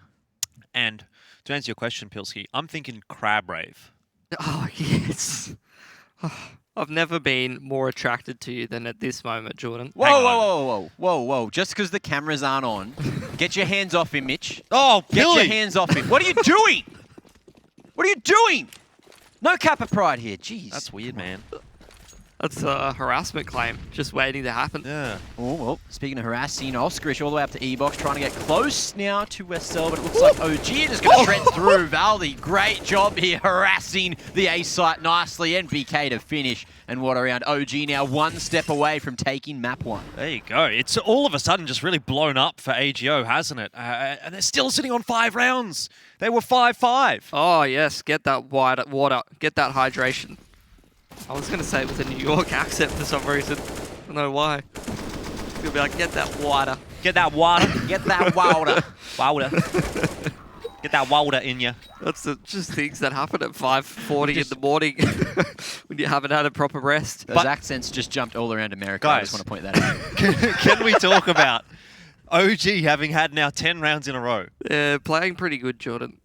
And to answer your question, Pilsky, I'm thinking Crab Rave. Oh, yes. I've never been more attracted to you than at this moment, Jordan. Whoa. Just because the cameras aren't on, get your hands off him, Mitch. Oh, Billy! Get your hands off him. What are you doing? What are you doing? No Kappa pride here. Jeez. That's weird, man. That's a harassment claim, just waiting to happen. Yeah. Oh, well, speaking of harassing, Oscarish all the way up to E-Box, trying to get close now to ESL, but it looks like OG just going to shred through. Valde, great job here, harassing the A site nicely. NBK to finish. And what around OG now, 1 step away from taking map 1. There you go. It's all of a sudden just really blown up for AGO, hasn't it? And they're still sitting on 5 rounds. They were 5-5. Oh, yes. Get that water. Get that hydration. I was going to say it with a New York accent for some reason. I don't know why. You'll be like, get that water. Get that water. Get that water. Water. Get that water in you. That's just things that happen at 5:40 in the morning when you haven't had a proper rest. Those accents just jumped all around America. Guys, I just want to point that out. Can we talk about OG having had now 10 rounds in a row? Yeah, playing pretty good, Jordan.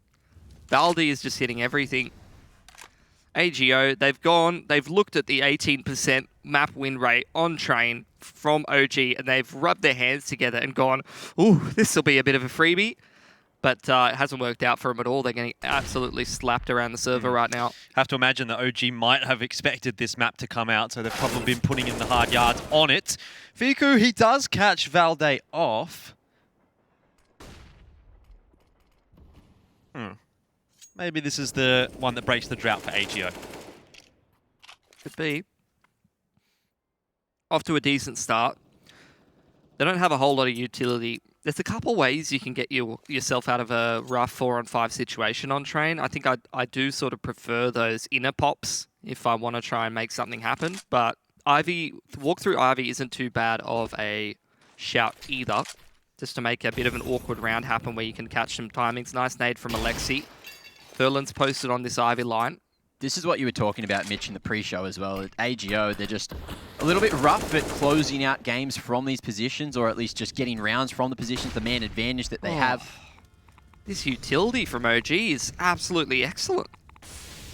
Valde is just hitting everything. AGO, they've looked at the 18% map win rate on train from OG, and they've rubbed their hands together and gone, ooh, this will be a bit of a freebie. But it hasn't worked out for them at all. They're getting absolutely slapped around the server right now. Have to imagine that OG might have expected this map to come out, so they've probably been putting in the hard yards on it. Fiku, he does catch Valde off. Maybe this is the one that breaks the drought for AGO. Could be. Off to a decent start. They don't have a whole lot of utility. There's a couple ways you can get yourself out of a rough 4-on-5 situation on train. I think I do sort of prefer those inner pops if I want to try and make something happen. But walk through Ivy isn't too bad of a shout either. Just to make a bit of an awkward round happen where you can catch some timings. Nice nade from Alexi. Furlan's posted on this Ivy line. This is what you were talking about, Mitch, in the pre-show as well. At AGO, they're just a little bit rough at closing out games from these positions, or at least just getting rounds from the positions, the man advantage that they have. This utility from OG is absolutely excellent.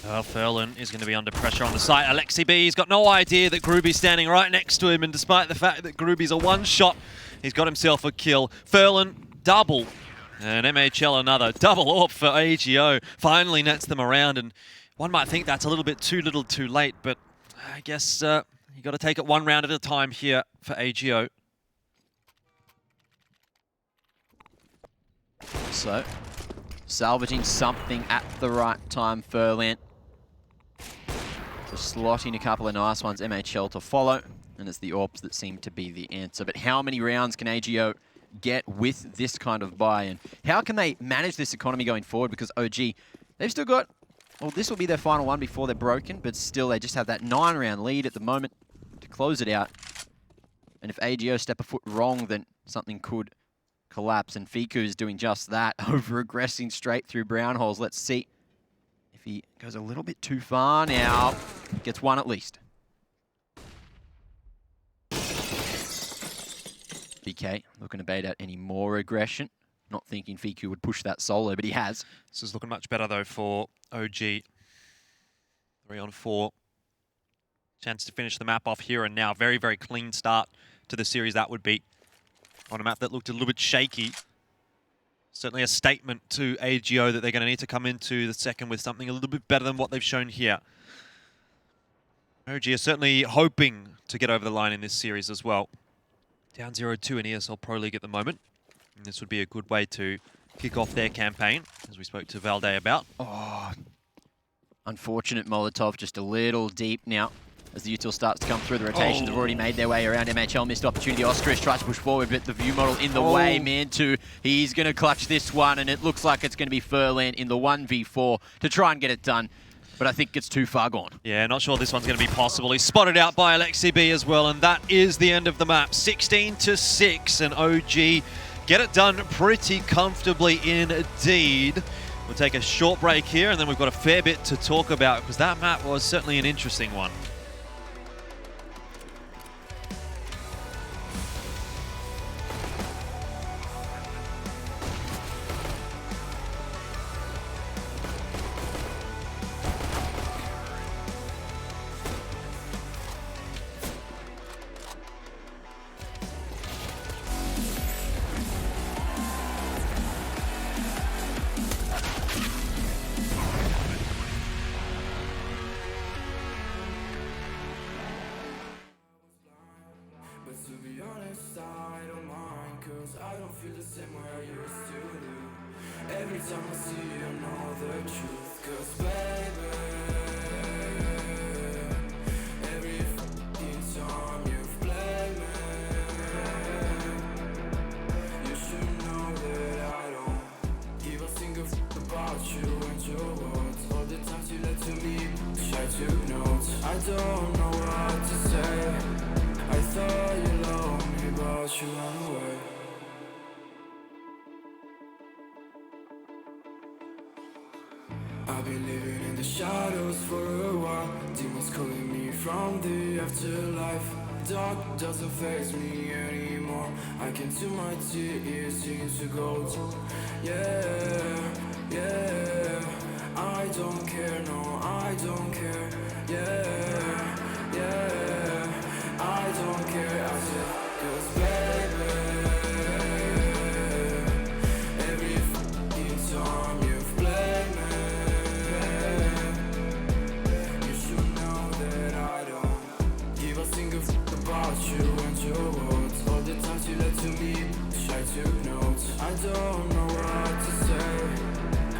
Well, Furlan is going to be under pressure on the site. Alexi B, he's got no idea that Grooby's standing right next to him, and despite the fact that Grooby's a one-shot, he's got himself a kill. Furlan, double. And MHL another. Double off for AGO. Finally nets them around, and one might think that's a little bit too little too late, but I guess you got to take it one round at a time here for AGO. So, salvaging something at the right time, Furlan. Just slotting a couple of nice ones, MHL to follow, and it's the AWPs that seem to be the answer. But how many rounds can AGO get with this kind of buy, and how can they manage this economy going forward? Because OG, they've still got, well, this will be their final one before they're broken, but still they just have that 9-round lead at the moment to close it out. And if AGO step a foot wrong, then something could collapse, and Fiku is doing just that, over-aggressing straight through brown holes. Let's see if he goes a little bit too far now. Gets one at least. BK looking to bait out any more aggression. Not thinking Fiku would push that solo, but he has. This is looking much better, though, for OG. 3 on 4. Chance to finish the map off here and now. Very, very clean start to the series that would be. On a map that looked a little bit shaky. Certainly a statement to AGO that they're going to need to come into the second with something a little bit better than what they've shown here. OG are certainly hoping to get over the line in this series as well. Down 0-2 in ESL Pro League at the moment. And this would be a good way to kick off their campaign, as we spoke to Valde about. Oh, unfortunate Molotov, just a little deep now. As the util starts to come through, the rotations have already made their way around. MHL missed opportunity. Oskarish tries to push forward, but the view model in the way. Mantu, he's going to clutch this one, and it looks like it's going to be Furlan in the 1v4 to try and get it done. But I think it's too far gone. Yeah, not sure this one's going to be possible. He's spotted out by AlexiB as well, and that is the end of the map. 16-6, and OG get it done pretty comfortably indeed. We'll take a short break here, and then we've got a fair bit to talk about, because that map was certainly an interesting one. Every time I see you, I know the truth. 'Cause baby, every fucking time you've played me, you should know that I don't give a single fuck about you and your words. All the times you lied to me, I took notes. I don't know what to say. I thought you loved me, but you ran away. I've been living in the shadows for a while. Demons calling me from the afterlife. Dark doesn't face me anymore. I can see my tears into gold. Yeah, yeah. I don't care, no, I don't care. Yeah, yeah. I don't care, I said, 'cause baby, every fucking time you've played me, about you and your words. All the times you lied to me, I took notes. I don't know what to say.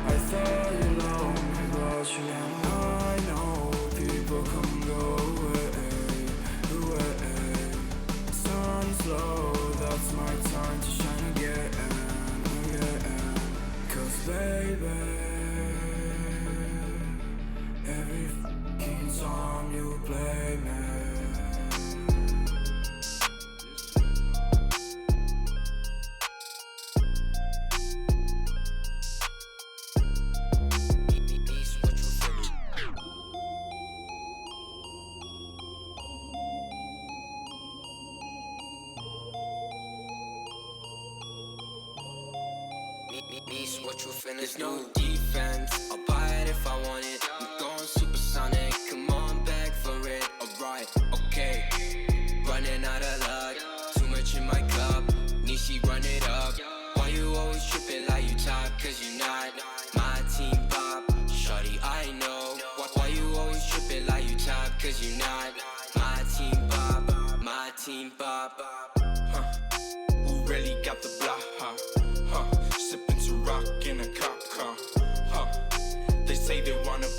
I thought you loved me, but you ran. I know people come and go away. Sun is low, that's my time to shine again. 'Cause baby, every fucking time you play me, there's no defense, I'll buy it if I want it. I'm going supersonic, come on back for it. Alright, okay, running out of luck, too much in my cup, Nishi run it up. Why you always tripping like you top, 'cause you're not my team pop. Shorty, I know, why you always tripping like you top, 'cause you're not my team pop, my team pop. Who really got the block, huh? Sipping to rock in a cop car.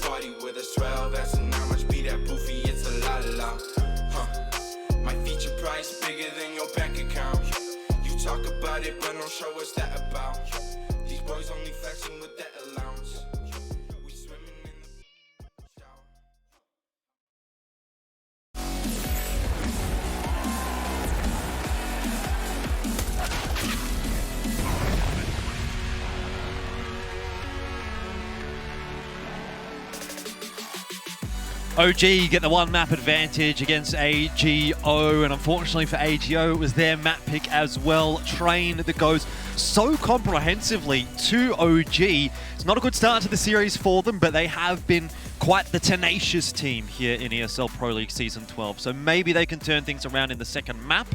party with us 12 as and how much be that poofy, it's a la. My feature price bigger than your bank account. You talk about it, but don't show us that about. These boys only flexing with that allowance. We swimming in the OG get the one map advantage against AGO, and unfortunately for AGO, it was their map pick as well. Train that goes so comprehensively to OG. It's not a good start to the series for them, but they have been quite the tenacious team here in ESL Pro League Season 12. So maybe they can turn things around in the second map.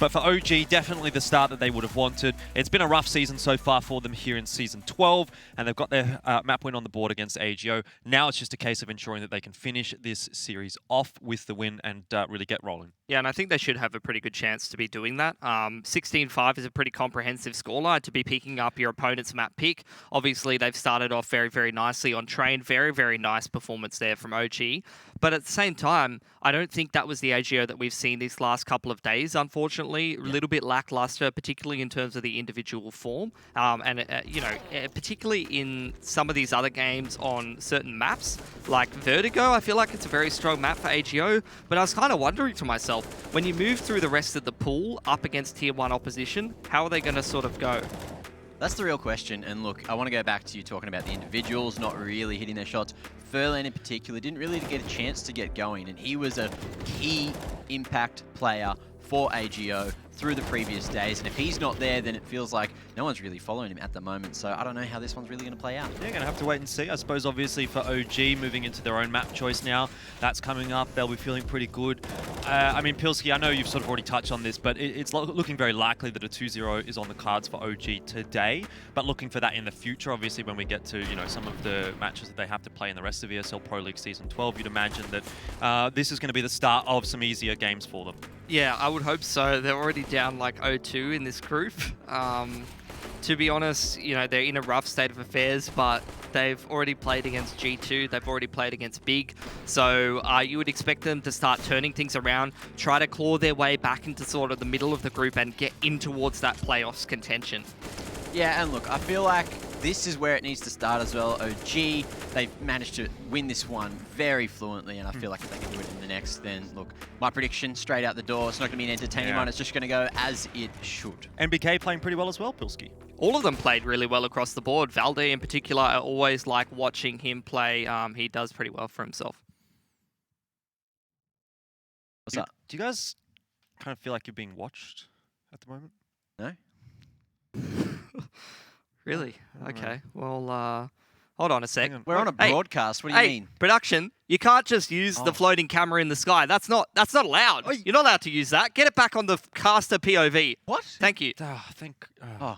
But for OG, definitely the start that they would have wanted. It's been a rough season so far for them here in Season 12, and they've got their map win on the board against AGO. Now it's just a case of ensuring that they can finish this series off with the win and really get rolling. Yeah, and I think they should have a pretty good chance to be doing that. 16-5 is a pretty comprehensive scoreline to be picking up your opponent's map pick. Obviously, they've started off very, very nicely on Train. Very, very nice performance there from OG. But at the same time, I don't think that was the AGO that we've seen these last couple of days, unfortunately. A little bit lackluster, particularly in terms of the individual form. Particularly in some of these other games on certain maps, like Vertigo, I feel like it's a very strong map for AGO. But I was kind of wondering to myself, when you move through the rest of the pool up against Tier 1 opposition, how are they going to sort of go? That's the real question. And look, I want to go back to you talking about the individuals not really hitting their shots. Furlan in particular didn't really get a chance to get going, and he was a key impact player for AGO through the previous days. And if he's not there, then it feels like no one's really following him at the moment. So I don't know how this one's really going to play out. Yeah, going to have to wait and see. I suppose, obviously, for OG, moving into their own map choice now, that's coming up. They'll be feeling pretty good. I mean, Pilsky, I know you've sort of already touched on this, but it's looking very likely that a 2-0 is on the cards for OG today. But looking for that in the future, obviously, when we get to, some of the matches that they have to play in the rest of ESL Pro League Season 12, you'd imagine that this is going to be the start of some easier games for them. Yeah, I would hope so. They're already down like 0-2 in this group. To be honest, they're in a rough state of affairs, but they've already played against G2. They've already played against Big. So you would expect them to start turning things around, try to claw their way back into sort of the middle of the group and get in towards that playoffs contention. Yeah, and look, I feel like this is where it needs to start as well. OG, they've managed to win this one very fluently, and I feel like if they can do it in the next, then look, my prediction, straight out the door. It's not going to be an entertaining one. It's just going to go as it should. NBK playing pretty well as well, Pilsky. All of them played really well across the board. Valde in particular, I always like watching him play. He does pretty well for himself. What's up? Do you guys kind of feel like you're being watched at the moment? No? Really? Okay. Well, hold on a sec. We're on a broadcast. What do you mean? Production, you can't just use the floating camera in the sky. That's not allowed. You're not allowed to use that. Get it back on the caster POV. What? Thank you.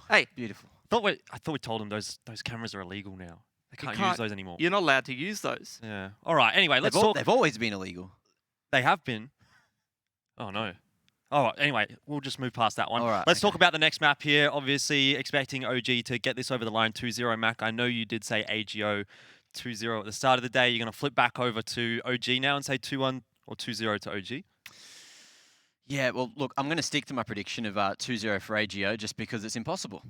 Hey, beautiful. I thought we told them those cameras are illegal now. They can't use those anymore. You're not allowed to use those. Yeah. All right. Anyway, let's talk. They've always been illegal. They have been. Oh no. All right, anyway, we'll just move past that one. All right, Let's talk about the next map here. Obviously, expecting OG to get this over the line 2-0, Mac. I know you did say AGO 2-0 at the start of the day. You're going to flip back over to OG now and say 2-1 or 2-0 to OG? Yeah, well, look, I'm going to stick to my prediction of 2-0 for AGO just because it's impossible.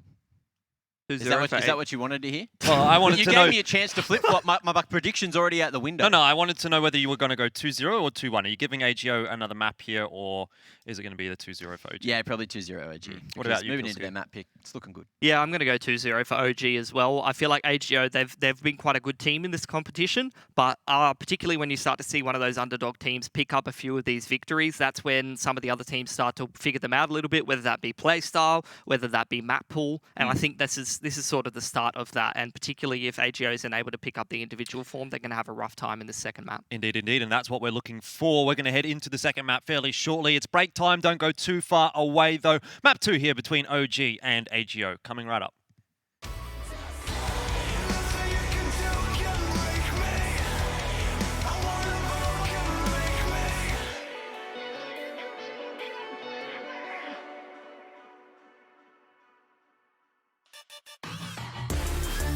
Is that what you wanted to hear? Well, I wanted to know. You gave me a chance to flip-flop. My prediction's already out the window. No, I wanted to know whether you were going to go 2-0 or 2-1. Are you giving AGO another map here, or is it going to be the 2-0 for OG? Yeah, probably 2-0 OG. What about you, moving into their map pick? It's looking good. Yeah, I'm going to go 2-0 for OG as well. I feel like AGO, they've been quite a good team in this competition, but particularly when you start to see one of those underdog teams pick up a few of these victories, that's when some of the other teams start to figure them out a little bit, whether that be play style, whether that be map pool, and I think this is sort of the start of that, and particularly if AGO isn't able to pick up the individual form, they're going to have a rough time in the second map. Indeed, and that's what we're looking for. We're going to head into the second map fairly shortly. It's break time. Don't go too far away, though. Map 2 here between OG and AGO, coming right up.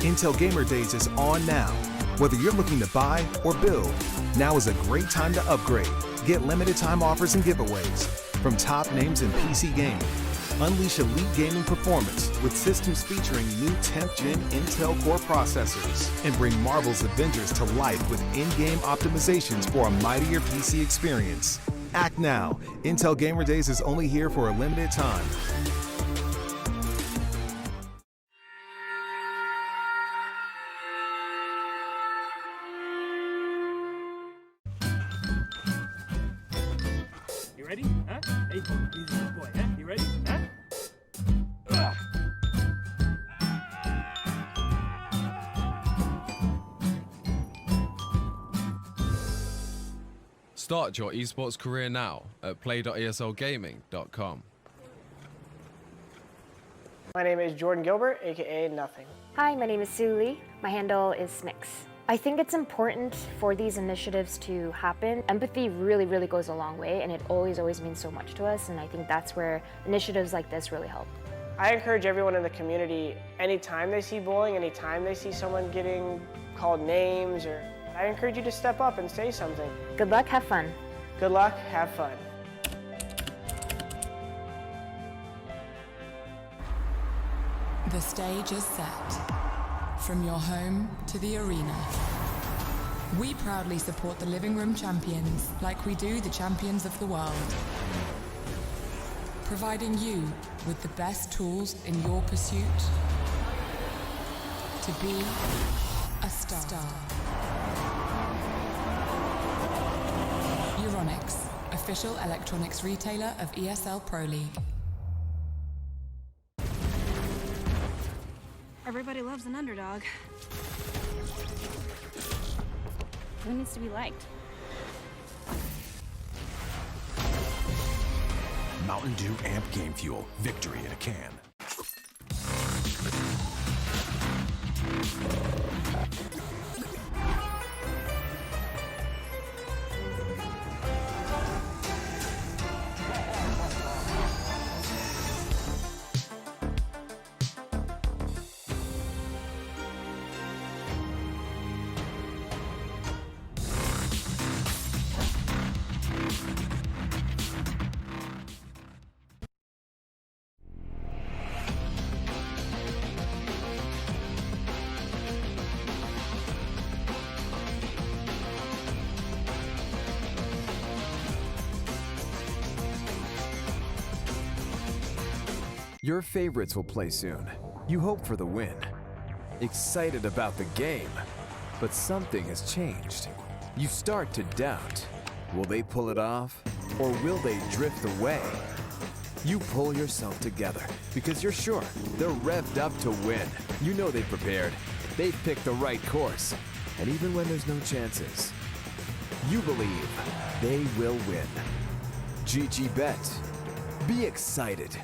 Intel Gamer Days is on now. Whether you're looking to buy or build, now is a great time to upgrade. Get limited time offers and giveaways from top names in PC gaming. Unleash elite gaming performance with systems featuring new 10th gen Intel Core processors and bring Marvel's Avengers to life with in-game optimizations for a mightier PC experience. Act now. Intel Gamer Days is only here for a limited time. You ready? Huh? Hey, he's a good boy, huh? You ready? Huh? Start your esports career now at play.eslgaming.com. My name is Jordan Gilbert, aka Nothing. Hi, my name is Sue Lee. My handle is Smix. I think it's important for these initiatives to happen. Empathy really, really goes a long way, and it always means so much to us, and I think that's where initiatives like this really help. I encourage everyone in the community, anytime they see bullying, anytime they see someone getting called names, I encourage you to step up and say something. Good luck, have fun. Good luck, have fun. The stage is set. From your home to the arena. We proudly support the living room champions like we do the champions of the world. Providing you with the best tools in your pursuit to be a star. Euronics, official electronics retailer of ESL Pro League. Everybody loves an underdog. Who needs to be liked? Mountain Dew Amp Game Fuel. Victory in a can. Your favorites will play soon. You hope for the win. Excited about the game. But something has changed. You start to doubt. Will they pull it off? Or will they drift away? You pull yourself together because you're sure they're revved up to win. You know they've prepared. They've picked the right course. And even when there's no chances, you believe they will win. GG Bet. Be excited.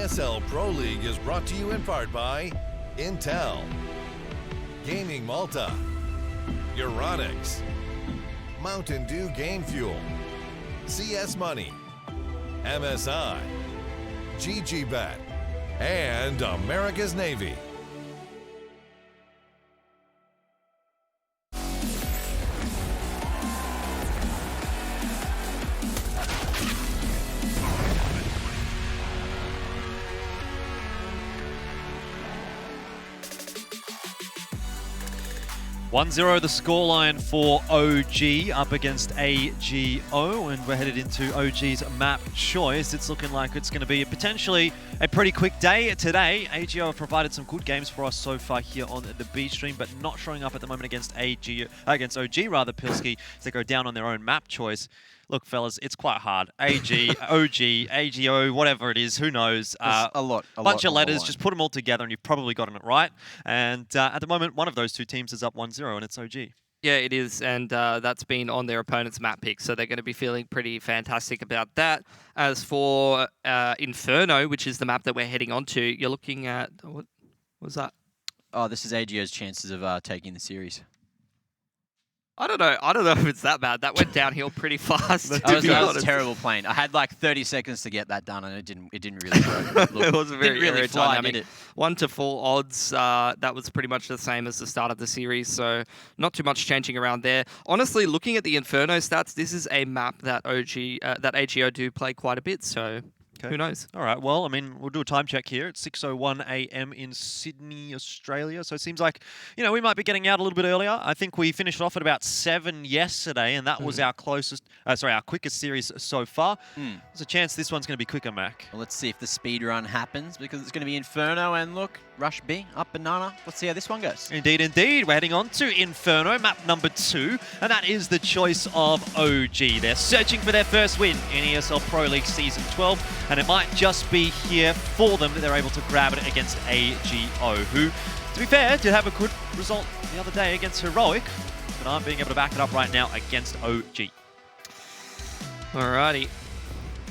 ESL Pro League is brought to you in part by Intel, Gaming Malta, Euronics, Mountain Dew Game Fuel, CS Money, MSI, GG Bet, and America's Navy. 1-0 the scoreline for OG up against AGO, and we're headed into OG's map choice. It's looking like it's going to be potentially a pretty quick day today. AGO have provided some good games for us so far here on the B stream, but not showing up at the moment against OG rather, Pilski, as they go down on their own map choice. Look, fellas, it's quite hard. AG, OG, AGO, whatever it is, who knows? A bunch of letters, line. just put them all together and you've probably gotten it right. And at the moment, one of those two teams is up 1-0 and it's OG. Yeah, it is, and that's been on their opponent's map pick, so they're going to be feeling pretty fantastic about that. As for Inferno, which is the map that we're heading on to, you're looking at... What was that? Oh, this is AGO's chances of taking the series. I don't know if it's that bad. That went downhill pretty fast. That was terrible playing. I had like 30 seconds to get that done, and it didn't really work. It wasn't very really fly, aerodynamic. did it? 1-4 odds. That was pretty much the same as the start of the series, so not too much changing around there. Honestly, looking at the Inferno stats, this is a map that that AGO do play quite a bit. So. Who knows? All right, well, I mean, we'll do a time check here. It's 6:01 a.m. in Sydney, Australia. So it seems like, you know, we might be getting out a little bit earlier. I think we finished off at about 7 yesterday, and that was our our quickest series so far. There's a chance this one's going to be quicker, Mac. Well, let's see if the speed run happens, because it's going to be Inferno, and look, Rush B, up Banana. Let's see how this one goes. Indeed, indeed. We're heading on to Inferno, map number 2, and that is the choice of OG. They're searching for their first win in ESL Pro League Season 12, and it might just be here for them that they're able to grab it against AGO, who, to be fair, did have a good result the other day against Heroic, but aren't being able to back it up right now against OG. Alrighty.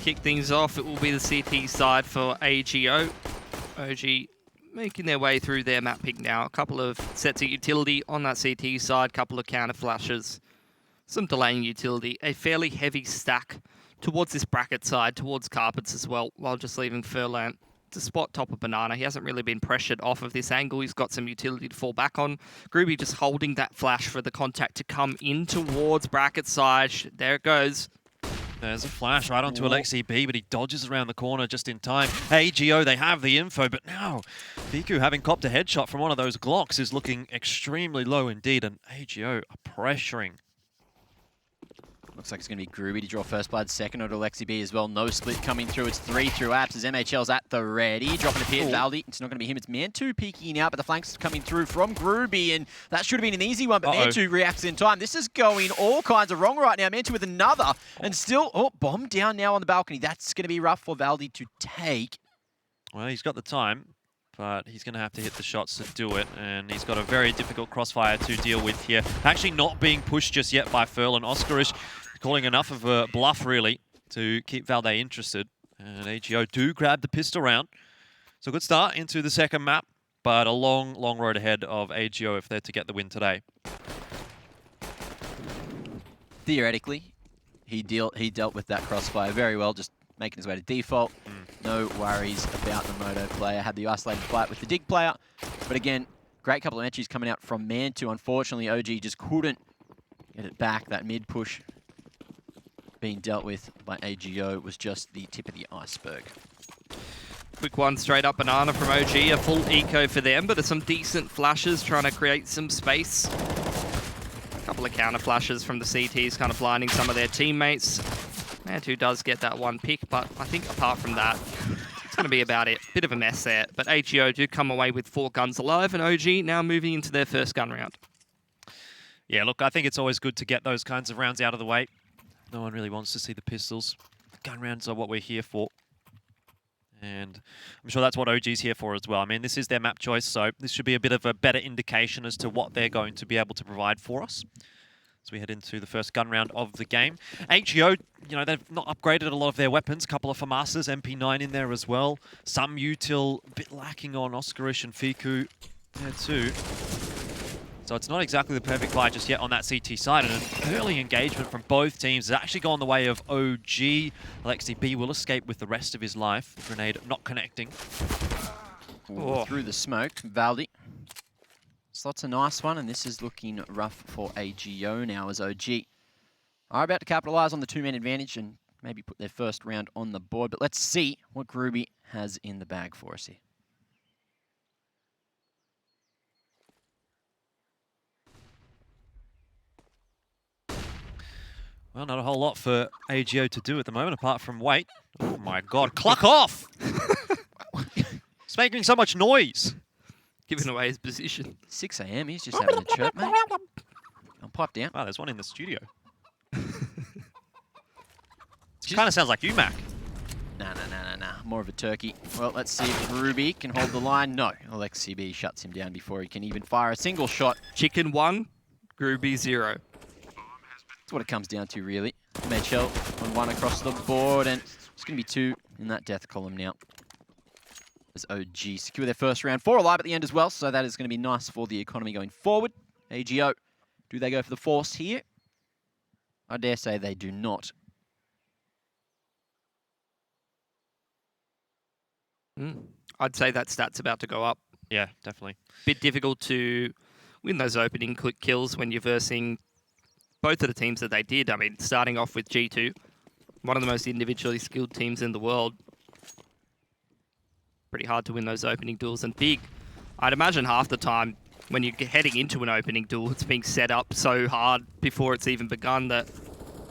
Kick things off, it will be the CT side for AGO. OG making their way through their map pick now. A couple of sets of utility on that CT side, couple of counter flashes, some delaying utility, a fairly heavy stack towards this bracket side, towards carpets as well, while just leaving Furlan to spot top of Banana. He hasn't really been pressured off of this angle. He's got some utility to fall back on. Groovy just holding that flash for the contact to come in towards bracket side. There it goes. There's a flash right onto Alexi B, but he dodges around the corner just in time. AGO, they have the info, but now Fiku, having copped a headshot from one of those Glocks, is looking extremely low indeed, and AGO are pressuring. Looks like it's going to be Groovy to draw first blood, second order Alexi B as well. No split coming through. It's 3 through apps as MHL's at the ready. Dropping a pit, Valdi. It's not going to be him. It's Mantu peeking out, but the flanks coming through from Groovy, and that should have been an easy one, but Mantu reacts in time. This is going all kinds of wrong right now. Mantu with another, and still, bomb down now on the balcony. That's going to be rough for Valdi to take. Well, he's got the time, but he's going to have to hit the shots to do it, and he's got a very difficult crossfire to deal with here. Actually not being pushed just yet by Furlan. Oscarish calling enough of a bluff, really, to keep Valde interested. And AGO do grab the pistol round. So good start into the second map, but a long, long road ahead of AGO if they're to get the win today. Theoretically, he dealt with that crossfire very well, just making his way to default. No worries about the Moto player. Had the isolated fight with the Dig player. But again, great couple of entries coming out from Mantu. Unfortunately, OG just couldn't get it back. That mid push being dealt with by AGO was just the tip of the iceberg. Quick one straight up Banana from OG. A full eco for them, but there's some decent flashes trying to create some space. A couple of counter flashes from the CTs kind of blinding some of their teammates. Mantu does get that one pick, but I think apart from that, it's going to be about it. Bit of a mess there. But AGO do come away with 4 guns alive, and OG now moving into their first gun round. Yeah, look, I think it's always good to get those kinds of rounds out of the way. No one really wants to see the pistols. Gun rounds are what we're here for. And I'm sure that's what OG's here for as well. I mean, this is their map choice, so this should be a bit of a better indication as to what they're going to be able to provide for us. As we head into the first gun round of the game. AGO, you know, they've not upgraded a lot of their weapons. A couple of FAMASas, MP9 in there as well. Some util, a bit lacking on Oscarish and Fiku there too. So it's not exactly the perfect fight just yet on that CT side, and an early engagement from both teams has actually gone the way of OG. Alexi B will escape with the rest of his life. Grenade not connecting. Through the smoke, Valdi. Slot's a nice one, and this is looking rough for AGO now as OG are about to capitalize on the 2-man advantage and maybe put their first round on the board. But let's see what Groovy has in the bag for us here. Well, not a whole lot for AGO to do at the moment, apart from wait. Oh my god, cluck off! It's making so much noise. Giving away his position. 6 a.m. He's just having a chirp, mate. I'm piped down. Wow, there's one in the studio. Kind of sounds like you, Mac. Nah. More of a turkey. Well, let's see if Ruby can hold the line. No, Alexi B shuts him down before he can even fire a single shot. Chicken 1, Groovy 0. That's what it comes down to, really. Medshell on 1 across the board, and it's going to be 2 in that death column now. As OG secure their first round. 4 alive at the end as well, so that is going to be nice for the economy going forward. AGO, do they go for the force here? I dare say they do not. I'd say that stat's about to go up. Yeah, definitely. Bit difficult to win those opening quick kills when you're versing both of the teams that they did. I mean, starting off with G2, one of the most individually skilled teams in the world. Pretty hard to win those opening duels. And Big, I'd imagine half the time when you're heading into an opening duel, it's being set up so hard before it's even begun that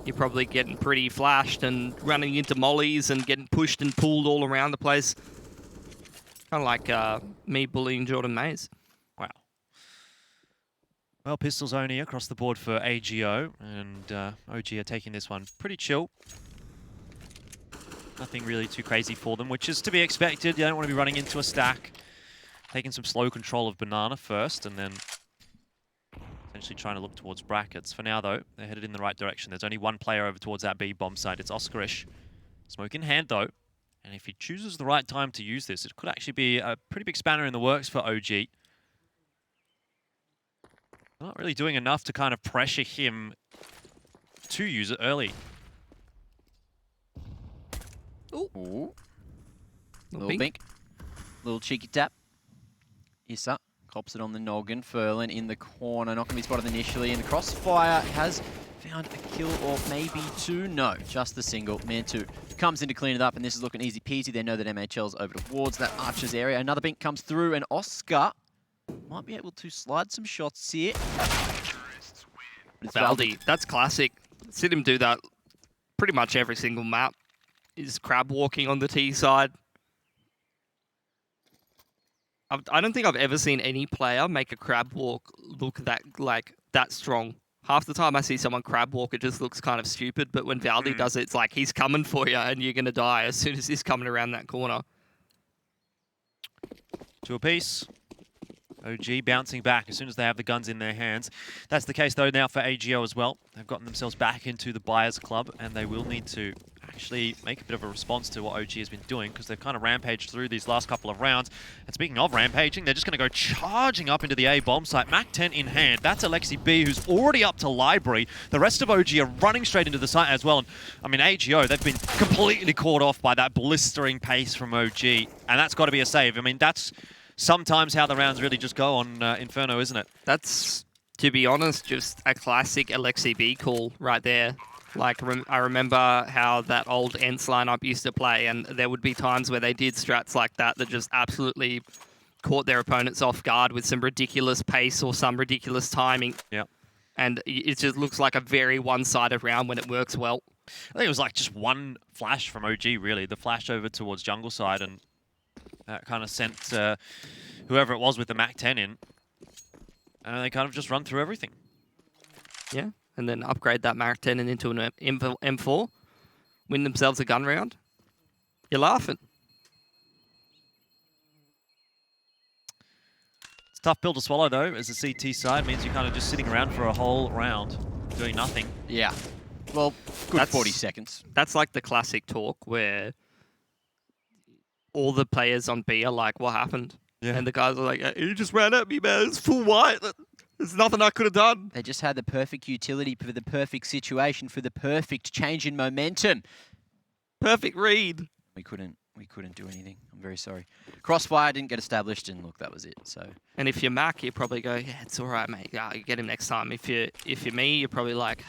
you're probably getting pretty flashed and running into mollies and getting pushed and pulled all around the place. Kind of like me bullying Jordan Mays. Wow. Well, pistols only across the board for AGO, and OG are taking this one pretty chill. Nothing really too crazy for them, which is to be expected. You don't want to be running into a stack. Taking some slow control of Banana first, and then essentially trying to look towards brackets. For now, though, they're headed in the right direction. There's only one player over towards that B bomb site. It's Oscarish. Smoke in hand, though. And if he chooses the right time to use this, it could actually be a pretty big spanner in the works for OG. Not really doing enough to kind of pressure him to use it early. Ooh. Little bink. Little cheeky tap. Issa cops it on the noggin. Furlan in the corner. Not going to be spotted initially. And the crossfire has found a kill or maybe 2. No, just the single. Man 2 comes in to clean it up. And this is looking easy peasy. They know that MHL's over towards that Archer's area. Another bink comes through. And Oscar might be able to slide some shots here. Valdi, that's classic. Seen him do that pretty much every single map. Is crab walking on the T side. I don't think I've ever seen any player make a crab walk look that strong. Half the time I see someone crab walk, it just looks kind of stupid. But when Valdi does it, it's like he's coming for you and you're going to die as soon as he's coming around that corner. 2 apiece. OG bouncing back as soon as they have the guns in their hands. That's the case, though, now for AGO as well. They've gotten themselves back into the Buyers Club, and they will need to actually make a bit of a response to what OG has been doing, because they've kind of rampaged through these last couple of rounds. And speaking of rampaging, they're just going to go charging up into the A bomb site. Mac 10 in hand. That's Alexi B, who's already up to Library. The rest of OG are running straight into the site as well. And I mean, AGO, they've been completely caught off by that blistering pace from OG. And that's got to be a save. I mean, that's sometimes how the rounds really just go on Inferno, isn't it? That's, to be honest, just a classic Alexi B call right there. Like, I remember how that old Ents lineup used to play, and there would be times where they did strats like that that just absolutely caught their opponents off guard with some ridiculous pace or some ridiculous timing. Yeah. And it just looks like a very one-sided round when it works well. I think it was like just one flash from OG, really. The flash over towards jungle side, and that kind of sent whoever it was with the Mac 10 in. And they kind of just run through everything. Yeah, and then upgrade that Mac 10 into an M4. Win themselves a gun round. You're laughing. It's a tough pill to swallow, though, as the CT side means you're kind of just sitting around for a whole round, doing nothing. Yeah. Well, good 40 seconds. That's like the classic talk where all the players on B are like, what happened? Yeah. And the guys are like, you just ran at me, man. It's full white. There's nothing I could have done. They just had the perfect utility for the perfect situation, for the perfect change in momentum. Perfect read. We couldn't do anything. I'm very sorry. Crossfire didn't get established, and look, that was it. So. And if you're Mac, you probably go, yeah, it's all right, mate. Yeah, you get him next time. If you're me, you're probably like,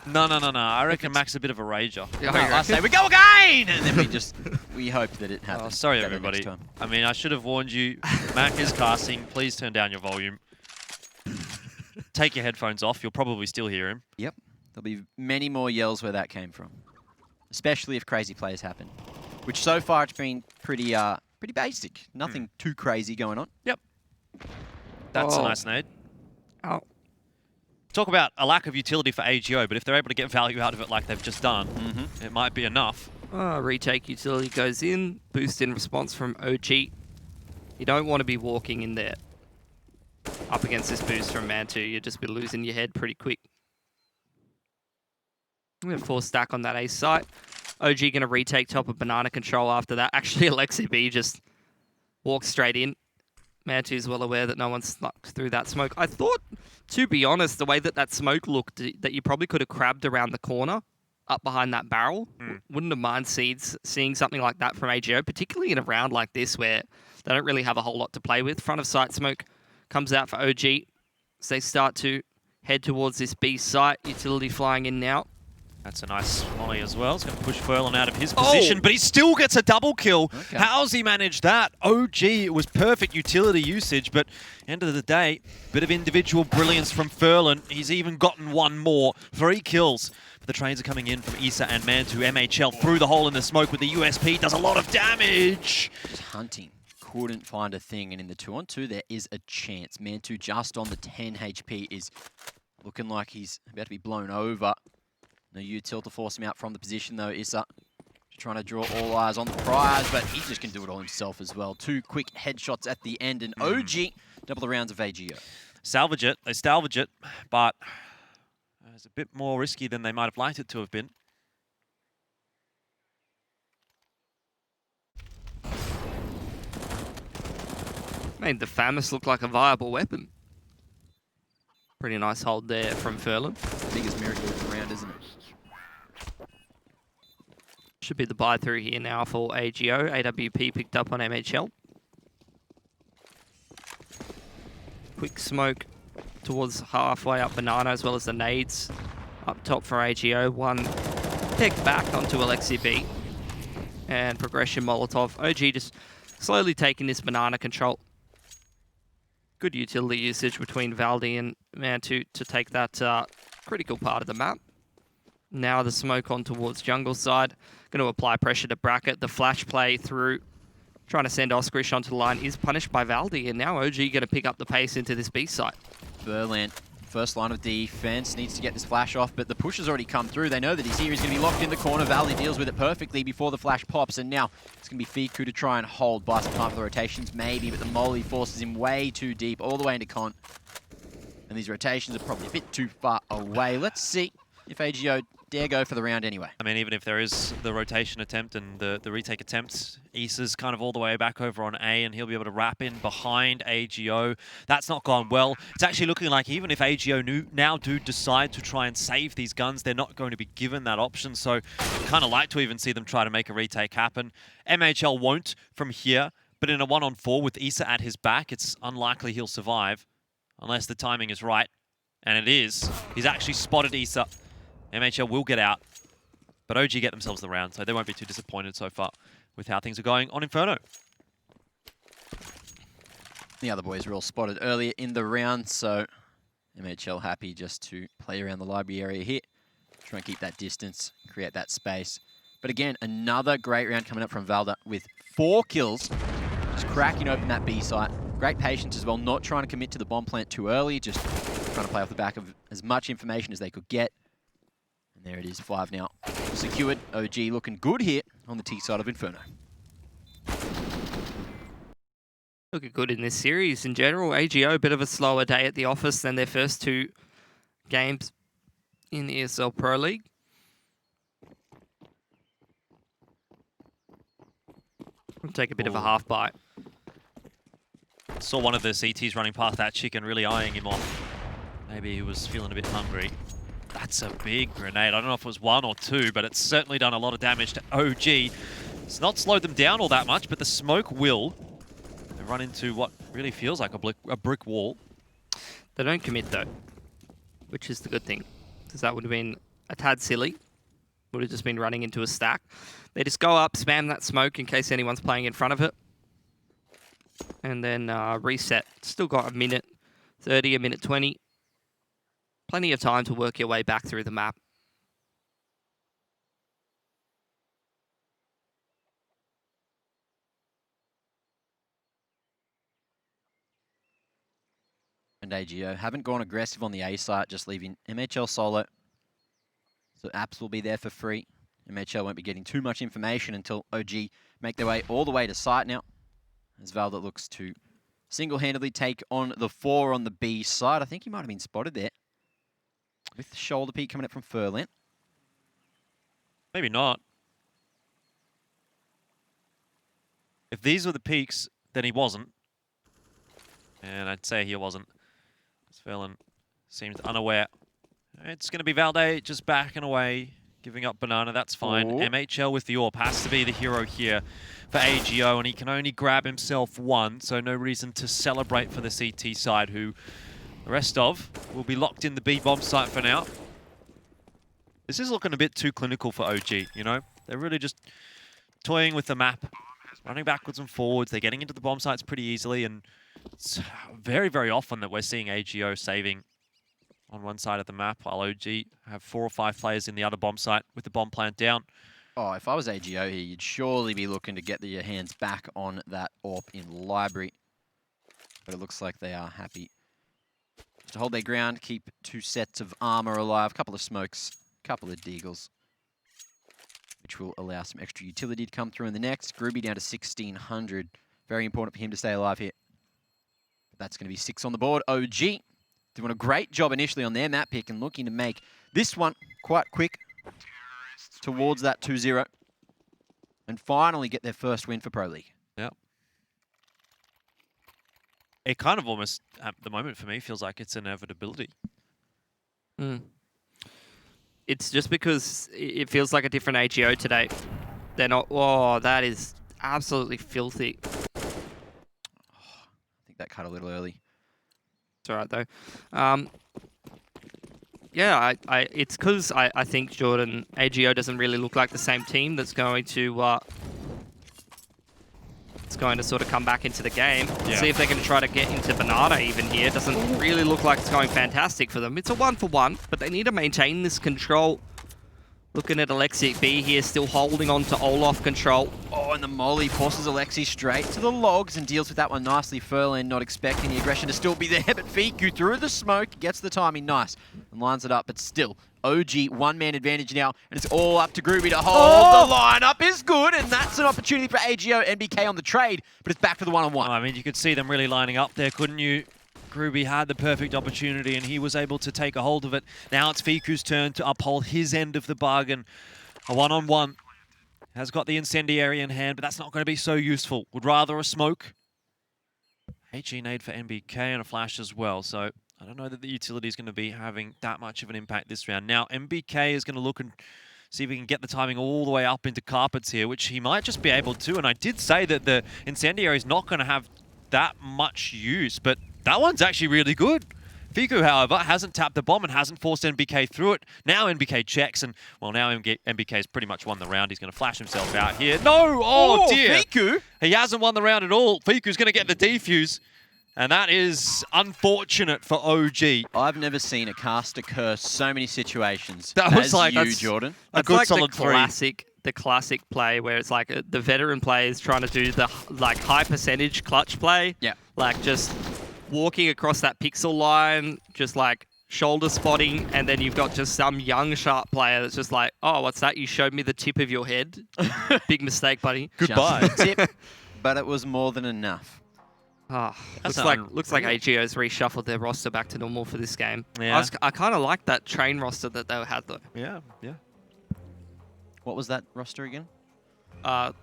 no. I reckon Mac's a bit of a rager. Yeah, I say we go again, and then we hope that it happens. Oh, sorry, everybody. I mean, I should have warned you. Mac is casting. Please turn down your volume. Take your headphones off. You'll probably still hear him. Yep. There'll be many more yells where that came from, especially if crazy plays happen, which so far it's been pretty basic. Nothing too crazy going on. Yep. That's a Oh. nice nade. Oh. Talk about a lack of utility for AGO, but if they're able to get value out of it like they've just done, it might be enough. Retake utility goes in. Boost in response from OG. You don't want to be walking in there up against this boost from Mantu. You'd just be losing your head pretty quick. We have 4 stack on that ace site. OG going to retake top of banana control after that. Actually, Alexi B just walks straight in. Mantu is well aware that no one snuck through that smoke. I thought, to be honest, the way that that smoke looked, that you probably could have crabbed around the corner up behind that barrel. Wouldn't have mind seeing something like that from AGO, particularly in a round like this where they don't really have a whole lot to play with. Front of site smoke comes out for OG as they start to head towards this B site. Utility flying in now. That's a nice volley as well. It's going to push Furlan out of his position, but he still gets a double kill. Okay. How's he managed that? OG, it was perfect utility usage, but end of the day, bit of individual brilliance from Furlan. He's even gotten one more. 3 kills. But the trades are coming in from Issa and Mantu. MHL through the hole in the smoke with the USP. Does a lot of damage. Just hunting. Couldn't find a thing, and in the 2-on-2 there is a chance. Mantu just on the 10 HP is looking like he's about to be blown over. No util to force him out from the position though. Issa trying to draw all eyes on the prize, but he just can do it all himself as well. 2 quick headshots at the end, and OG double the rounds of AGO. Salvage it. They salvage it, but it's a bit more risky than they might have liked it to have been. Made the FAMAS look like a viable weapon. Pretty nice hold there from Furlan. Biggest miracle of the round, isn't it? Should be the buy through here now for AGO. AWP picked up on MHL. Quick smoke towards halfway up banana, as well as the nades up top for AGO. One peck back onto Alexi B. And progression Molotov. OG just slowly taking this banana control. Good utility usage between Valdi and Mantu to take that critical part of the map. Now the smoke on towards jungle side. Going to apply pressure to bracket. The flash play through, trying to send Oskarish onto the line, is punished by Valdi. And now OG going to pick up the pace into this B site. Furlan, first line of defense, needs to get this flash off, but the push has already come through. They know that he's here. He's going to be locked in the corner. Valdi deals with it perfectly before the flash pops, and now it's going to be Fiku to try and hold, buy some time for the rotations, maybe, but the Molly forces him way too deep, all the way into Con. And these rotations are probably a bit too far away. Let's see if AGO dare go for the round anyway. I mean, even if there is the rotation attempt and the retake attempt, Issa's kind of all the way back over on A, and he'll be able to wrap in behind AGO. That's not gone well. It's actually looking like even if AGO now do decide to try and save these guns, they're not going to be given that option. So I'd kind of like to even see them try to make a retake happen. MHL won't from here, but in a 1-on-4 with Issa at his back, it's unlikely he'll survive unless the timing is right. And it is. He's actually spotted Issa. MHL will get out, but OG get themselves the round, so they won't be too disappointed so far with how things are going on Inferno. The other boys were all spotted earlier in the round, so MHL happy just to play around the library area here, try and keep that distance, create that space. But again, another great round coming up from Valda with 4 kills, just cracking open that B site. Great patience as well, not trying to commit to the bomb plant too early, just trying to play off the back of as much information as they could get. And there it is, 5 now. Secured. OG looking good here on the T side of Inferno. Looking good in this series in general. AGO, a bit of a slower day at the office than their first 2 games in the ESL Pro League. We'll take a bit of a half bite. Saw one of the CTs running past that chicken, really eyeing him off. Maybe he was feeling a bit hungry. That's a big grenade. I don't know if it was 1 or 2, but it's certainly done a lot of damage to OG. It's not slowed them down all that much, but the smoke will. They run into what really feels like a brick wall. They don't commit though, which is the good thing, because that would have been a tad silly. Would have just been running into a stack. They just go up, spam that smoke in case anyone's playing in front of it, and then reset. Still got a minute 30, a minute 20. Plenty of time to work your way back through the map. And AGO haven't gone aggressive on the A site, just leaving MHL solo. So apps will be there for free. MHL won't be getting too much information until OG make their way all the way to site now. As Valda looks to single-handedly take on the 4 on the B side. I think he might have been spotted there. With the shoulder peek coming up from Furlan. Maybe not. If these were the peaks, then he wasn't. And I'd say he wasn't. Furlan seems unaware. It's going to be Valde just backing away, giving up banana. That's fine. Ooh. MHL with the AWP has to be the hero here for AGO, and he can only grab himself one, so no reason to celebrate for the CT side, who the rest of will be locked in the B bomb site for now. This is looking a bit too clinical for OG, you know? They're really just toying with the map, running backwards and forwards. They're getting into the bomb sites pretty easily, and it's very, very often that we're seeing AGO saving on one side of the map, while OG have 4 or 5 players in the other bomb site with the bomb plant down. Oh, if I was AGO here, you'd surely be looking to get your hands back on that AWP in library. But it looks like they are happy to hold their ground, keep 2 sets of armor alive, couple of smokes, couple of deagles, which will allow some extra utility to come through in the next. Groovy down to 1,600. Very important for him to stay alive here. That's going to be 6 on the board. OG doing a great job initially on their map pick and looking to make this one quite quick towards that 2-0 and finally get their first win for Pro League. Yep. It kind of almost, at the moment for me, feels like it's an inevitability. It's just because it feels like a different AGO today. They're not... Oh, that is absolutely filthy. That cut a little early. It's all right, though. Yeah, it's because I think, Jordan, AGO doesn't really look like the same team that's going to sort of come back into the game. Yeah. See if they're going to try to get into Banana even here. It doesn't really look like it's going fantastic for them. It's a 1-for-1, but they need to maintain this control. Looking at Alexic B here, still holding on to Olaf control. Oh, and the molly forces Alexi straight to the logs and deals with that one nicely. Furlan not expecting the aggression to still be there, but Fiku through the smoke, gets the timing nice and lines it up, but still, OG one-man advantage now, and it's all up to Groovy to hold. The lineup is good, and that's an opportunity for AGO. NBK on the trade, but it's back for the one-on-one. I mean, you could see them really lining up there, couldn't you? Groovy had the perfect opportunity and he was able to take a hold of it. Now it's Fiku's turn to uphold his end of the bargain. A one-on-one. Has got the incendiary in hand, but that's not going to be so useful. Would rather a smoke. HE nade for NBK and a flash as well. So I don't know that the utility is going to be having that much of an impact this round. Now NBK is going to look and see if he can get the timing all the way up into carpets here, which he might just be able to. And I did say that the incendiary is not going to have that much use, but that one's actually really good. Fiku, however, hasn't tapped the bomb and hasn't forced NBK through it. Now NBK checks, and, well, now NBK's pretty much won the round. He's going to flash himself out here. No! Oh, dear! Fiku? He hasn't won the round at all. Fiku's going to get the defuse, and that is unfortunate for OG. I've never seen a caster curse so many situations That was as like you, Jordan. A good like solid the classic play where it's like the veteran players trying to do the high percentage clutch play. Yeah. Like just walking across that pixel line, just like shoulder spotting, and then you've got just some young sharp player that's just like, oh, what's that? You showed me the tip of your head. Big mistake, buddy. Goodbye. Just the tip, but it was more than enough. Looks like AGO's reshuffled their roster back to normal for this game. Yeah. I kind of like that train roster that they had though. Yeah, yeah. What was that roster again?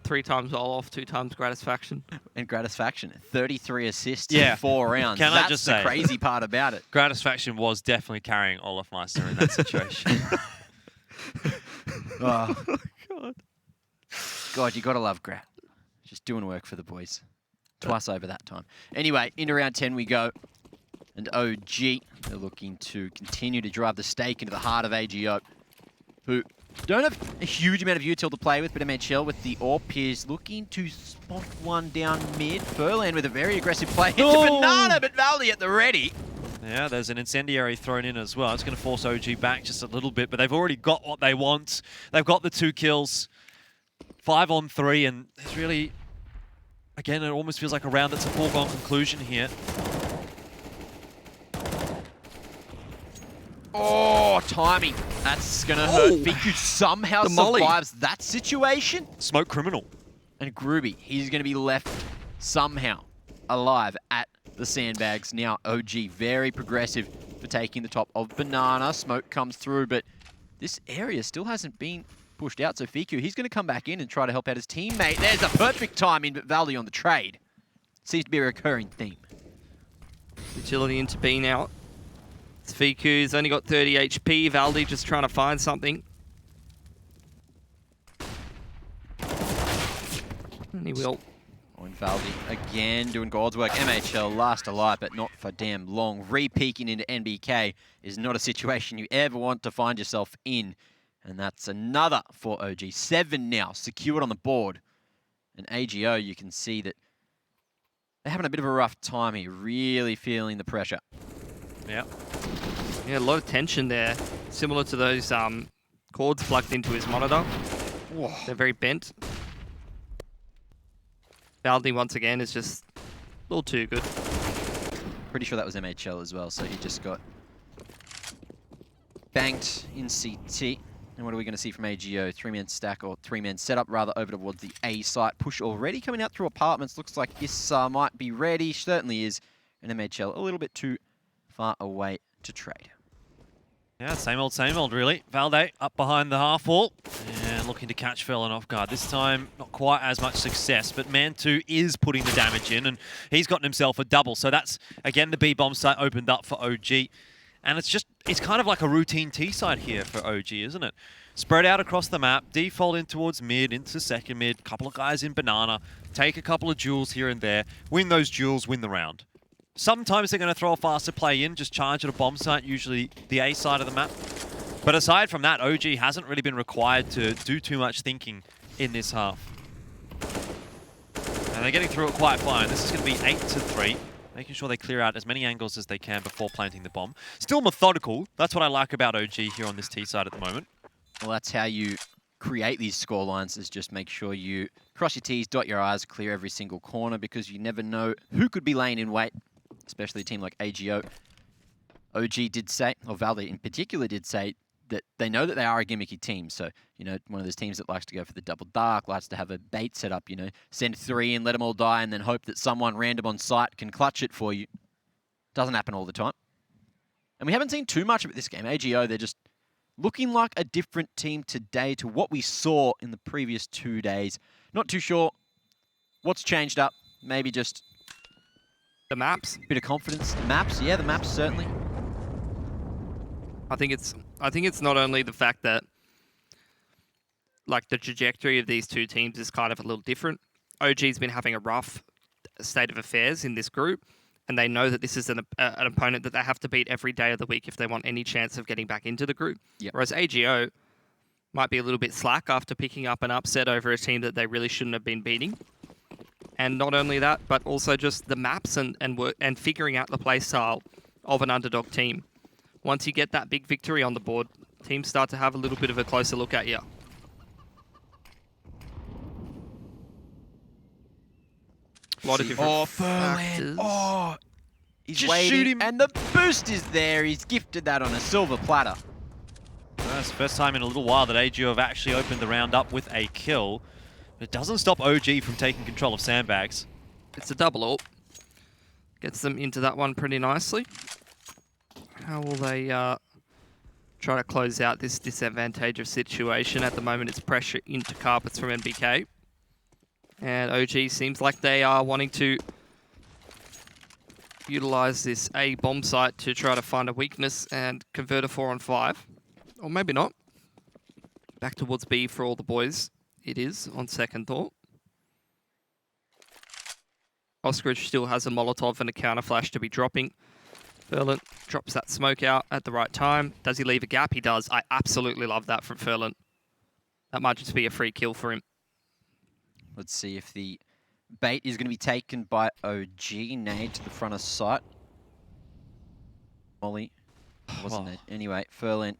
3 times Olaf, 2 times Gratisfaction. And Gratisfaction, 33 assists Yeah. in 4 rounds. Can That's I just the say, crazy part about it. Gratisfaction was definitely carrying Olaf Meister in that situation. Oh. God. God, you got to love Grat. Just doing work for the boys. Twice over that time. Anyway, into round 10 we go. And OG, they're looking to continue to drive the stake into the heart of AGO, who don't have a huge amount of util to play with, but MHL with the AWP is looking to spot one down mid. Furlan with a very aggressive play into Banana, but Valdi at the ready. Yeah, there's an incendiary thrown in as well. It's going to force OG back just a little bit, but they've already got what they want. They've got the 2 kills, 5 on 3, and there's really, again, it almost feels like a round that's a foregone conclusion here. Oh, timing. That's going to hurt. Fiku somehow survives that situation. Smoke criminal. And Groovy, he's going to be left somehow alive at the sandbags. Now OG very progressive for taking the top of Banana. Smoke comes through, but this area still hasn't been pushed out. So Fiku, he's going to come back in and try to help out his teammate. There's a perfect timing, but Valdi on the trade. Seems to be a recurring theme. Agility into B now. Fiku's only got 30 HP. Valdi just trying to find something. And he will. And Valdi again doing God's work. MHL last alive, but not for damn long. Re-peeking into NBK is not a situation you ever want to find yourself in. And that's another for OG. 7 now, secured on the board. And AGO, you can see that they're having a bit of a rough time here. Really feeling the pressure. Yeah. Yeah, a lot of tension there. Similar to those cords plugged into his monitor. Whoa. They're very bent. Valdi, once again, is just a little too good. Pretty sure that was MHL as well, so he just got banked in CT. And what are we going to see from AGO? 3-man stack, or 3-man setup, rather, over towards the A site. Push already coming out through apartments. Looks like Issa might be ready. Certainly is. And MHL a little bit too far away to trade. Yeah, same old, really. Valde up behind the half wall and looking to catch Ferlin off guard. This time, not quite as much success, but Man2 is putting the damage in, and he's gotten himself a double. So that's, again, the B-bomb site opened up for OG. And it's kind of like a routine T side here for OG, isn't it? Spread out across the map, default in towards mid, into second mid, couple of guys in Banana, take a couple of duels here and there, win those duels, win the round. Sometimes they're going to throw a faster play in, just charge at a bomb site, usually the A side of the map. But aside from that, OG hasn't really been required to do too much thinking in this half. And they're getting through it quite fine. This is going to be 8-3, making sure they clear out as many angles as they can before planting the bomb. Still methodical. That's what I like about OG here on this T side at the moment. Well, that's how you create these score lines, is just make sure you cross your T's, dot your I's, clear every single corner, because you never know who could be laying in wait. Especially a team like AGO. OG did say, or Valde in particular did say, that they know that they are a gimmicky team. So, you know, one of those teams that likes to go for the double dark, likes to have a bait set up, you know, send 3 in, let them all die, and then hope that someone random on site can clutch it for you. Doesn't happen all the time. And we haven't seen too much of it this game. AGO, they're just looking like a different team today to what we saw in the previous 2 days. Not too sure what's changed up. Maybe just the maps. Bit of confidence. The maps, yeah, the maps certainly. I think it's not only the fact that like the trajectory of these two teams is kind of a little different. OG's been having a rough state of affairs in this group, and they know that this is an opponent that they have to beat every day of the week if they want any chance of getting back into the group. Yep. Whereas AGO might be a little bit slack after picking up an upset over a team that they really shouldn't have been beating. And not only that, but also just the maps and figuring out the play style of an underdog team. Once you get that big victory on the board, teams start to have a little bit of a closer look at you. A lot of different factors. Oh, he's just waiting, shoot him. and the boost is there. He's gifted that on a silver platter. That's the first time in a little while that AGO have actually opened the round up with a kill. It doesn't stop OG from taking control of sandbags. It's a double ult. Gets them into that one pretty nicely. How will they try to close out this disadvantageous situation? At the moment, it's pressure into carpets from NBK. And OG seems like they are wanting to utilize this A bomb site to try to find a weakness and convert a 4-on-5. Or maybe not. Back towards B for all the boys. It is, on second thought. Oskridge still has a Molotov and a counter flash to be dropping. Ferlin drops that smoke out at the right time. Does he leave a gap? He does. I absolutely love that from Ferlin. That might just be a free kill for him. Let's see if the bait is going to be taken by OG. Nade to the front of sight. Molly. Wasn't it? Anyway, Ferlin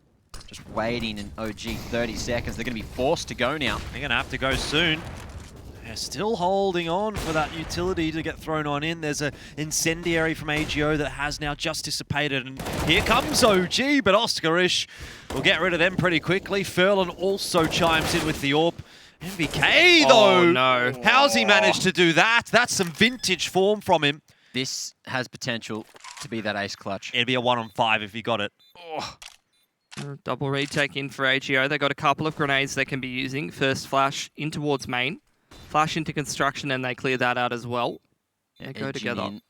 just waiting, and OG 30 seconds. They're going to be forced to go now. They're going to have to go soon. Yeah, still holding on for that utility to get thrown on in. There's an incendiary from AGO that has now just dissipated. And here comes OG, but Oscarish will get rid of them pretty quickly. Furlan also chimes in with the AWP. MBK, though. Oh, no. How's he managed to do that? That's some vintage form from him. This has potential to be that ace clutch. It'd be a 1-on-5 if he got it. Oh. Double retake in for AGO. They got a couple of grenades they can be using. First flash in towards main. Flash into construction, and they clear that out as well. They go together. In.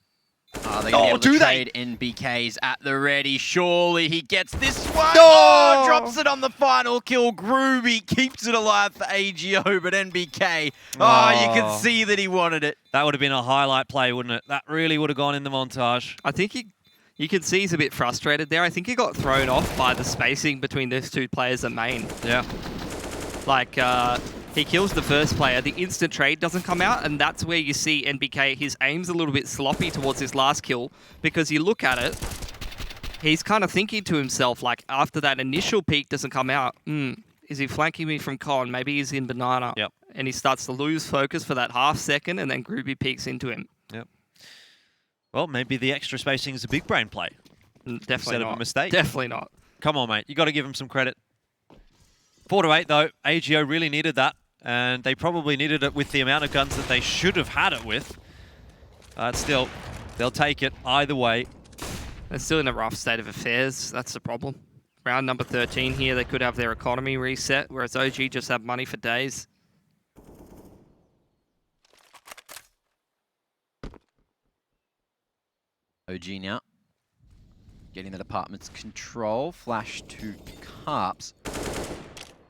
Oh, they're going to be able to trade NBKs at the ready. Surely he gets this one. Oh, drops it on the final kill. Groovy keeps it alive for AGO, but NBK, you can see that he wanted it. That would have been a highlight play, wouldn't it? That really would have gone in the montage. I think you can see he's a bit frustrated there. I think he got thrown off by the spacing between those two players at main. Yeah. Like, he kills the first player, the instant trade doesn't come out, and that's where you see NBK, his aim's a little bit sloppy towards his last kill, because you look at it, he's kind of thinking to himself, like, after that initial peek doesn't come out, is he flanking me from con? Maybe he's in banana. Yep. And he starts to lose focus for that half second, and then Groovy peeks into him. Yep. Well, maybe the extra spacing is a big brain play. Definitely instead not. of a mistake. Definitely not. Come on, mate. You got to give him some credit. 4-8, though. AGO really needed that. And they probably needed it with the amount of guns that they should have had it with. Still, they'll take it either way. They're still in a rough state of affairs. That's the problem. Round number 13 here, they could have their economy reset, whereas OG just have money for days. OG now. Getting that apartment's control. Flash to Carps.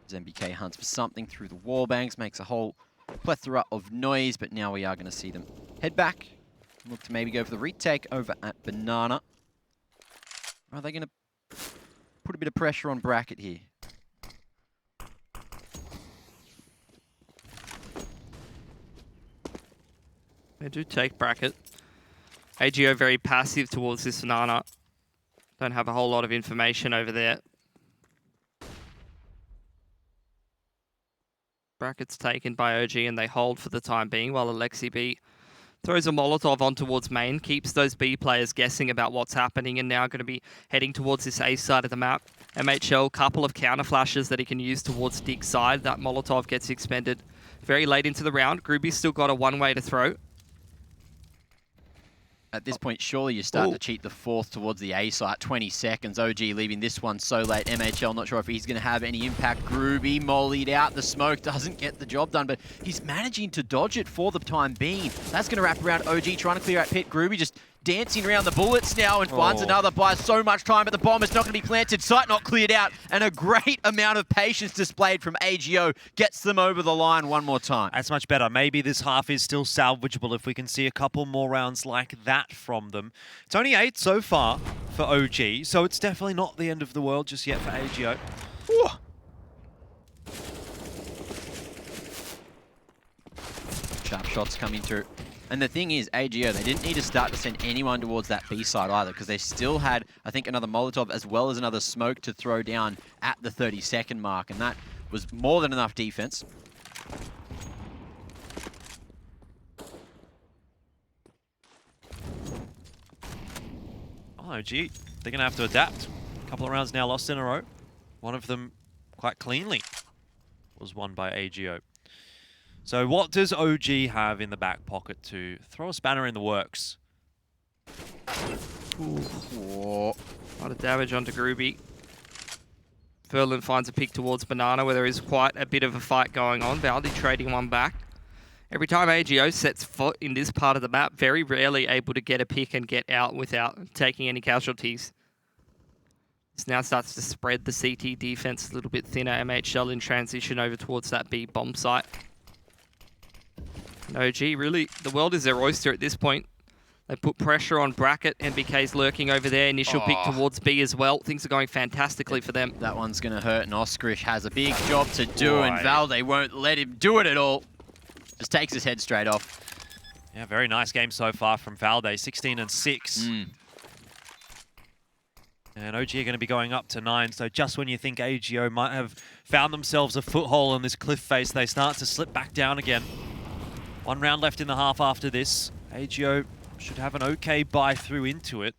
MBK hunts for something through the wall bangs, makes a whole plethora of noise, but now we are going to see them head back. Look to maybe go for the retake over at Banana. Are they going to put a bit of pressure on Bracket here? They do take Bracket. AGO very passive towards this Banana. Don't have a whole lot of information over there. Bracket's taken by OG and they hold for the time being while Alexi B throws a Molotov on towards main, keeps those B players guessing about what's happening, and now going to be heading towards this A side of the map. MHL, couple of counter flashes that he can use towards Dig's side. That Molotov gets expended very late into the round. Groovy's still got a one-way to throw. At this point, surely you start to cheat the fourth towards the A site. 20 seconds. OG leaving this one so late. MHL, not sure if he's going to have any impact. Groovy mollied out. The smoke doesn't get the job done, but he's managing to dodge it for the time being. That's going to wrap around OG, trying to clear out Pit. Groovy just dancing around the bullets now and finds another. Buys so much time, but the bomb is not going to be planted. Site not cleared out, and a great amount of patience displayed from AGO gets them over the line one more time. That's much better. Maybe this half is still salvageable if we can see a couple more rounds like that from them. It's only 8 so far for OG, so it's definitely not the end of the world just yet for AGO. Ooh. Sharp shots coming through. And the thing is, AGO, they didn't need to start to send anyone towards that B side either, because they still had, I think, another Molotov as well as another smoke to throw down at the 30-second mark, and that was more than enough defense. Oh, gee, they're going to have to adapt. A couple of rounds now lost in a row. One of them quite cleanly was won by AGO. So what does OG have in the back pocket to throw a spanner in the works? Ooh. A lot of damage onto Groovy. Furlan finds a pick towards Banana where there is quite a bit of a fight going on. Valdi trading one back. Every time AGO sets foot in this part of the map, very rarely able to get a pick and get out without taking any casualties. This now starts to spread the CT defense a little bit thinner. MHL in transition over towards that B bomb site. And OG, really, the world is their oyster at this point. They put pressure on Bracket. MBK's lurking over there. Initial pick towards B as well. Things are going fantastically for them. That one's going to hurt, and Oskarish has a big job to do, and Valde won't let him do it at all. Just takes his head straight off. Yeah, very nice game so far from Valde. 16 and 6. And OG are going to be going up to 9, so just when you think AGO might have found themselves a foothold on this cliff face, they start to slip back down again. 1 round left in the half after this. AGO should have an okay buy through into it.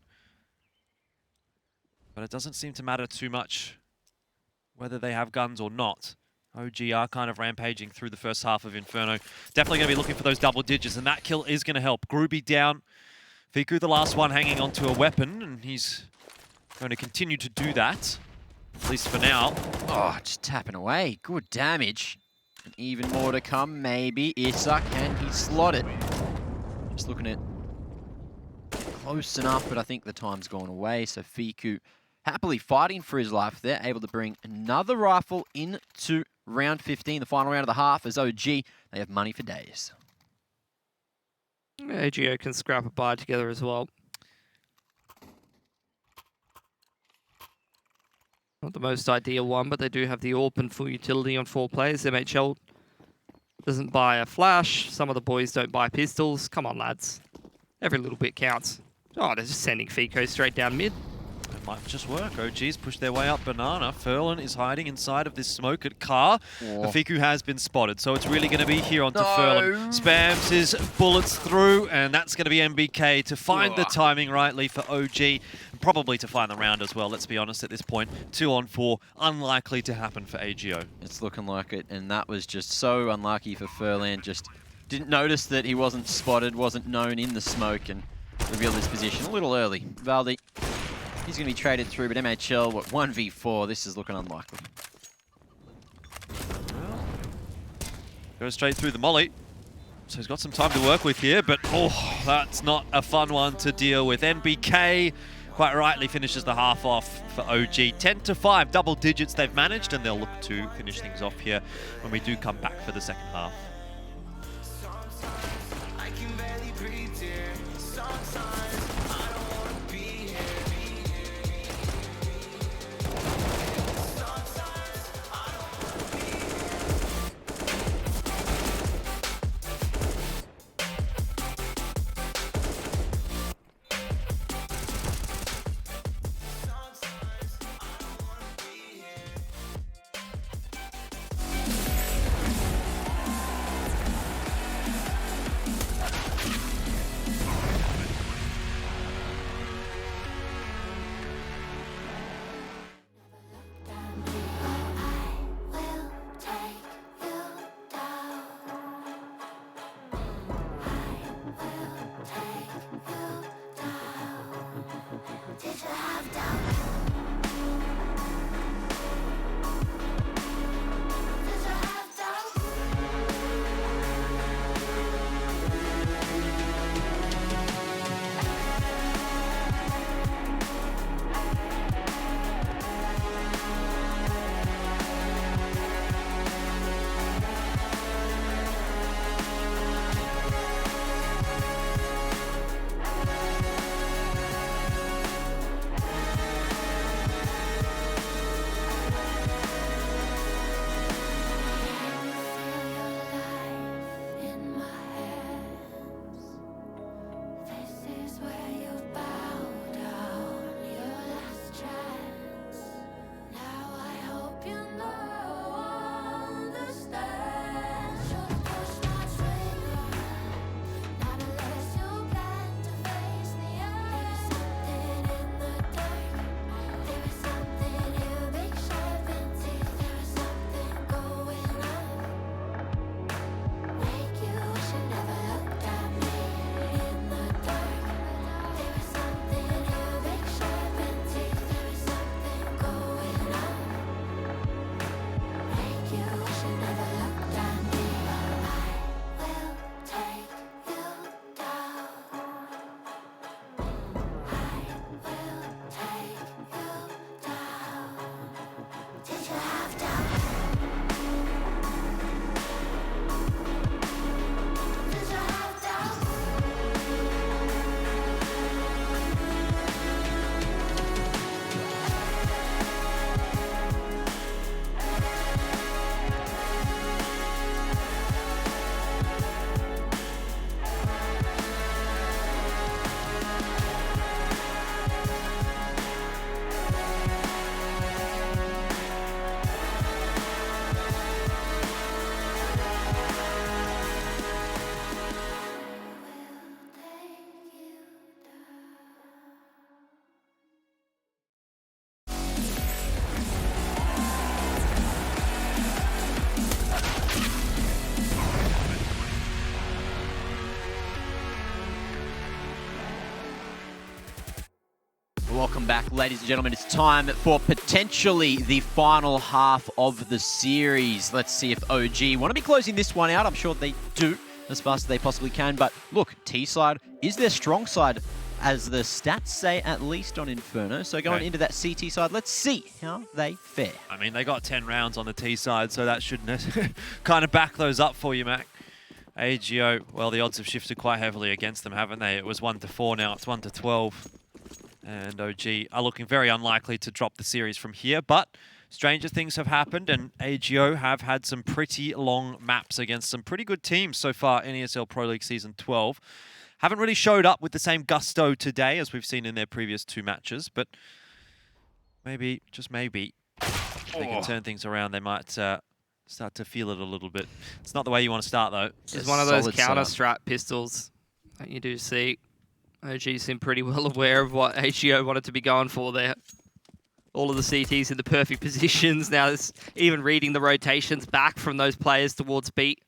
But it doesn't seem to matter too much whether they have guns or not. OG are kind of rampaging through the first half of Inferno. Definitely going to be looking for those double digits, and that kill is going to help. Groovy down. Fiku, the last one, hanging onto a weapon, and he's going to continue to do that, at least for now. Oh, just tapping away. Good damage. And even more to come, maybe. Issa, can he slot it? Just looking at close enough, but I think the time's gone away. So Fiku happily fighting for his life there, able to bring another rifle into round 15, the final round of the half, as OG, they have money for days. AGO can scrap a buy together as well. Not the most ideal one, but they do have the AWP and full utility on 4 players. MHL doesn't buy a flash. Some of the boys don't buy pistols. Come on, lads. Every little bit counts. Oh, they're just sending Fico straight down mid. It might just work. OG's pushed their way up banana. Furlan is hiding inside of this smoke at car. Oh. Fiku has been spotted, so it's really going to be here onto Furlan. Spams his bullets through, and that's going to be MBK to find the timing rightly for OG, and probably to find the round as well, let's be honest at this point. 2 on 4, unlikely to happen for AGO. It's looking like it, and that was just so unlucky for Furlan. Just didn't notice that he wasn't spotted, wasn't known in the smoke, and revealed his position a little early. Valdi, he's going to be traded through, but MHL, what, 1v4, this is looking unlikely. Goes straight through the molly. So he's got some time to work with here, but oh, that's not a fun one to deal with. NBK quite rightly finishes the half off for OG. 10-5, double digits they've managed, and they'll look to finish things off here when we do come back for the second half. welcome back, ladies and gentlemen. It's time for potentially the final half of the series. Let's see if OG want to be closing this one out. I'm sure they do as fast as they possibly can. But look, T-side is their strong side, as the stats say, at least on Inferno. So going into that CT side, let's see how they fare. I mean, they got 10 rounds on the T side, so that should kind of back those up for you, Mac. AGO, well, the odds have shifted quite heavily against them, haven't they? It was 1-4, now it's 1-12. And OG are looking very unlikely to drop the series from here, but stranger things have happened, and AGO have had some pretty long maps against some pretty good teams so far in ESL Pro League Season 12. Haven't really showed up with the same gusto today as we've seen in their previous 2 matches, but maybe, just maybe, if they can turn things around, they might start to feel it a little bit. It's not the way you want to start, though. It's one of those counter-strat pistols that you do see. OG seem pretty well aware of what AGO wanted to be going for there. All of the CTs in the perfect positions. Now it's even reading the rotations back from those players towards beat.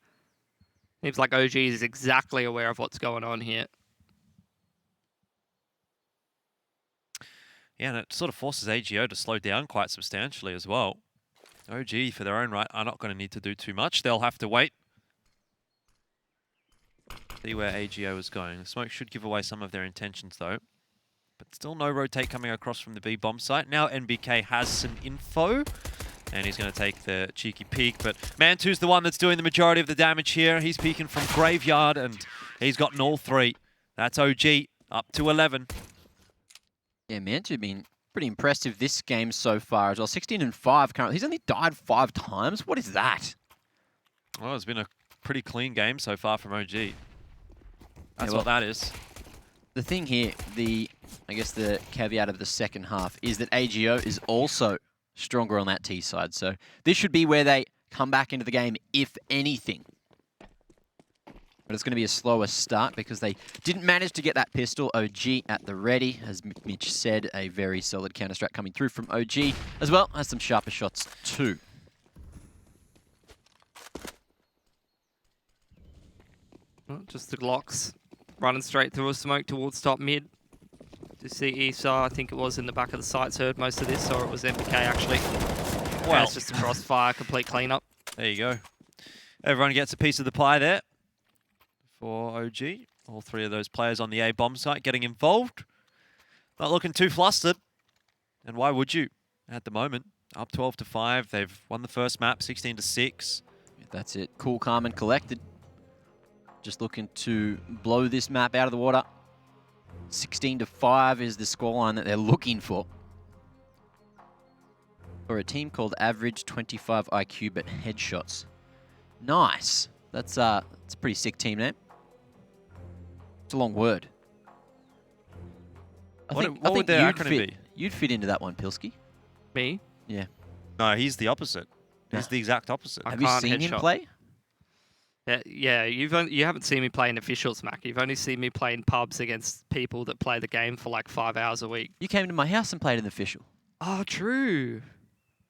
Seems like OG is exactly aware of what's going on here. Yeah, and it sort of forces AGO to slow down quite substantially as well. OG, for their own right, are not going to need to do too much. They'll have to wait. See where AGO is going. The smoke should give away some of their intentions, though. But still no rotate coming across from the B bomb site. Now NBK has some info. And he's going to take the cheeky peek, but Mantu's the one that's doing the majority of the damage here. He's peeking from Graveyard, and he's gotten all 3. That's OG, up to 11. Yeah, Mantu been pretty impressive this game so far as well. 16-5 currently. He's only died 5 times. What is that? Well, it's been a pretty clean game so far from OG. That's what that is. The thing here, I guess the caveat of the second half is that AGO is also stronger on that T side. So this should be where they come back into the game, if anything. But it's going to be a slower start because they didn't manage to get that pistol. OG at the ready, as Mitch said, a very solid counter-strat coming through from OG, as well as some sharper shots too. Well, just the Glocks running straight through a smoke towards top mid. To see Isa, I think it was in the back of the sights, heard most of this, or it was MPK actually. Well, it's just a crossfire, complete cleanup. There you go. Everyone gets a piece of the pie there for OG. All 3 of those players on the A bomb site getting involved. Not looking too flustered. And why would you at the moment? Up 12-5. They've won the first map, 16-6. That's it. Cool, calm, and collected. Just looking to blow this map out of the water. 16-5 is the scoreline that they're looking for. For a team called Average 25 IQ but Headshots. Nice. That's a pretty sick team name. It's a long word. I think would their acronym be? You'd fit into that one, Pilski. Me? Yeah. No, he's the opposite. He's the exact opposite. Have you seen him play? Yeah, you haven't seen me play in officials, Mac. You've only seen me play in pubs against people that play the game for like 5 hours a week. You came to my house and played an official. Oh, true.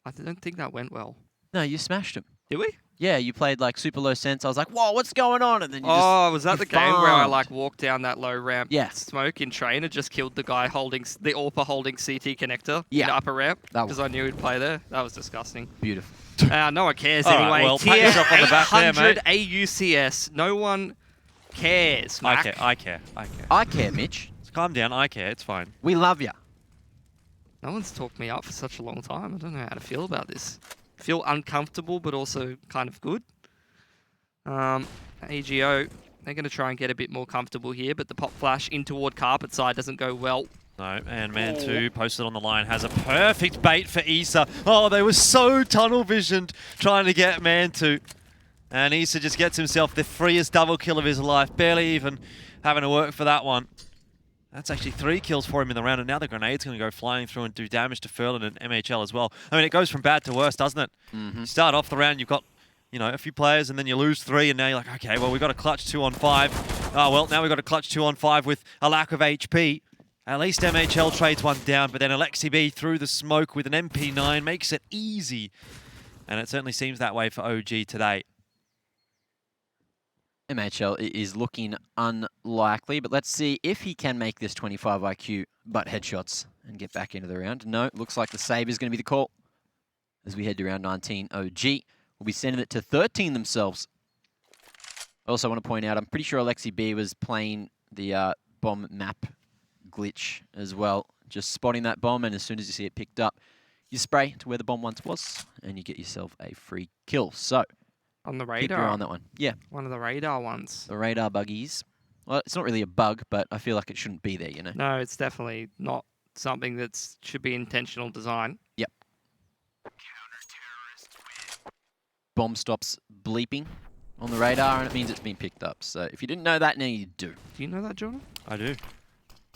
I don't think that went well. No, you smashed him. Did we? Yeah, you played like super low sense. I was like, whoa, what's going on? And then you just... Oh, was that the game where I like walked down that low ramp? Yeah. Smoke in train and just killed the guy holding the AWPer holding CT connector in the upper ramp because I knew he'd play there. That was disgusting. Beautiful. No one cares All anyway. right, well, Tier pat yourself on the back there, mate. 800 AUCS. No one cares, Mac. I care. I care, Mitch. So calm down. I care. It's fine. We love you. No one's talked me up for such a long time. I don't know how to feel about this. Feel uncomfortable, but also kind of good. AGO, they're going to try and get a bit more comfortable here, but the pop flash in toward carpet side doesn't go well. No, and Man2 posted on the line has a perfect bait for Isa. Oh, they were so tunnel visioned trying to get Man2. And Isa just gets himself the freest double kill of his life, barely even having to work for that one. That's actually 3 kills for him in the round, and now the grenade's going to go flying through and do damage to Furlan and MHL as well. I mean, it goes from bad to worse, doesn't it? You start off the round, you've got, you know, a few players, and then you lose 3, and now you're like, okay, well, we've got a clutch 2 on 5. Oh, well, now we've got a clutch 2 on 5 with a lack of HP. At least MHL trades one down, but then Alexi B through the smoke with an MP9 makes it easy. And it certainly seems that way for OG today. MHL is looking unlikely, but let's see if he can make this 25 IQ butt headshots and get back into the round. No, looks like the save is going to be the call as we head to round 19. OG will be sending it to 13 themselves. I also want to point out, I'm pretty sure Alexi B was playing the bomb map glitch as well. Just spotting that bomb, and as soon as you see it picked up, you spray to where the bomb once was, and you get yourself a free kill. So, on the keep your radar. eye on that one. Yeah. One of the radar ones. The radar buggies. Well, it's not really a bug, but I feel like it shouldn't be there, you know? No, it's definitely not something that should be intentional design. Yep. Bomb stops bleeping on the radar, and it means it's been picked up. So if you didn't know that, now you do. Do you know that, Jordan? I do.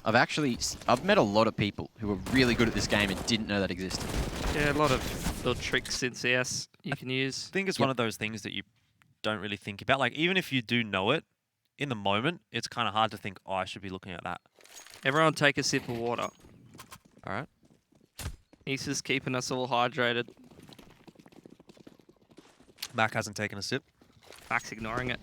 I've met a lot of people who are really good at this game and didn't know that existed. Yeah, a lot of little tricks in CS you can use. I think it's one of those things that you don't really think about. Like, even if you do know it, in the moment, it's kind of hard to think, oh, I should be looking at that. Everyone take a sip of water. All right. Issa's keeping us all hydrated. Mac hasn't taken a sip. Mac's ignoring it.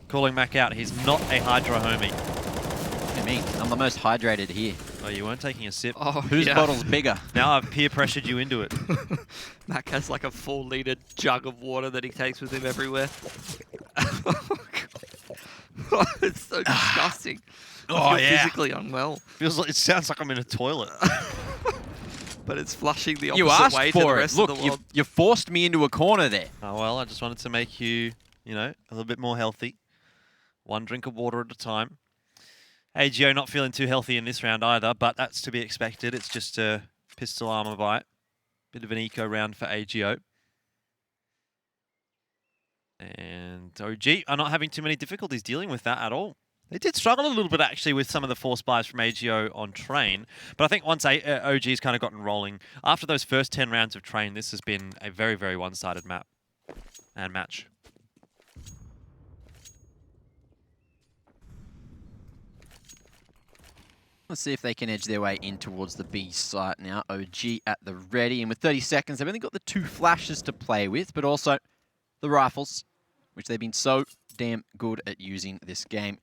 Calling Mac out. He's not a hydro homie. What do you mean? I'm the most hydrated here. Oh, you weren't taking a sip? Oh, Whose bottle's bigger? Now I've peer pressured you into it. Mac has like a 4-litre jug of water that he takes with him everywhere. It's so disgusting. Oh, I feel yeah. physically unwell. Feels like, it sounds like I'm in a toilet. But it's flushing the opposite You asked way to the for it. rest Look, of the world. you forced me into a corner there. Oh, well, I just wanted to make you, a little bit more healthy. One drink of water at a time. AGO not feeling too healthy in this round either, but that's to be expected. It's just a pistol armor bite. Bit of an eco round for AGO. And OG are not having too many difficulties dealing with that at all. They did struggle a little bit, actually, with some of the force buys from AGO on Train. But I think once OG's kind of gotten rolling, after those first 10 rounds of Train, this has been a very, very one-sided map and match. Let's see if they can edge their way in towards the B site now. OG at the ready, and with 30 seconds, they've only got the 2 flashes to play with, but also the rifles, which they've been so damn good at using this game.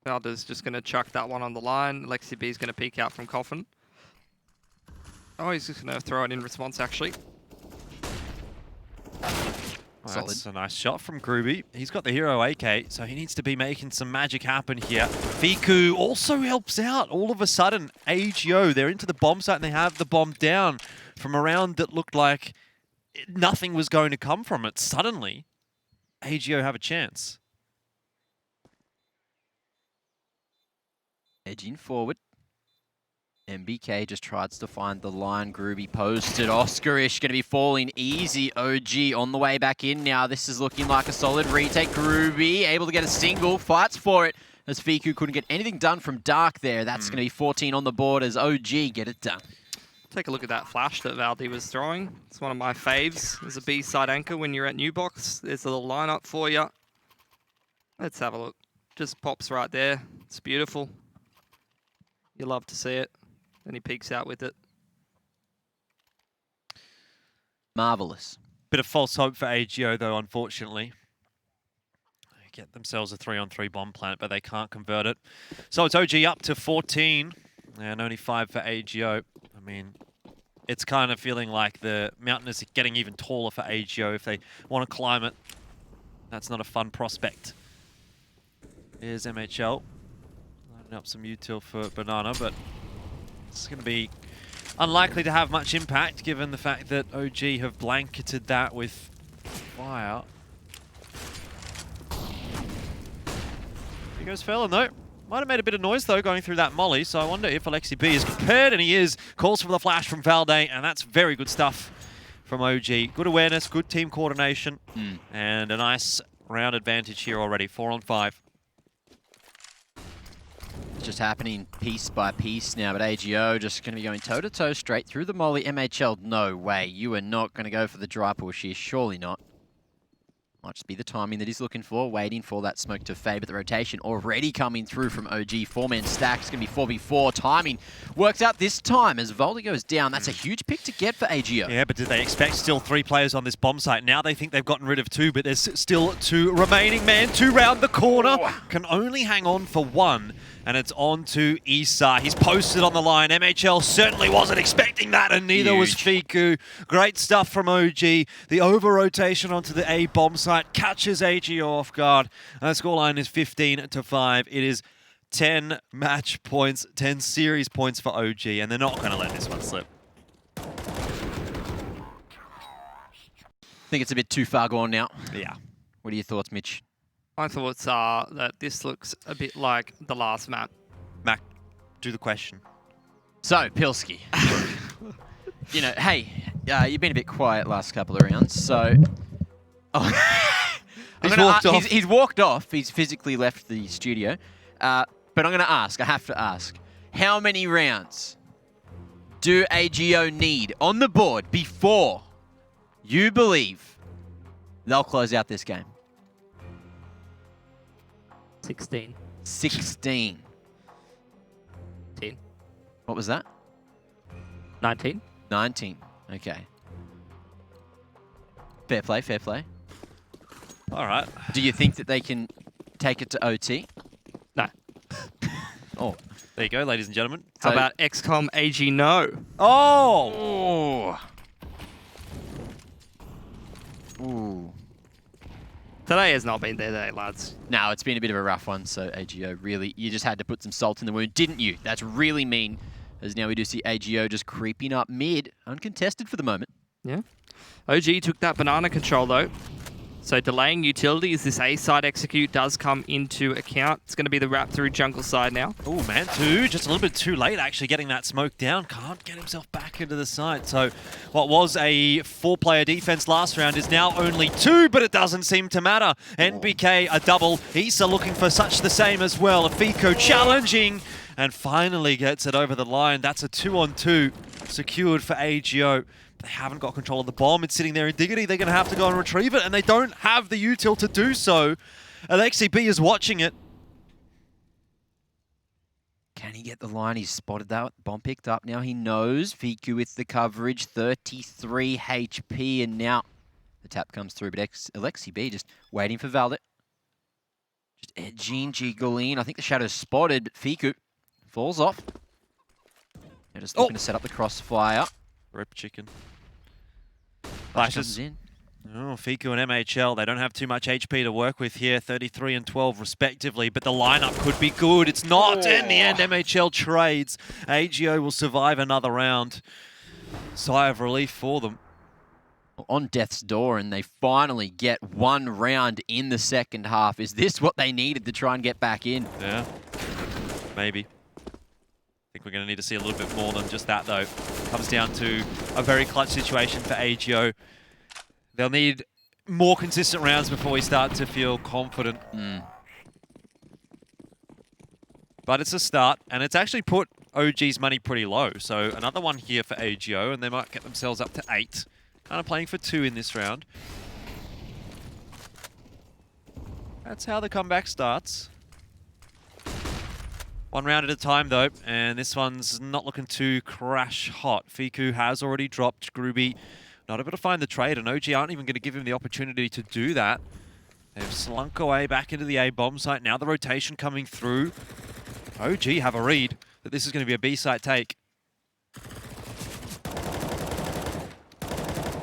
Valda's just going to chuck that one on the line. Lexi B's going to peek out from Coffin. Oh, he's just going to throw it in response, actually. Well, that's a nice shot from Groovy. He's got the hero AK, so he needs to be making some magic happen here. Fiku also helps out. All of a sudden, AGO, they're into the bomb site and they have the bomb down from a round that looked like nothing was going to come from it. Suddenly, AGO have a chance. Edging forward. MBK just tries to find the line. Groovy posted. Oscarish going to be falling easy. OG on the way back in now. This is looking like a solid retake. Groovy able to get a single. Fights for it as Fiku couldn't get anything done from Dark there. That's going to be 14 on the board as OG get it done. Take a look at that flash that Valdi was throwing. It's one of my faves. There's a B-side anchor when you're at New Box. There's a little lineup for you. Let's have a look. Just pops right there. It's beautiful. You love to see it. Then he peeks out with it. Marvelous. Bit of false hope for AGO, though, unfortunately. They get themselves a 3-on-3 bomb plant, but they can't convert it. So it's OG up to 14, and only 5 for AGO. I mean, it's kind of feeling like the mountain is getting even taller for AGO if they want to climb it. That's not a fun prospect. Here's MHL. Lining up some util for Banana, but it's going to be unlikely to have much impact given the fact that OG have blanketed that with fire. Here goes Felon though. Might have made a bit of noise though going through that molly, so I wonder if Alexi B is prepared, and he is. Calls for the flash from Valde, and that's very good stuff from OG. Good awareness, good team coordination, and a nice round advantage here already, 4-on-5. Just happening piece by piece now, but AGO just going to be going toe-to-toe straight through the molly. MHL, no way. You are not going to go for the dry push here. Surely not. Might just be the timing that he's looking for, waiting for that smoke to fade, but the rotation already coming through from OG. Four-man stack. It's going to be 4v4. Timing works out this time as Voldy goes down. That's a huge pick to get for AGO. Yeah, but did they expect still 3 players on this bomb site? Now they think they've gotten rid of 2, but there's still 2 remaining. Man, 2 round the corner. Can only hang on for 1. And it's on to Issa. He's posted on the line. MHL certainly wasn't expecting that, and neither was Fiku. Great stuff from OG. The over-rotation onto the A bomb site catches AGO off guard. And the scoreline is 15-5. It is 10 match points, 10 series points for OG, and they're not going to let this one slip. I think it's a bit too far gone now. Yeah. What are your thoughts, Mitch? My thoughts are that this looks a bit like the last map. Mac, do the question. So, Pilski. You know, hey, you've been a bit quiet last couple of rounds, so... Oh. He's walked off. He's walked off. He's physically left the studio. But I'm going to ask, I have to ask, how many rounds do AGO need on the board before you believe they'll close out this game? 16. 16. 10. What was that? 19. 19. Okay. Fair play, fair play. All right. Do you think that they can take it to OT? No. Oh. There you go, ladies and gentlemen. How about x-kom AG no? Oh! Ooh. Today has not been their day, lads. No, it's been a bit of a rough one, so AGO really, you just had to put some salt in the wound, didn't you? That's really mean, as now we do see AGO just creeping up mid, uncontested for the moment. Yeah. OG took that banana control, though. So delaying utility as this A side execute does come into account. It's going to be the wrap through jungle side now. Oh, man, 2. Just a little bit too late, actually, getting that smoke down. Can't get himself back into the site. So what was a 4-player defense last round is now only 2, but it doesn't seem to matter. NBK, a double. Issa looking for such the same as well. Fico challenging and finally gets it over the line. That's a 2-on-2 secured for AGO. They haven't got control of the bomb. It's sitting there in Diggity. They're going to have to go and retrieve it, and they don't have the util to do so. AlexiB is watching it. Can he get the line? He's spotted that bomb picked up. Now he knows. Fiku with the coverage, 33 HP, and now the tap comes through. But AlexiB just waiting for Valdet. Just edging, jiggling. I think the shadow's spotted. Fiku falls off. They're just looking to set up the crossfire. Rip chicken. Comes in. Oh, Fiku and MHL, they don't have too much HP to work with here, 33 and 12 respectively, but the lineup could be good. It's not. In the end, MHL trades. AGO will survive another round. Sigh of relief for them. On death's door, and they finally get 1 round in the second half. Is this what they needed to try and get back in? Yeah, maybe. I think we're going to need to see a little bit more than just that, though. Comes down to a very clutch situation for AGO. They'll need more consistent rounds before we start to feel confident. But it's a start, and it's actually put OG's money pretty low. So another one here for AGO, and they might get themselves up to 8. Kind of playing for 2 in this round. That's how the comeback starts. 1 round at a time, though, and this one's not looking too crash hot. Fiku has already dropped. Groovy not able to find the trade, and OG aren't even going to give him the opportunity to do that. They've slunk away back into the A bomb site. Now the rotation coming through. OG have a read that this is going to be a B site take.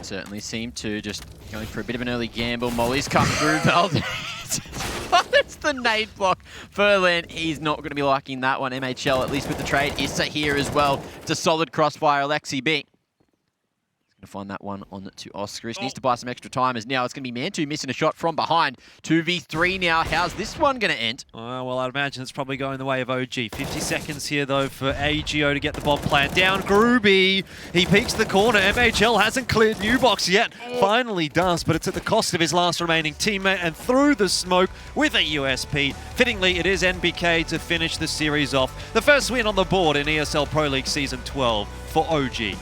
Certainly seem to, just going for a bit of an early gamble. Molly's come through. That's the nade block. Furlan, he's not going to be liking that one. MHL, at least with the trade. Issa here as well. It's a solid crossfire. AlexiB. Going to find that one on to Oscar. Needs to buy some extra time, as now it's going to be Mantu missing a shot from behind. 2v3 now. How's this one going to end? Well, I'd imagine it's probably going the way of OG. 50 seconds here, though, for AGO to get the bomb plant down. Groovy, he peeks the corner. MHL hasn't cleared New Box yet. Finally does, but it's at the cost of his last remaining teammate, and through the smoke with a USP. Fittingly, it is NBK to finish the series off. The first win on the board in ESL Pro League Season 12 for OG.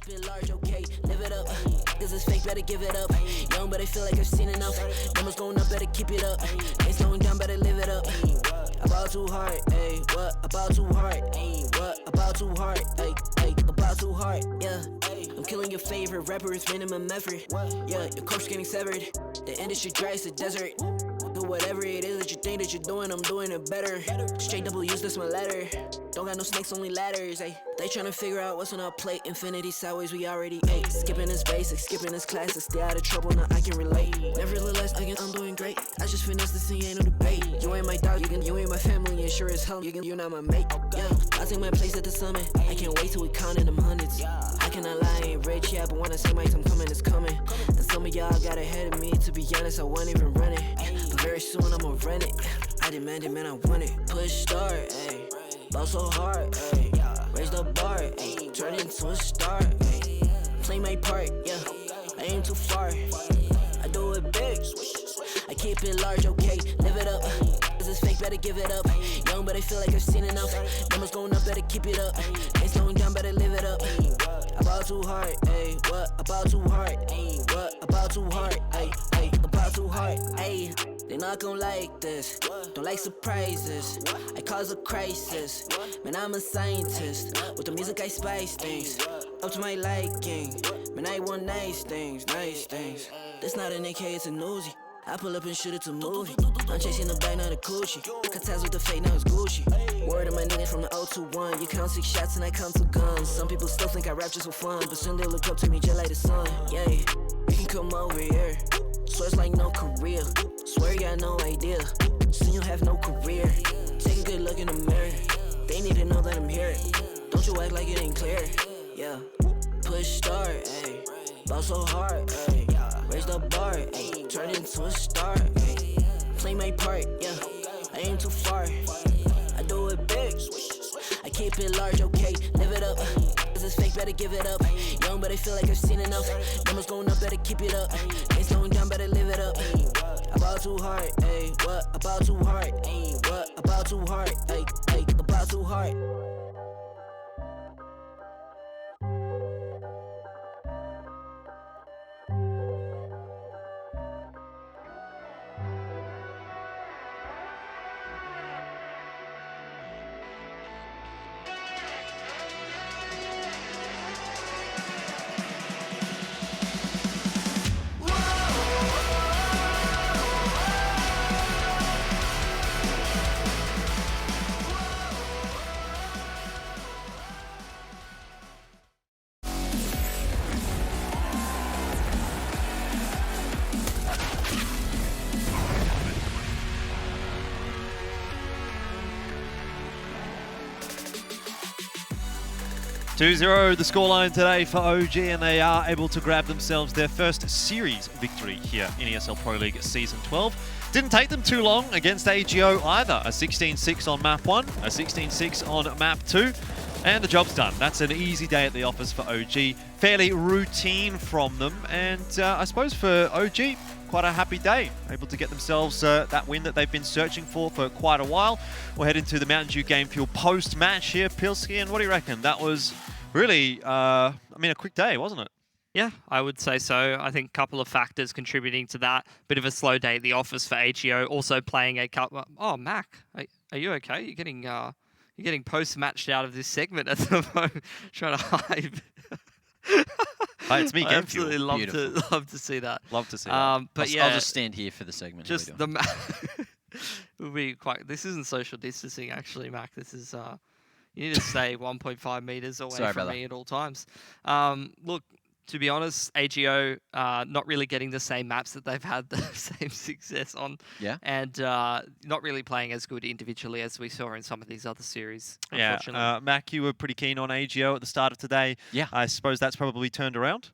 keep it large, okay, live it up. Cause it's fake, better give it up. Young, but I feel like I've seen enough. Numbers going up, better keep it up. Ain't slowing down, better live it up. About too hard, ayy, what? About too hard, ayy, what? About too hard, ayy, about too hard, yeah. I'm killing your favorite rapper, it's minimum effort. Yeah, your corpse getting severed. The industry dry as a desert. Do whatever it is that you think that you're doing, I'm doing it better. Straight W's, that's my letter. Don't got no snakes, only ladders, ayy. They tryna figure out what's on our plate. Infinity sideways, we already ate. Skipping is basic, skipping is classic. Stay out of trouble, now I can relate. Nevertheless, I'm doing great. I just finished this thing, ain't no debate. You ain't my dog, you ain't my family, and sure as hell, you're not my mate. Yeah, I take my place at the summit. I can't wait till we countin' them hundreds. I cannot lie, I ain't rich, yeah, but when I say my time coming, it's coming. And some of y'all got ahead of me, to be honest, I wasn't even running. But very soon I'ma run it. I demand it, man, I want it. Push start, ayy. Ball so hard, ayy. Raise the bar, ayy. Turn into a star, ayy. Play my part, yeah. I aim too far. I do it big. I keep it large, okay. Live it up. Cause it's fake, better give it up. Young, but I feel like I've seen enough. Numbers going up, better keep it up. Ain't slowing down, better live it up. About too hard, ayy. What? About too hard, ayy. What? About too hard, ayy. About too hard, ayy. They not gon' like this, don't like surprises. I cause a crisis, man, I'm a scientist. With the music I spice things, up to my liking. Man, I want nice things, nice things. That's not an AK, it's a Uzi. I pull up and shoot it to movie. I'm chasing the bag, not a coochie. Cut ties with the fake, now it's Gucci. Word of my nigga from the 021. You count 6 shots and I count 2 guns. Some people still think I rap just for fun, but soon they look up to me just like the sun. Yeah, you can come over here. Swear it's like no career. Swear you got no idea. Soon you'll have no career. Take a good look in the mirror. They need to know that I'm here. Don't you act like it ain't clear. Yeah. Push start, ayy. Ball so hard, ayy. Raise the bar, ayy. Turn into a star, ayy. Play my part, yeah. I aim too far. I do it big. I keep it large, okay. Live it up. Cause it's fake, better give it up. Young, but I feel like I've seen enough. Numbers going up, better keep it up. Ain't slowing down, better live it up. About too hard, ayy. What? About too hard, ayy. What? About too hard, ayy. About too hard. (2-0) the scoreline today for OG, and they are able to grab themselves their first series victory here in ESL Pro League Season 12. Didn't take them too long against AGO either. A 16-6 on map 1, a 16-6 on map 2, and the job's done. That's an easy day at the office for OG. Fairly routine from them, and I suppose for OG, quite a happy day. Able to get themselves that win that they've been searching for quite a while. We'll head into the Mountain Dew Game Fuel post-match here, Pilsky, and what do you reckon? That was really, a quick day, wasn't it? Yeah, I would say so. I think a couple of factors contributing to that. Bit of a slow day at the office for AGO. Also playing a couple. Oh, Mac, are you okay? You're getting post-matched out of this segment at the moment. Trying to hide. Hey, it's me, I absolutely love to see that. Love to see that. But I'll just stand here for the segment. Just will be quite. This isn't social distancing, actually, Mac. This is you need to stay 1.5 meters away from me at all times. Look, to be honest, AGO not really getting the same maps that they've had the same success on. Yeah. And not really playing as good individually as we saw in some of these other series, unfortunately. Yeah, Mac, you were pretty keen on AGO at the start of today. Yeah. I suppose that's probably turned around?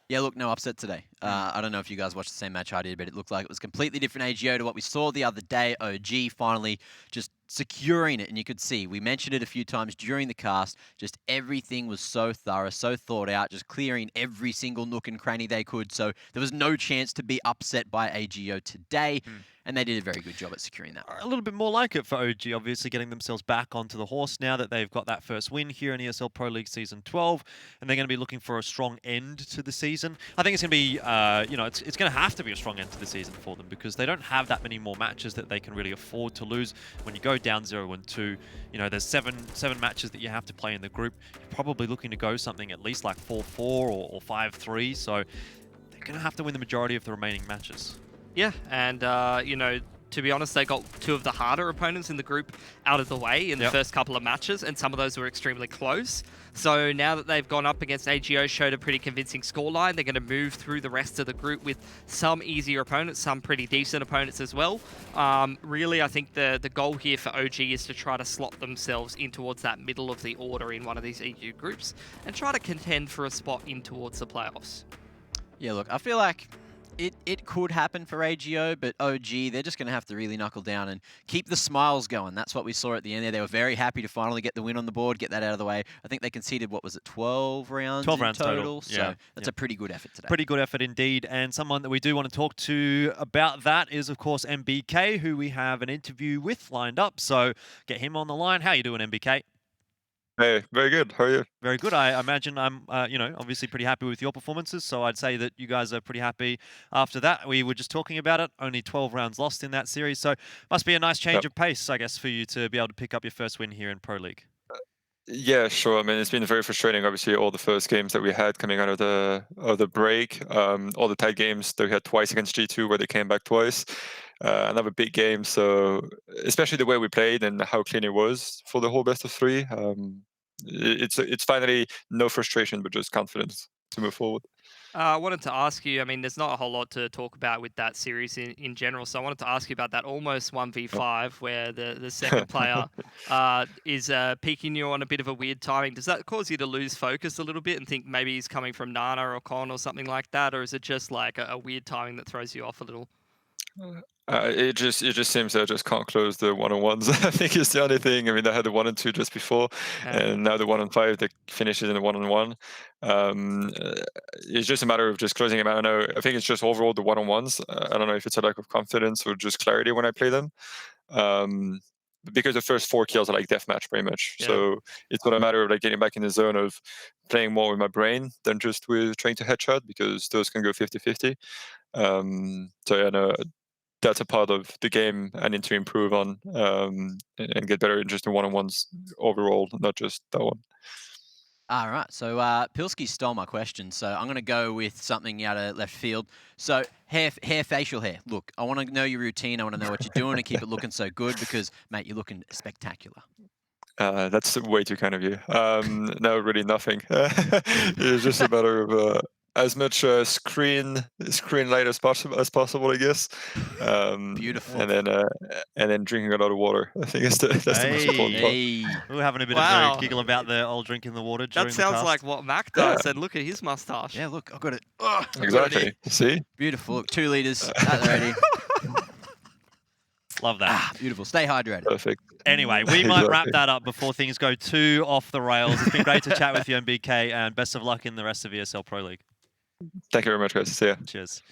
Yeah, look, no upset today. I don't know if you guys watched the same match I did, but it looked like it was completely different AGO to what we saw the other day. OG finally just securing it, and you could see, we mentioned it a few times during the cast, just everything was so thorough, so thought out, just clearing every single nook and cranny they could, so there was no chance to be upset by AGO today. and they did a very good job at securing that. A little bit more like it for OG, obviously getting themselves back onto the horse now that they've got that first win here in ESL Pro League Season 12, and they're going to be looking for a strong end to the season. I think it's going to be, it's going to have to be a strong end to the season for them because they don't have that many more matches that they can really afford to lose. When you go down 0-2, there's seven matches that you have to play in the group. You're probably looking to go something at least like 4-4 or 5-3, so they're going to have to win the majority of the remaining matches. Yeah, and, to be honest, they got two of the harder opponents in the group out of the way in the first couple of matches, and some of those were extremely close. So now that they've gone up against AGO, showed a pretty convincing scoreline, they're going to move through the rest of the group with some easier opponents, some pretty decent opponents as well. Really, I think the goal here for OG is to try to slot themselves in towards that middle of the order in one of these EU groups and try to contend for a spot in towards the playoffs. Yeah, look, I feel like it could happen for AGO, but OG, they're just going to have to really knuckle down and keep the smiles going. That's what we saw at the end there. They were very happy to finally get the win on the board, get that out of the way. I think they conceded, 12 rounds 12 rounds total? Yeah. So that's a pretty good effort today. Pretty good effort indeed. And someone that we do want to talk to about that is, of course, MBK, who we have an interview with lined up. So get him on the line. How you doing, MBK? Hey, very good. How are you? Very good. I imagine I'm, obviously pretty happy with your performances. So I'd say that you guys are pretty happy after that. We were just talking about it. Only 12 rounds lost in that series. So must be a nice change of pace, I guess, for you to be able to pick up your first win here in Pro League. Yeah, sure. I mean, it's been very frustrating. Obviously, all the first games that we had coming out of the break, all the tight games that we had twice against G2, where they came back twice. Another big game. So, especially the way we played and how clean it was for the whole best of three. It's finally no frustration, but just confidence to move forward. I wanted to ask you, I mean, there's not a whole lot to talk about with that series in general, so I wanted to ask you about that almost 1v5 where the second player is peeking you on a bit of a weird timing. Does that cause you to lose focus a little bit and think maybe he's coming from Nana or Con or something like that, or is it just like a weird timing that throws you off a little? It just seems I just can't close the 1-on-1s. I think it's the only thing. I mean, I had the 1 and 2 just before, and now the 1 and 5 they finishes in the 1-on-1. It's just a matter of just closing them out. I think it's just overall the 1-on-1s. I don't know if it's a lack of confidence or just clarity when I play them. Because the first 4 kills are like deathmatch pretty much. Yeah. So it's not a matter of like getting back in the zone of playing more with my brain than just with trying to headshot, because those can go 50-50. So yeah, no, that's a part of the game I need to improve on, and get better in just the 1-on-1s overall, not just that one. All right, so Pilsky stole my question, so I'm going to go with something out of left field. So facial hair. Look, I want to know your routine. I want to know what you're doing to keep it looking so good because, mate, you're looking spectacular. That's way too kind of you. No, really nothing. It's just a matter of as much screen light as possible, I guess. Beautiful. And then drinking a lot of water. I think that's the most important part. We were having a bit of a giggle about the old drinking the water during That sounds like what Mac does, and look at his mustache. Yeah, look, I've got it. Exactly. See? Beautiful. Look, 2 liters. That's ready. Love that. Beautiful. Stay hydrated. Perfect. Anyway, we might wrap that up before things go too off the rails. It's been great to chat with you, MBK, and best of luck in the rest of ESL Pro League. Thank you very much, guys. See ya. Cheers.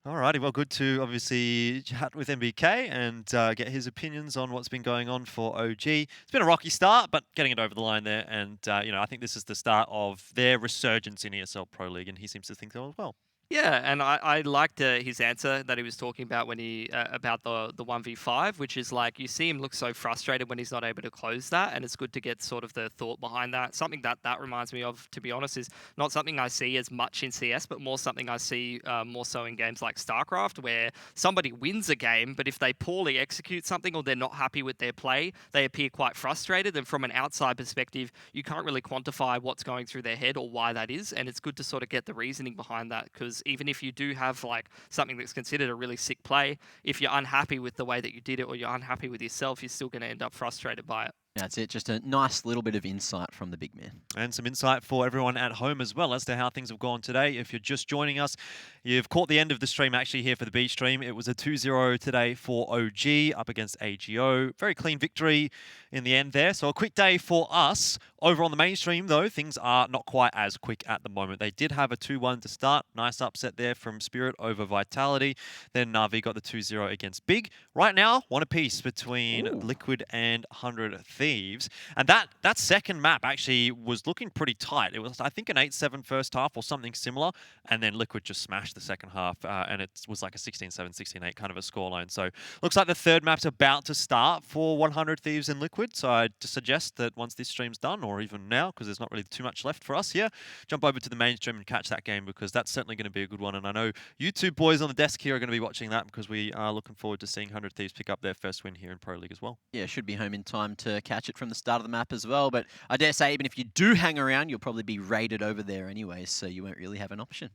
Alrighty, well, good to obviously chat with MBK and get his opinions on what's been going on for OG. It's been a rocky start, but getting it over the line there, and I think this is the start of their resurgence in ESL Pro League, and he seems to think so as well. Yeah, and I liked his answer that he was talking about when he about the 1v5, which is like you see him look so frustrated when he's not able to close that, and it's good to get sort of the thought behind that. Something that reminds me of, to be honest, is not something I see as much in CS, but more something I see more so in games like StarCraft, where somebody wins a game, but if they poorly execute something or they're not happy with their play, they appear quite frustrated, and from an outside perspective, you can't really quantify what's going through their head or why that is, and it's good to sort of get the reasoning behind that, because even if you do have like something that's considered a really sick play, if you're unhappy with the way that you did it or you're unhappy with yourself, you're still going to end up frustrated by it. That's it. Just a nice little bit of insight from the big man. And some insight for everyone at home as well as to how things have gone today. If you're just joining us, you've caught the end of the stream actually here for the B stream. It was a 2-0 today for OG up against AGO. Very clean victory in the end there. So a quick day for us. Over on the mainstream, though, things are not quite as quick at the moment. They did have a 2-1 to start. Nice upset there from Spirit over Vitality. Then Na'Vi got the 2-0 against Big. Right now, one apiece between Liquid and 100 Thieves. And that second map actually was looking pretty tight. It was, I think, an 8-7 first half or something similar. And then Liquid just smashed the second half. And it was like a 16-7, 16-8 kind of a scoreline. So looks like the third map's about to start for 100 Thieves and Liquid. So I'd suggest that once this stream's done, or even now, because there's not really too much left for us here, jump over to the mainstream and catch that game, because that's certainly going to be a good one. And I know you two boys on the desk here are going to be watching that, because we are looking forward to seeing 100 Thieves pick up their first win here in Pro League as well. Yeah, should be home in time to catch it from the start of the map as well. But I dare say, even if you do hang around, you'll probably be raided over there anyway, so you won't really have an option.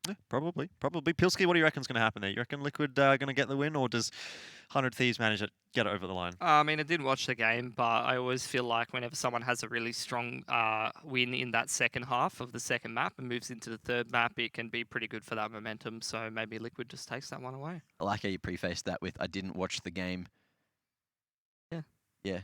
Yeah, probably. Pilsky, what do you reckon's going to happen there? You reckon Liquid going to get the win, or does 100 Thieves manage to get it over the line? I mean, I didn't watch the game, but I always feel like whenever someone has a really strong win in that second half of the second map and moves into the third map, it can be pretty good for that momentum. So maybe Liquid just takes that one away. I like how you prefaced that with, I didn't watch the game. Yeah. Yeah.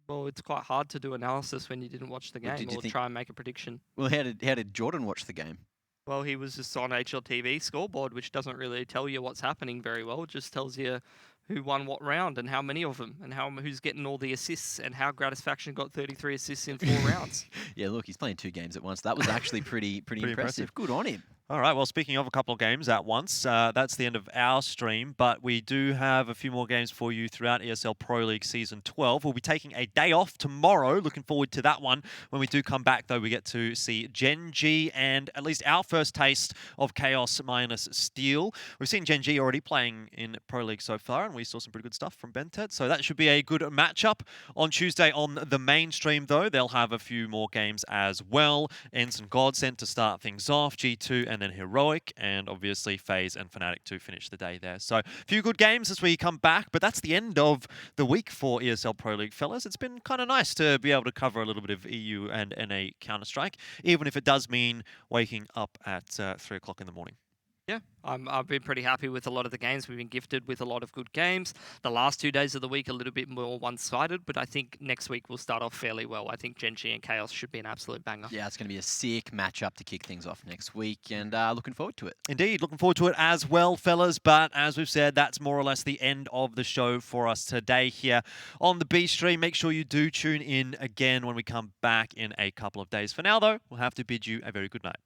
Well, it's quite hard to do analysis when you didn't watch the game or try and make a prediction. Well, how did Jordan watch the game? Well, he was just on HLTV scoreboard, which doesn't really tell you what's happening very well. It just tells you who won what round and how many of them and who's getting all the assists and how Gratisfaction got 33 assists in 4 rounds. Yeah, look, he's playing 2 games at once. That was actually pretty impressive. Good on him. All right, well, speaking of a couple of games at once, that's the end of our stream, but we do have a few more games for you throughout ESL Pro League Season 12. We'll be taking a day off tomorrow. Looking forward to that one. When we do come back, though, we get to see Gen G and at least our first taste of Chaos minus Steel. We've seen Gen G already playing in Pro League so far, and we saw some pretty good stuff from Bentet, so that should be a good matchup. On Tuesday on the mainstream, though, they'll have a few more games as well. Ensign Godsent to start things off, G2, and then Heroic, and obviously FaZe and Fnatic to finish the day there. So a few good games as we come back, but that's the end of the week for ESL Pro League, fellas. It's been kind of nice to be able to cover a little bit of EU and NA Counter-Strike, even if it does mean waking up at 3 o'clock in the morning. Yeah, I've been pretty happy with a lot of the games. We've been gifted with a lot of good games. The last 2 days of the week a little bit more one-sided, but I think next week we'll start off fairly well. I think Gen G and Chaos should be an absolute banger. Yeah, it's going to be a sick matchup to kick things off next week, and looking forward to it. Indeed, looking forward to it as well, fellas. But as we've said, that's more or less the end of the show for us today here on the B stream. Make sure you do tune in again when we come back in a couple of days. For now, though, we'll have to bid you a very good night.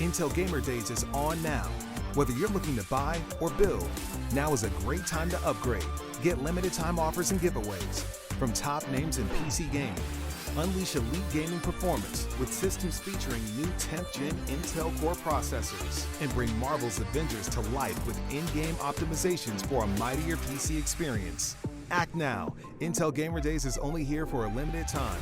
Intel Gamer Days is on now. Whether you're looking to buy or build, now is a great time to upgrade. Get limited time offers and giveaways from top names in PC gaming. Unleash elite gaming performance with systems featuring new 10th gen Intel Core processors and bring Marvel's Avengers to life with in-game optimizations for a mightier PC experience. Act now. Intel Gamer Days is only here for a limited time.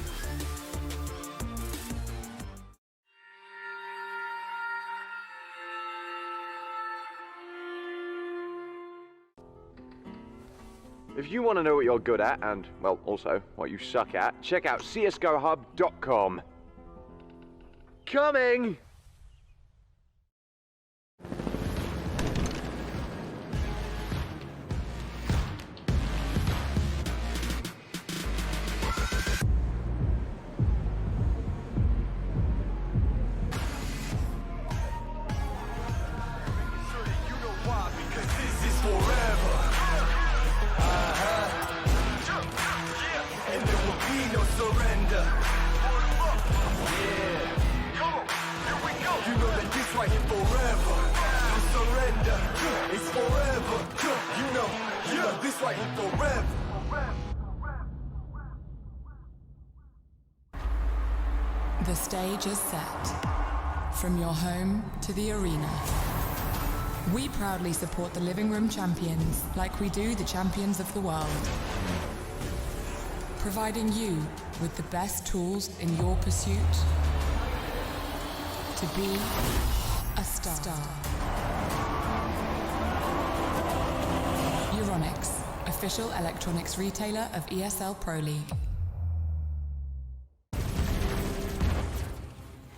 If you want to know what you're good at and, well, also what you suck at, check out csgohub.com. Coming! The stage is set. From your home to the arena. We proudly support the living room champions like we do the champions of the world. Providing you with the best tools in your pursuit to be a star. Euronics, official electronics retailer of ESL Pro League.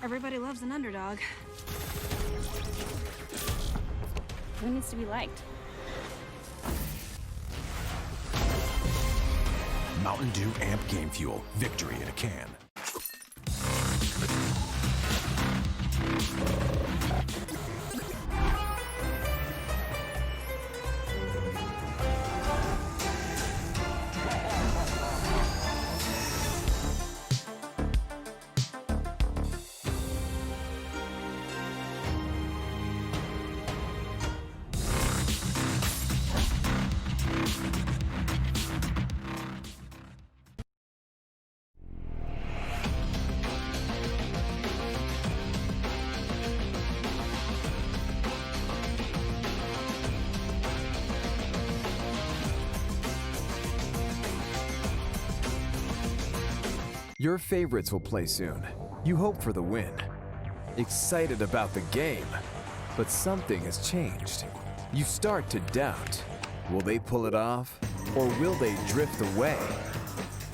Everybody loves an underdog. Who needs to be liked? Mountain Dew Amp Game Fuel. Victory in a can. Your favorites will play soon. You hope for the win. Excited about the game. But something has changed. You start to doubt. Will they pull it off? Or will they drift away?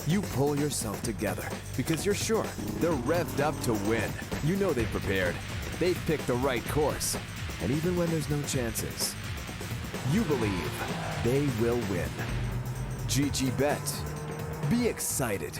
You pull yourself together because you're sure they're revved up to win. You know they've prepared. They've picked the right course. And even when there's no chances, you believe they will win. GG Bet. Be excited.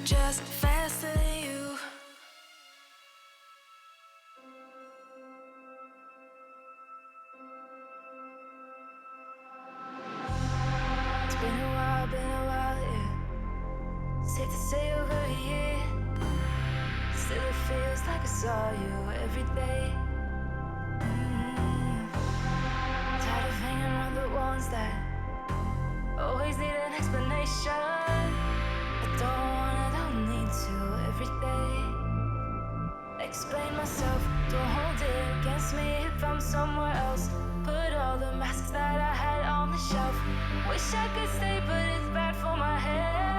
Just faster than you. It's been a while, yeah. Safe to say over a year. Still it feels like I saw you every day. Tired of hanging around the ones that always need an explanation. Don't need to every day. Explain myself, don't hold it against me if I'm somewhere else. Put all the masks that I had on the shelf. Wish I could stay, but it's bad for my head.